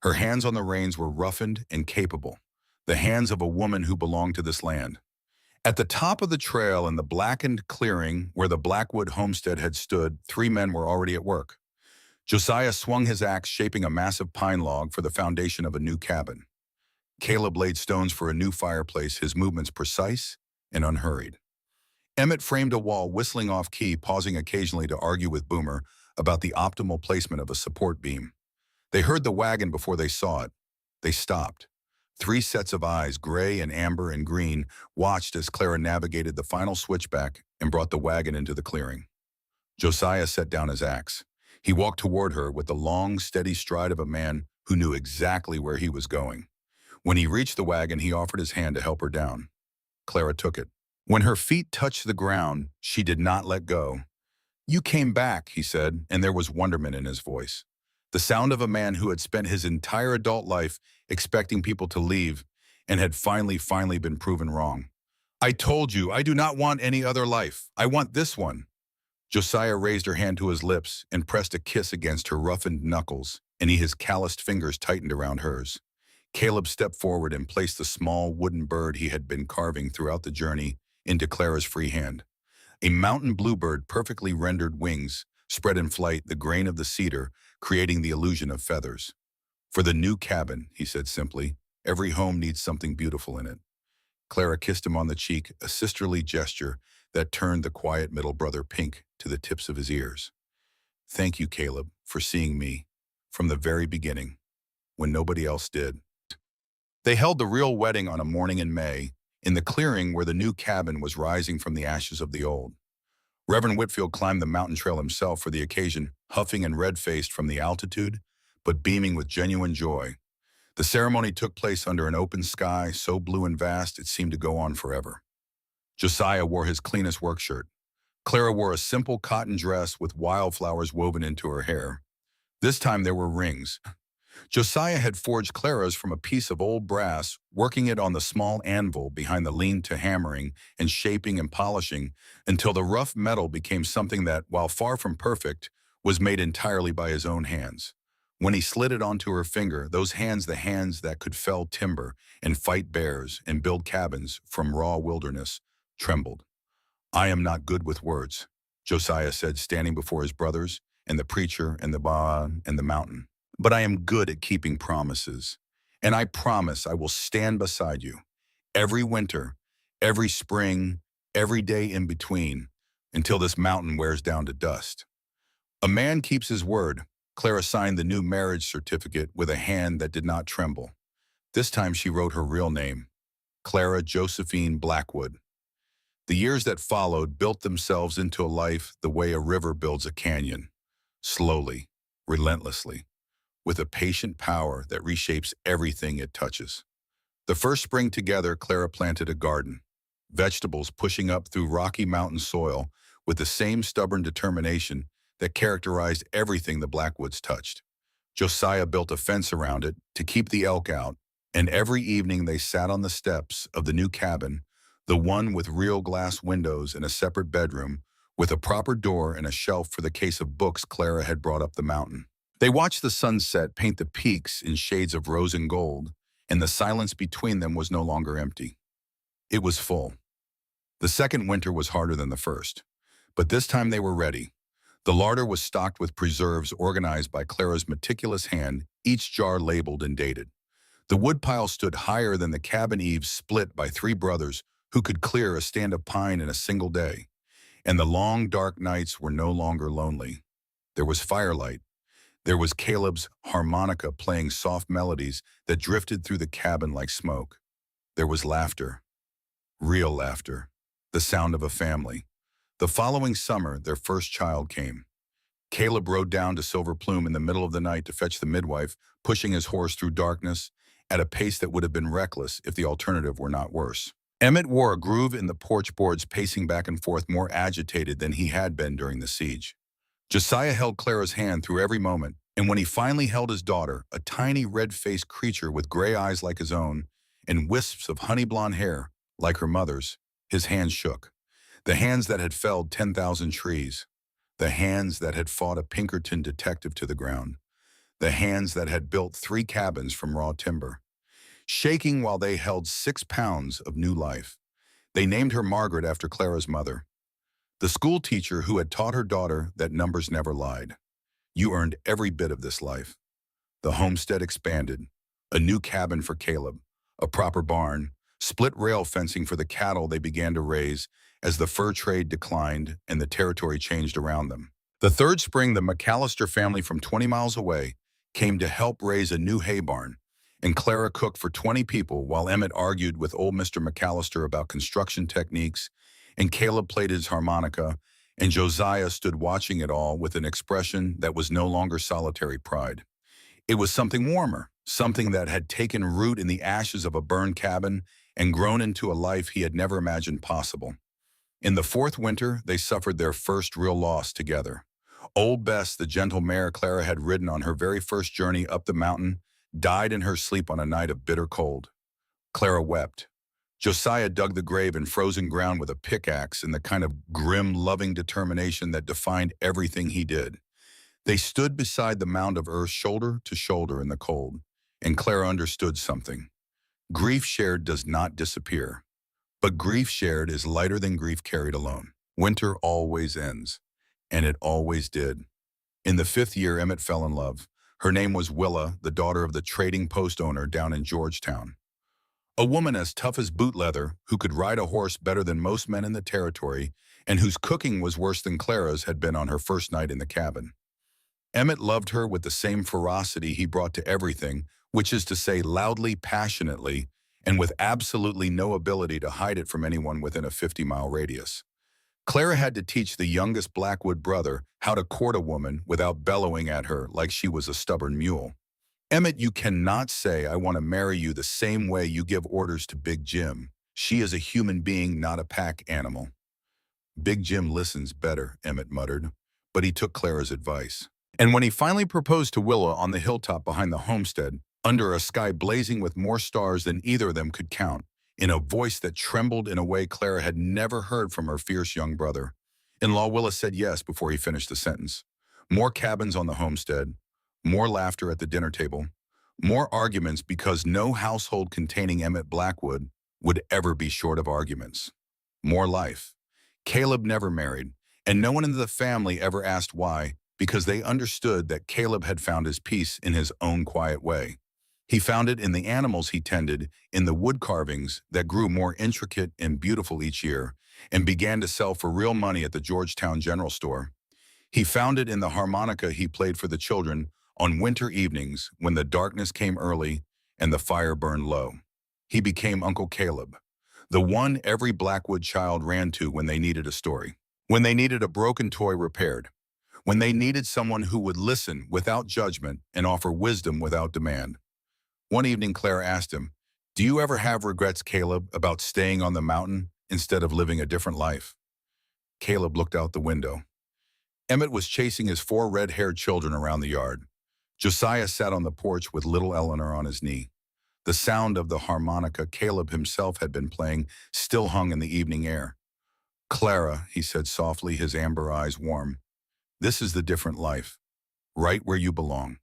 Her hands on the reins were roughened and capable, the hands of a woman who belonged to this land. At the top of the trail in the blackened clearing where the Blackwood homestead had stood, 3 men were already at work. Josiah swung his axe, shaping a massive pine log for the foundation of a new cabin. Caleb laid stones for a new fireplace, his movements precise and unhurried. Emmett framed a wall, whistling off-key, pausing occasionally to argue with Boomer about the optimal placement of a support beam. They heard the wagon before they saw it. They stopped. 3 sets of eyes, gray and amber and green, watched as Clara navigated the final switchback and brought the wagon into the clearing. Josiah set down his axe. He walked toward her with the long, steady stride of a man who knew exactly where he was going. When he reached the wagon, he offered his hand to help her down. Clara took it. When her feet touched the ground, she did not let go. "You came back," he said, and there was wonderment in his voice. The sound of a man who had spent his entire adult life expecting people to leave and had finally been proven wrong. "I told you, I do not want any other life. I want this one." Josiah raised her hand to his lips and pressed a kiss against her roughened knuckles, and his calloused fingers tightened around hers. Caleb stepped forward and placed the small wooden bird he had been carving throughout the journey into Clara's free hand. A mountain bluebird, perfectly rendered wings, spread in flight, the grain of the cedar creating the illusion of feathers. "For the new cabin," he said simply. "Every home needs something beautiful in it." Clara kissed him on the cheek, a sisterly gesture that turned the quiet middle brother pink to the tips of his ears. "Thank you, Caleb, for seeing me from the very beginning, when nobody else did." They held the real wedding on a morning in May, in the clearing where the new cabin was rising from the ashes of the old. Reverend Whitfield climbed the mountain trail himself for the occasion, huffing and red-faced from the altitude, but beaming with genuine joy. The ceremony took place under an open sky so blue and vast it seemed to go on forever. Josiah wore his cleanest work shirt. Clara wore a simple cotton dress with wildflowers woven into her hair. This time there were rings. Josiah had forged Clara's from a piece of old brass, working it on the small anvil behind the lean-to hammering and shaping and polishing until the rough metal became something that, while far from perfect, was made entirely by his own hands. When he slid it onto her finger, those hands, the hands that could fell timber and fight bears and build cabins from raw wilderness, trembled. "I am not good with words," Josiah said, standing before his brothers and the preacher and the Ba and the mountain. "But I am good at keeping promises, and I promise I will stand beside you every winter, every spring, every day in between, until this mountain wears down to dust." A man keeps his word. Clara signed the new marriage certificate with a hand that did not tremble. This time she wrote her real name, Clara Josephine Blackwood. The years that followed built themselves into a life the way a river builds a canyon, slowly, relentlessly, with a patient power that reshapes everything it touches. The first spring together, Clara planted a garden, vegetables pushing up through rocky mountain soil with the same stubborn determination that characterized everything the Blackwoods touched. Josiah built a fence around it to keep the elk out, and every evening they sat on the steps of the new cabin, the one with real glass windows and a separate bedroom, with a proper door and a shelf for the case of books Clara had brought up the mountain. They watched the sunset paint the peaks in shades of rose and gold, and the silence between them was no longer empty. It was full. The second winter was harder than the first, but this time they were ready. The larder was stocked with preserves organized by Clara's meticulous hand, each jar labeled and dated. The woodpile stood higher than the cabin eaves split by three brothers who could clear a stand of pine in a single day. And the long, dark nights were no longer lonely. There was firelight. There was Caleb's harmonica playing soft melodies that drifted through the cabin like smoke. There was laughter. Real laughter. The sound of a family. The following summer, their first child came. Caleb rode down to Silver Plume in the middle of the night to fetch the midwife, pushing his horse through darkness at a pace that would have been reckless if the alternative were not worse. Emmett wore a groove in the porch boards, pacing back and forth, more agitated than he had been during the siege. Josiah held Clara's hand through every moment, and when he finally held his daughter, a tiny red-faced creature with gray eyes like his own and wisps of honey blonde hair like her mother's, his hands shook. The hands that had felled 10,000 trees. The hands that had fought a Pinkerton detective to the ground. The hands that had built 3 cabins from raw timber. Shaking while they held 6 pounds of new life. They named her Margaret after Clara's mother, the school teacher who had taught her daughter that numbers never lied. You earned every bit of this life. The homestead expanded. A new cabin for Caleb, a proper barn, split rail fencing for the cattle they began to raise as the fur trade declined and the territory changed around them. The third spring, the McAllister family from 20 miles away came to help raise a new hay barn, and Clara cooked for 20 people while Emmett argued with old Mr. McAllister about construction techniques, and Caleb played his harmonica, and Josiah stood watching it all with an expression that was no longer solitary pride. It was something warmer, something that had taken root in the ashes of a burned cabin and grown into a life he had never imagined possible. In the fourth winter, they suffered their first real loss together. Old Bess, the gentle mare Clara had ridden on her very first journey up the mountain, died in her sleep on a night of bitter cold. Clara wept. Josiah dug the grave in frozen ground with a pickaxe in the kind of grim, loving determination that defined everything he did. They stood beside the mound of earth, shoulder to shoulder in the cold, and Clara understood something. Grief shared does not disappear, but grief shared is lighter than grief carried alone. Winter always ends, and it always did. In the 5th year, Emmett fell in love. Her name was Willa, the daughter of the trading post owner down in Georgetown. A woman as tough as boot leather, who could ride a horse better than most men in the territory, and whose cooking was worse than Clara's had been on her first night in the cabin. Emmett loved her with the same ferocity he brought to everything, which is to say loudly, passionately, and with absolutely no ability to hide it from anyone within a 50-mile radius. Clara had to teach the youngest Blackwood brother how to court a woman without bellowing at her like she was a stubborn mule. Emmett, you cannot say I want to marry you the same way you give orders to Big Jim. She is a human being, not a pack animal. Big Jim listens better, Emmett muttered, but he took Clara's advice. And when he finally proposed to Willa on the hilltop behind the homestead, under a sky blazing with more stars than either of them could count, in a voice that trembled in a way Clara had never heard from her fierce young brother, in-law Willa said yes before he finished the sentence. More cabins on the homestead, more laughter at the dinner table, more arguments because no household containing Emmett Blackwood would ever be short of arguments. More life. Caleb never married, and no one in the family ever asked why, because they understood that Caleb had found his peace in his own quiet way. He found it in the animals he tended, in the wood carvings that grew more intricate and beautiful each year, and began to sell for real money at the Georgetown General Store. He found it in the harmonica he played for the children on winter evenings when the darkness came early and the fire burned low. He became Uncle Caleb, the one every Blackwood child ran to when they needed a story, when they needed a broken toy repaired, when they needed someone who would listen without judgment and offer wisdom without demand. One evening, Claire asked him, "Do you ever have regrets, Caleb, about staying on the mountain instead of living a different life?" Caleb looked out the window. Emmett was chasing his 4 red-haired children around the yard. Josiah sat on the porch with little Eleanor on his knee. The sound of the harmonica Caleb himself had been playing still hung in the evening air. "Clara," he said softly, his amber eyes warm, "this is the different life, right where you belong."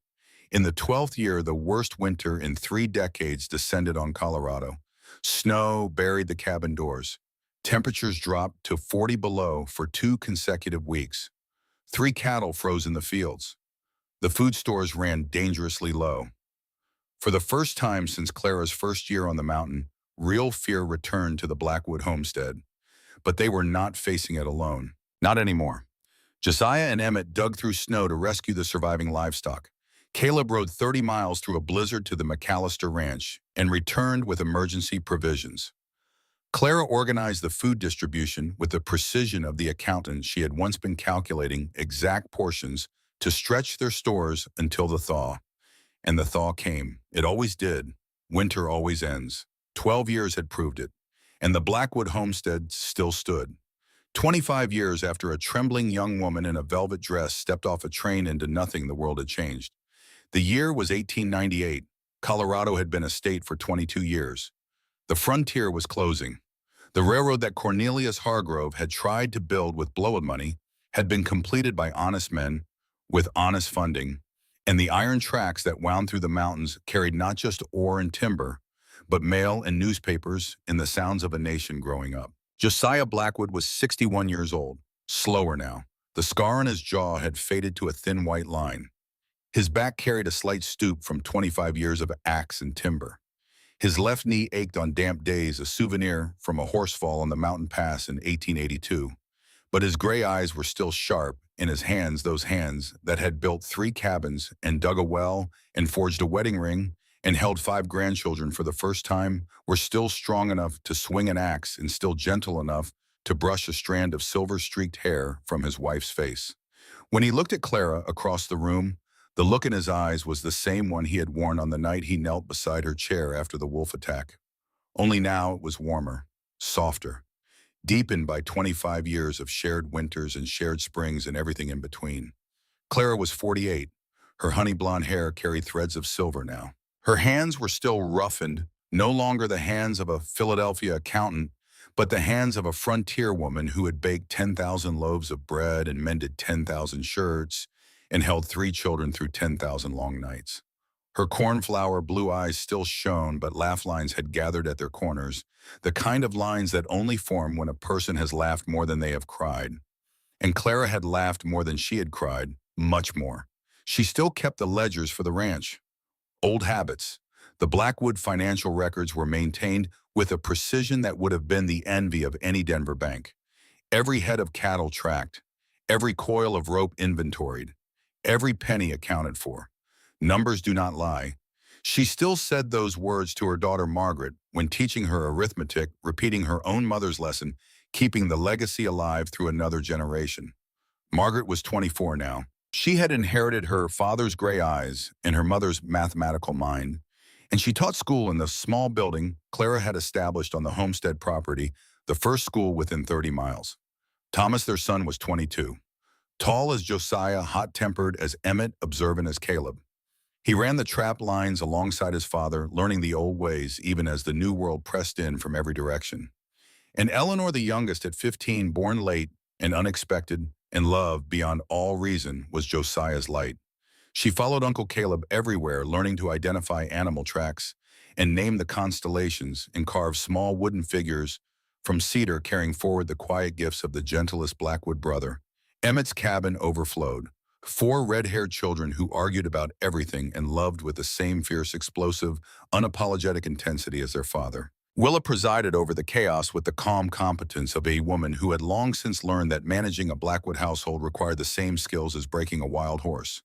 In the 12th year, the worst winter in 3 decades descended on Colorado. Snow buried the cabin doors. Temperatures dropped to 40 below for 2 consecutive weeks. 3 cattle froze in the fields. The food stores ran dangerously low. For the first time since Clara's first year on the mountain, real fear returned to the Blackwood homestead. But they were not facing it alone. Not anymore. Josiah and Emmett dug through snow to rescue the surviving livestock. Caleb rode 30 miles through a blizzard to the McAllister Ranch and returned with emergency provisions. Clara organized the food distribution with the precision of the accountant she had once been calculating exact portions to stretch their stores until the thaw. And the thaw came. It always did. Winter always ends. 12 years had proved it. And the Blackwood homestead still stood. 25 years after a trembling young woman in a velvet dress stepped off a train into nothing, the world had changed. The year was 1898. Colorado had been a state for 22 years. The frontier was closing. The railroad that Cornelius Hargrove had tried to build with blow money had been completed by honest men with honest funding, and the iron tracks that wound through the mountains carried not just ore and timber, but mail and newspapers and the sounds of a nation growing up. Josiah Blackwood was 61 years old, slower now. The scar on his jaw had faded to a thin white line. His back carried a slight stoop from 25 years of axe and timber. His left knee ached on damp days, a souvenir from a horse fall on the mountain pass in 1882. But his gray eyes were still sharp, and his hands, those hands that had built 3 cabins and dug a well and forged a wedding ring and held 5 grandchildren for the first time, were still strong enough to swing an axe and still gentle enough to brush a strand of silver-streaked hair from his wife's face. When he looked at Clara across the room, the look in his eyes was the same one he had worn on the night he knelt beside her chair after the wolf attack. Only now it was warmer, softer, deepened by 25 years of shared winters and shared springs and everything in between. Clara was 48. Her honey blonde hair carried threads of silver now. Her hands were still roughened, no longer the hands of a Philadelphia accountant, but the hands of a frontier woman who had baked 10,000 loaves of bread and mended 10,000 shirts and held 3 children through 10,000 long nights. Her cornflower blue eyes still shone, but laugh lines had gathered at their corners, the kind of lines that only form when a person has laughed more than they have cried. And Clara had laughed more than she had cried, much more. She still kept the ledgers for the ranch. Old habits. The Blackwood financial records were maintained with a precision that would have been the envy of any Denver bank. Every head of cattle tracked, every coil of rope inventoried, every penny accounted for. Numbers do not lie. She still said those words to her daughter Margaret when teaching her arithmetic, repeating her own mother's lesson, keeping the legacy alive through another generation. Margaret was 24 now. She had inherited her father's gray eyes and her mother's mathematical mind, and she taught school in the small building Clara had established on the homestead property, the first school within 30 miles. Thomas, their son, was 22. Tall as Josiah, hot-tempered as Emmett, observant as Caleb. He ran the trap lines alongside his father, learning the old ways even as the new world pressed in from every direction. And Eleanor, the youngest at 15, born late and unexpected, and loved beyond all reason, was Josiah's light. She followed Uncle Caleb everywhere, learning to identify animal tracks and name the constellations and carve small wooden figures from cedar, carrying forward the quiet gifts of the gentlest Blackwood brother. Emmett's cabin overflowed. 4 red-haired children who argued about everything and loved with the same fierce, explosive, unapologetic intensity as their father. Willa presided over the chaos with the calm competence of a woman who had long since learned that managing a Blackwood household required the same skills as breaking a wild horse: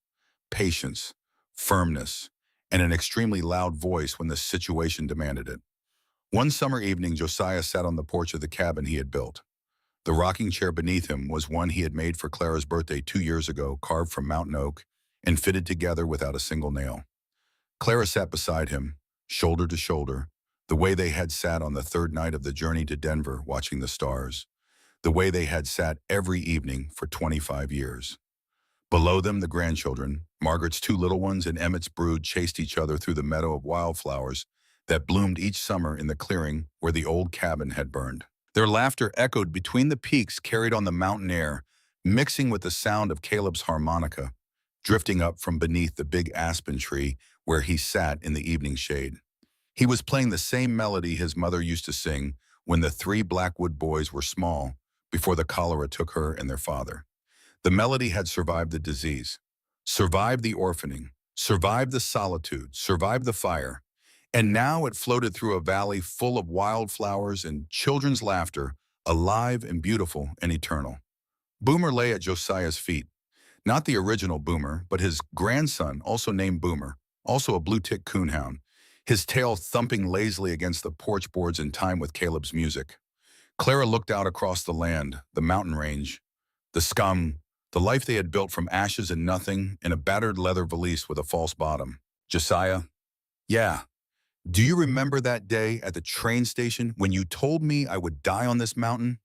patience, firmness, and an extremely loud voice when the situation demanded it. One summer evening, Josiah sat on the porch of the cabin he had built. The rocking chair beneath him was one he had made for Clara's birthday 2 years ago, carved from mountain oak and fitted together without a single nail. Clara sat beside him, shoulder to shoulder, the way they had sat on the third night of the journey to Denver watching the stars, the way they had sat every evening for 25 years. Below them, the grandchildren, Margaret's 2 little ones and Emmett's brood, chased each other through the meadow of wildflowers that bloomed each summer in the clearing where the old cabin had burned. Their laughter echoed between the peaks, carried on the mountain air, mixing with the sound of Caleb's harmonica, drifting up from beneath the big aspen tree where he sat in the evening shade. He was playing the same melody his mother used to sing when the 3 Blackwood boys were small, before the cholera took her and their father. The melody had survived the disease, survived the orphaning, survived the solitude, survived the fire, and now it floated through a valley full of wildflowers and children's laughter, alive and beautiful and eternal. Boomer lay at Josiah's feet, not the original Boomer, but his grandson, also named Boomer, also a blue-tick coonhound, his tail thumping lazily against the porch boards in time with Caleb's music. Clara looked out across the land, the mountain range, the scum, the life they had built from ashes and nothing in a battered leather valise with a false bottom. Josiah, yeah. Do you remember that day at the train station when you told me I would die on this mountain?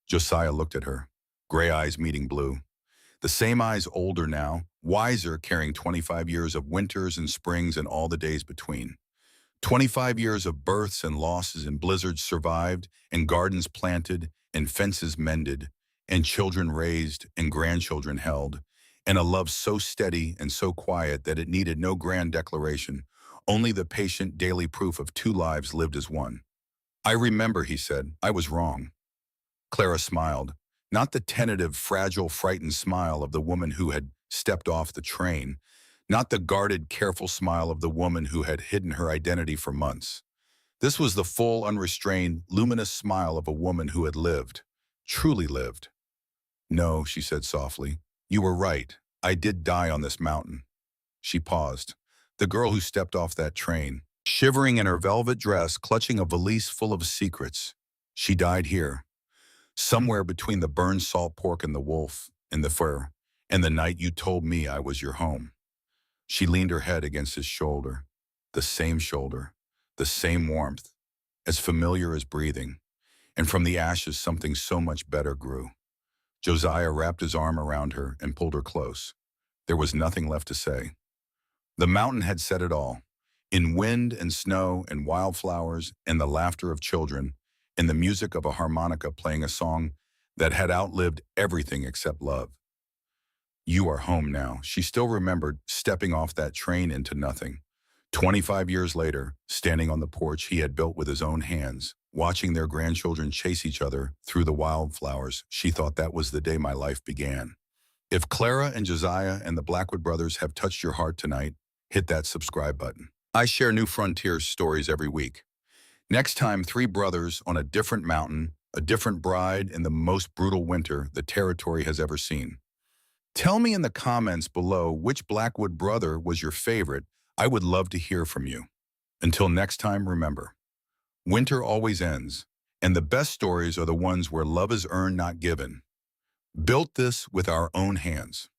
Josiah looked at her, gray eyes meeting blue. The same eyes, older now, wiser, carrying 25 years of winters and springs and all the days between. 25 years of births and losses and blizzards survived, and gardens planted, and fences mended, and children raised, and grandchildren held, and a love so steady and so quiet that it needed no grand declaration, only the patient daily proof of 2 lives lived as one. I remember, he said. I was wrong. Clara smiled, not the tentative, fragile, frightened smile of the woman who had stepped off the train, not the guarded, careful smile of the woman who had hidden her identity for months. This was the full, unrestrained, luminous smile of a woman who had lived, truly lived. No, she said softly, you were right. I did die on this mountain. She paused. The girl who stepped off that train, shivering in her velvet dress, clutching a valise full of secrets. She died here, somewhere between the burned salt pork and the wolf and the fur, and the night you told me I was your home. She leaned her head against his shoulder, the same warmth, as familiar as breathing, and from the ashes something so much better grew. Josiah wrapped his arm around her and pulled her close. There was nothing left to say. The mountain had said it all, in wind and snow and wildflowers and the laughter of children and the music of a harmonica playing a song that had outlived everything except love. You are home now. She still remembered stepping off that train into nothing. 25 years later, standing on the porch he had built with his own hands, watching their grandchildren chase each other through the wildflowers, she thought that was the day my life began. If Clara and Josiah and the Blackwood brothers have touched your heart tonight, hit that subscribe button. I share New Frontiers stories every week. Next time, 3 brothers on a different mountain, a different bride in the most brutal winter the territory has ever seen. Tell me in the comments below which Blackwood brother was your favorite. I would love to hear from you. Until next time, remember, winter always ends, and the best stories are the ones where love is earned, not given. Built this with our own hands.